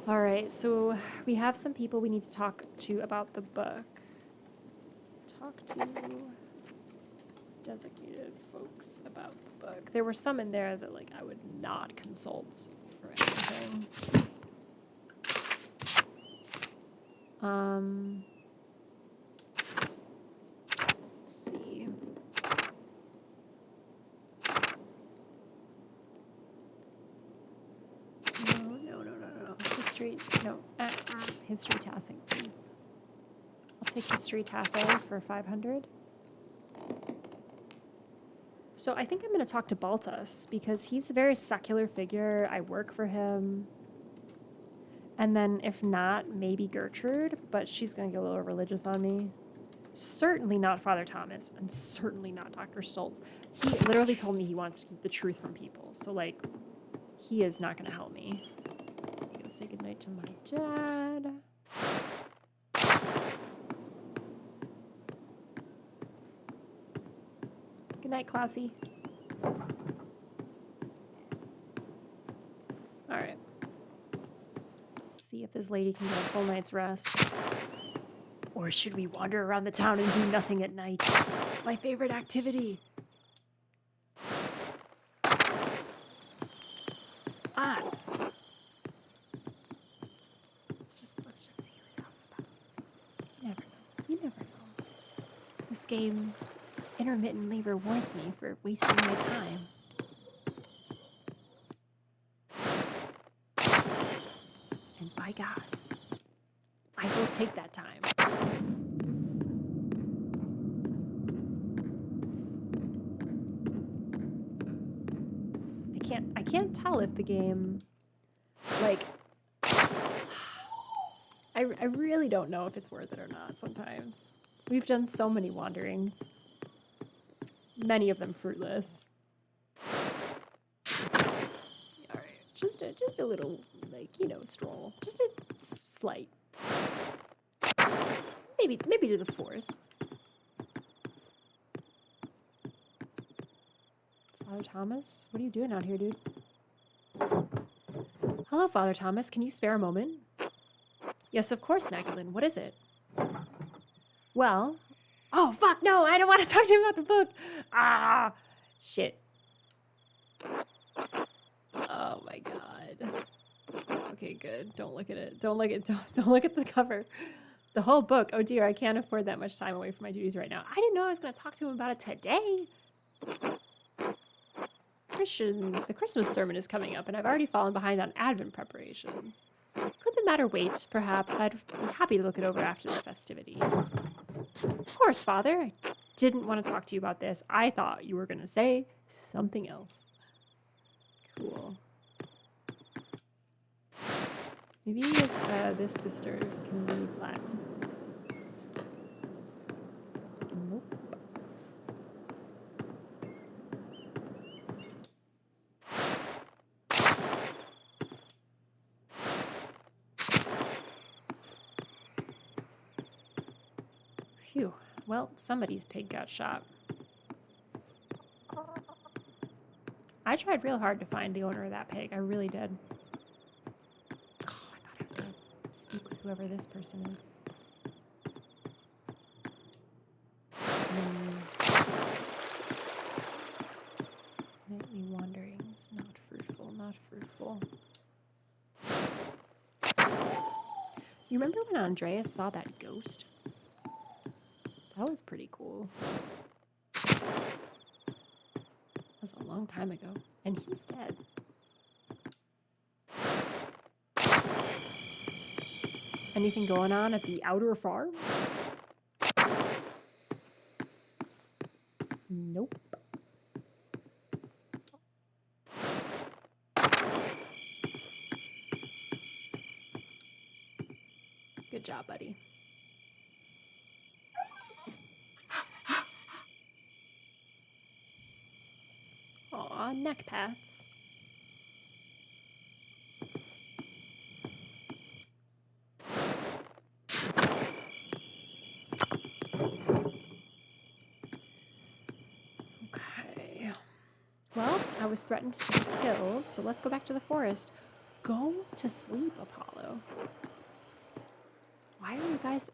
All right, so we have some people we need to talk to about the book. Talk to designated folks about the book. There were some in there that like I would not consult for anything. Let's see. No. History, no. History tassing, please. I'll take history tassing for 500. So I think I'm going to talk to Baltus because he's a very secular figure. I work for him. And then if not, maybe Gertrude, but she's going to get a little religious on me. Certainly not Father Thomas, and certainly not Dr. Stoltz. He literally told me he wants to keep the truth from people. So, like, he is not going to help me. Go say goodnight to my dad. Good night, Classy. All right. See if this lady can get a full night's rest. Or should we wander around the town and do nothing at night? My favorite activity. Odds. Let's just see who's out and about. You never know. This game intermittently rewards me for wasting my time. And by God, I will take that time. I can't tell if the game, like, I really don't know if it's worth it or not sometimes. We've done so many wanderings. Many of them fruitless. All right, just a little, like, stroll. Just a slight. Maybe to the forest. Father Thomas, what are you doing out here, dude? Hello, Father Thomas. Can you spare a moment? Yes, of course, Magdalene. What is it? Well, oh, fuck, no, I don't want to talk to him about the book. Ah, shit. Oh, my God. Okay, good. Don't look at it. Don't look at the cover. The whole book. Oh, dear, I can't afford that much time away from my duties right now. I didn't know I was going to talk to him about it today. The Christmas sermon is coming up, and I've already fallen behind on Advent preparations. Could the matter wait, perhaps? I'd be happy to look it over after the festivities. Of course, Father. I didn't want to talk to you about this. I thought you were going to say something else. Cool. Maybe this sister can read Latin. Nope. Phew. Well, somebody's pig got shot. I tried real hard to find the owner of that pig. I really did. Oh, I thought I was going to speak with whoever this person is. Nightly wanderings, not fruitful, not fruitful. You remember when Andreas saw that ghost? That was pretty cool. That was a long time ago, and he's dead. Anything going on at the outer farm? Nope. Good job, buddy. Aw, neck pats. Okay. Well, I was threatened to be killed, so let's go back to the forest. Go to sleep, Apollo. Why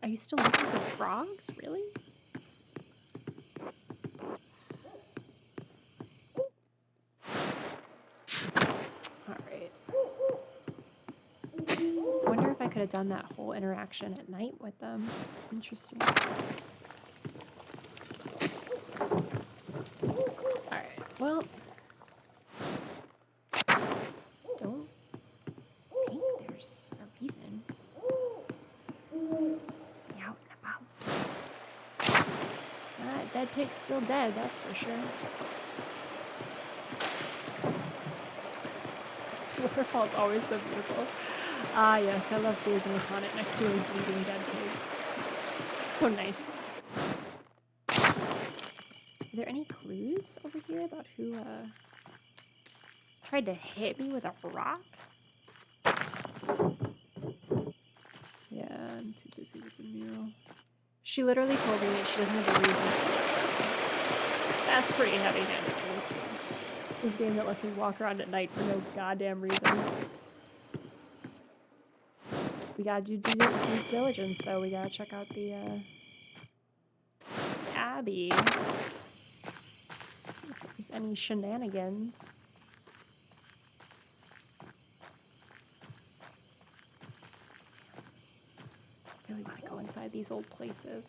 are you still looking for frogs? Really? Alright. I wonder if I could have done that whole interaction at night with them. Interesting. Alright, well. Don't think there's a reason. Be out and about. That dead pig's still dead, that's for sure. Waterfall's always so beautiful. Ah, yes, I love gazing upon it next to a bleeding dead pig. So nice. Are there any clues over here about who tried to hit me with a rock? Yeah, I'm too busy with the mural. She literally told me that she doesn't have a reason to. That's pretty heavy-handed for this game. This game that lets me walk around at night for no goddamn reason. We gotta do due diligence, though. We gotta check out the Abbey. See if there's any shenanigans. I really want to go inside these old places.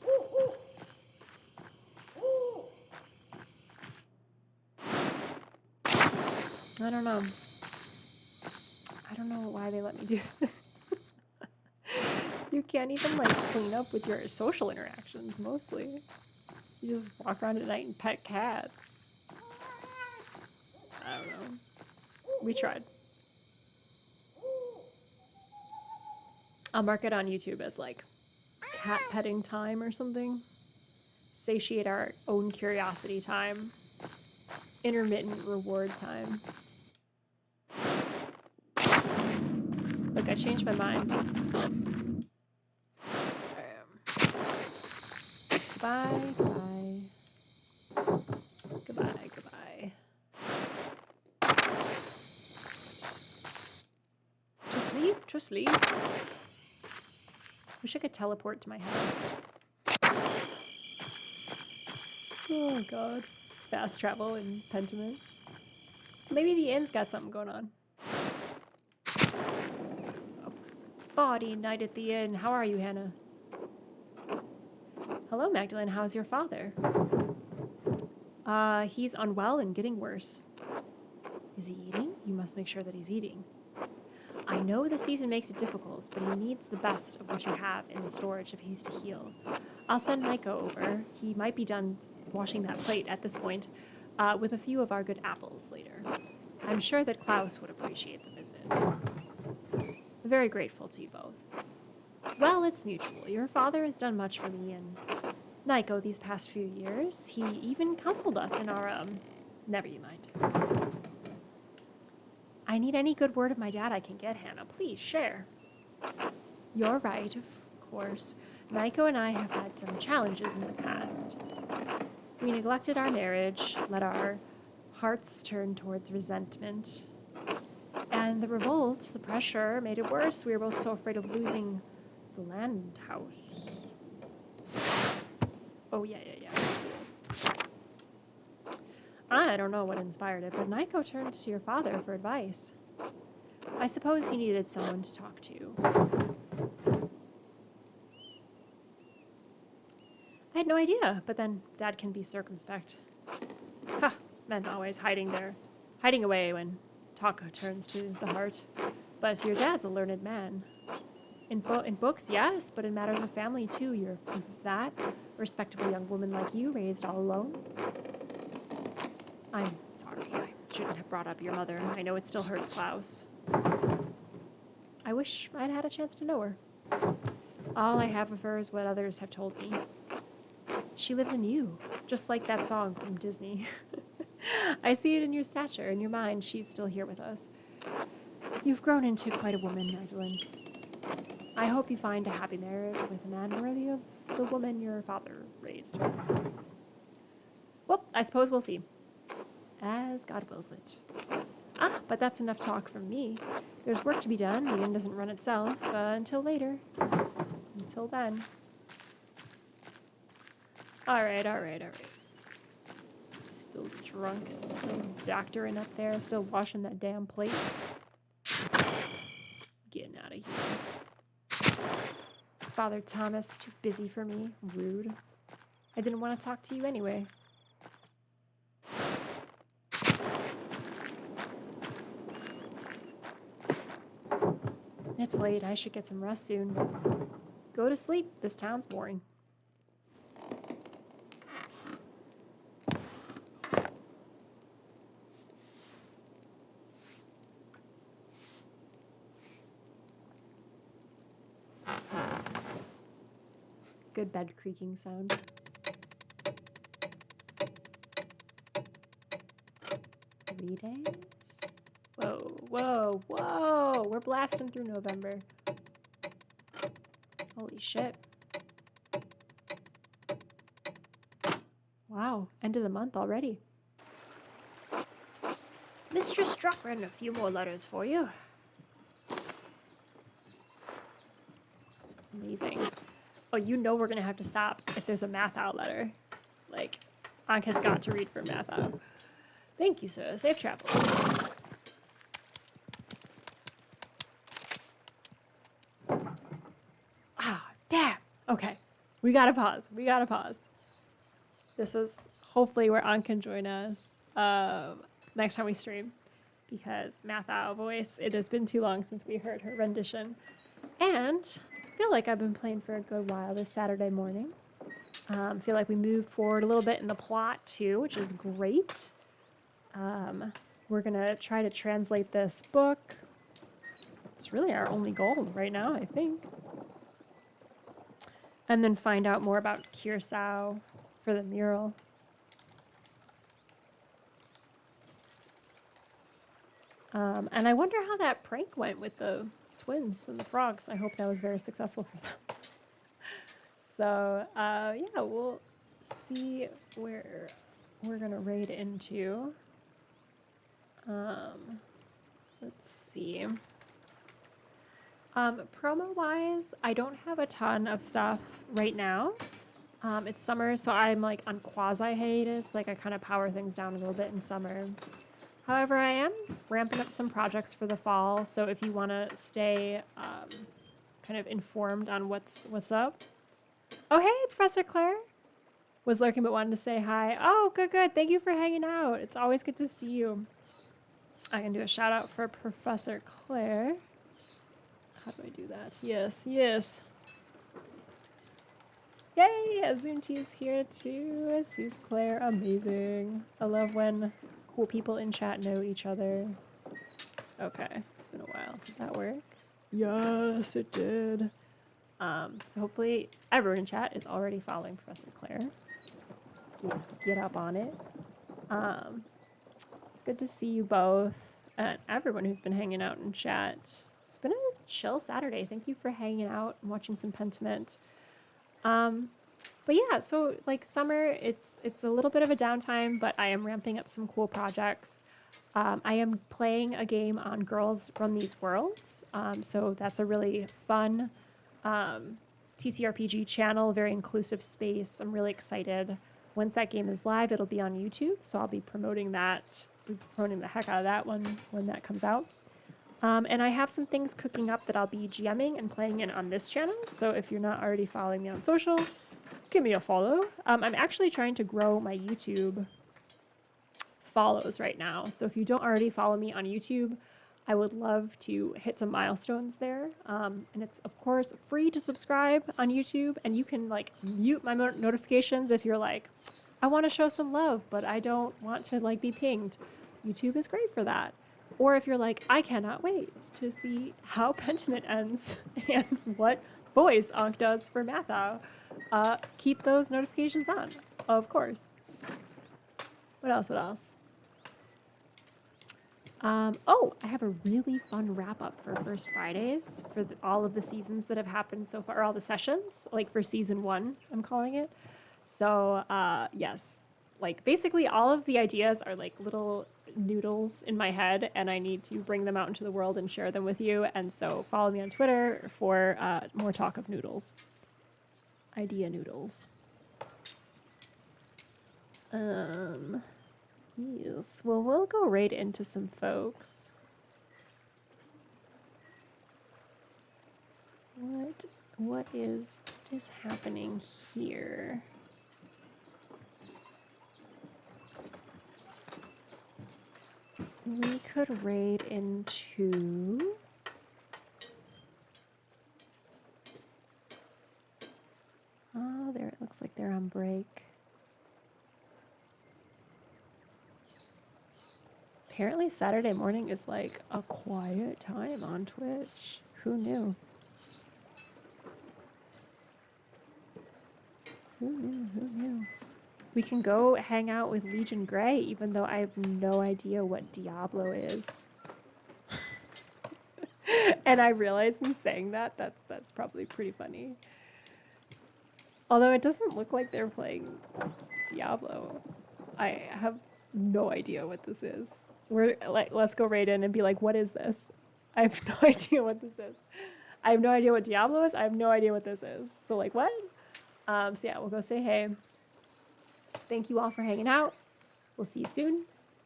I don't know. I don't know why they let me do this. You can't even, like, clean up with your social interactions, mostly. You just walk around at night and pet cats. I don't know. We tried. I'll mark it on YouTube as, like, cat petting time or something. Satiate our own curiosity time. Intermittent reward time. Look, I changed my mind. Goodbye, goodbye. Goodbye, goodbye. To sleep, to sleep. Wish I could teleport to my house. Oh god. Fast travel in Pentiment. Maybe the inn's got something going on. A bawdy night at the inn. How are you, Hanna? Hello, Magdalene. How's your father? He's unwell and getting worse. Is he eating? You must make sure that he's eating. I know the season makes it difficult, but he needs the best of what you have in the storage if he's to heal. I'll send Nico over. He might be done washing that plate at this point, with a few of our good apples later. I'm sure that Klaus would appreciate the visit. Very grateful to you both. Well, it's mutual. Your father has done much for me and Nico these past few years. He even counseled us in our, never you mind. I need any good word of my dad I can get, Hanna. Please, share. You're right, of course. Nico and I have had some challenges in the past. We neglected our marriage, let our hearts turn towards resentment. And the revolt, the pressure, made it worse. We were both so afraid of losing The land house. Oh, yeah. I don't know what inspired it, but Nico turned to your father for advice. I suppose he needed someone to talk to. I had no idea, but then Dad can be circumspect. Ha! Men always hiding away when talk turns to the heart. But your dad's a learned man. In books, yes, but in matters of family, too. You're proof of that. A respectable young woman like you, raised all alone. I'm sorry. I shouldn't have brought up your mother. I know it still hurts Klaus. I wish I'd had a chance to know her. All I have of her is what others have told me. She lives in you, just like that song from Disney. I see it in your stature, in your mind. She's still here with us. You've grown into quite a woman, Magdalene. I hope you find a happy marriage with a man worthy of the woman your father raised. Well, I suppose we'll see. As God wills it. But that's enough talk from me. There's work to be done. The inn doesn't run itself until later. Until then. All right. Still drunk, still doctoring up there, still washing that damn plate. Getting out of here. Father Thomas, too busy for me. Rude. I didn't want to talk to you anyway. It's late. I should get some rest soon. Go to sleep. This town's boring. Good bed creaking sound. 3 days? Whoa. We're blasting through November. Holy shit. Wow, end of the month already. Mistress Struck ran a few more letters for you. Amazing. Oh, you know we're gonna have to stop if there's a Mathieu letter. Like, Anka's got to read for Mathieu. Thank you, sir. Safe travels. Damn. Okay. We gotta pause. This is hopefully where Anka can join us next time we stream. Because Mathieu voice, it has been too long since we heard her rendition. And I feel like I've been playing for a good while this Saturday morning. I feel like we moved forward a little bit in the plot too, which is great. We're gonna try to translate this book. It's really our only goal right now, I think. And then find out more about Curacao for the mural. And I wonder how that prank went with the twins and the frogs. I hope that was very successful for them. So, yeah, we'll see where we're going to raid into. Let's see. Promo-wise, I don't have a ton of stuff right now. It's summer, so I'm like on quasi-hiatus. Like I kind of power things down a little bit in summer. However, I am ramping up some projects for the fall, so if you want to stay kind of informed on what's up. Oh, hey, Professor Claire. Was lurking but wanted to say hi. Oh, good. Thank you for hanging out. It's always good to see you. I can do a shout out for Professor Claire. How do I do that? Yes. Yay! Azunti is here too. Sees Claire. Amazing. I love when cool people in chat know each other. Okay, it's been a while. Did that work? Yes, it did. So hopefully everyone in chat is already following Professor Claire. Get up on it. It's good to see you both and everyone who's been hanging out in chat. It's been a chill Saturday. Thank you for hanging out and watching some Pentiment. But yeah, so like summer, it's a little bit of a downtime, but I am ramping up some cool projects. I am playing a game on Girls Run These Worlds. So that's a really fun TTRPG channel, very inclusive space. I'm really excited. Once that game is live, it'll be on YouTube, so I'll be promoting that, promoting the heck out of that one when that comes out. And I have some things cooking up that I'll be GMing and playing in on this channel, so if you're not already following me on social, give me a follow. I'm actually trying to grow my YouTube follows right now, so if you don't already follow me on YouTube, I would love to hit some milestones there. And it's, of course, free to subscribe on YouTube, and you can like mute my notifications if you're like, I want to show some love, but I don't want to like be pinged. YouTube is great for that. Or if you're like, I cannot wait to see how Pentiment ends and what voice Ankh does for Mathieu, keep those notifications on, of course. What else? What else? Oh, I have a really fun wrap up for First Fridays for all of the seasons that have happened so far, or all the sessions, like for season 1, I'm calling it. So, yes, like basically all of the ideas are like little noodles in my head, and I need to bring them out into the world and share them with you. And so follow me on Twitter for more talk of noodles. Idea noodles. Yes, well, we'll go right into some folks. What is happening here? We could raid into... Oh, there, it looks like they're on break. Apparently Saturday morning is like a quiet time on Twitch. Who knew? Who knew? Who knew? We can go hang out with Legion Grey, even though I have no idea what Diablo is. And I realized in saying that, that's probably pretty funny. Although it doesn't look like they're playing Diablo. I have no idea what this is. We're like, let's go right in and be like, what is this? I have no idea what this is. I have no idea what Diablo is. I have no idea what this is. So like, what? So yeah, we'll go say hey. Thank you all for hanging out. We'll see you soon.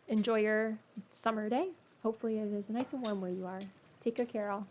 Enjoy your summer day. Hopefully it is nice and warm where you are. Take good care, all.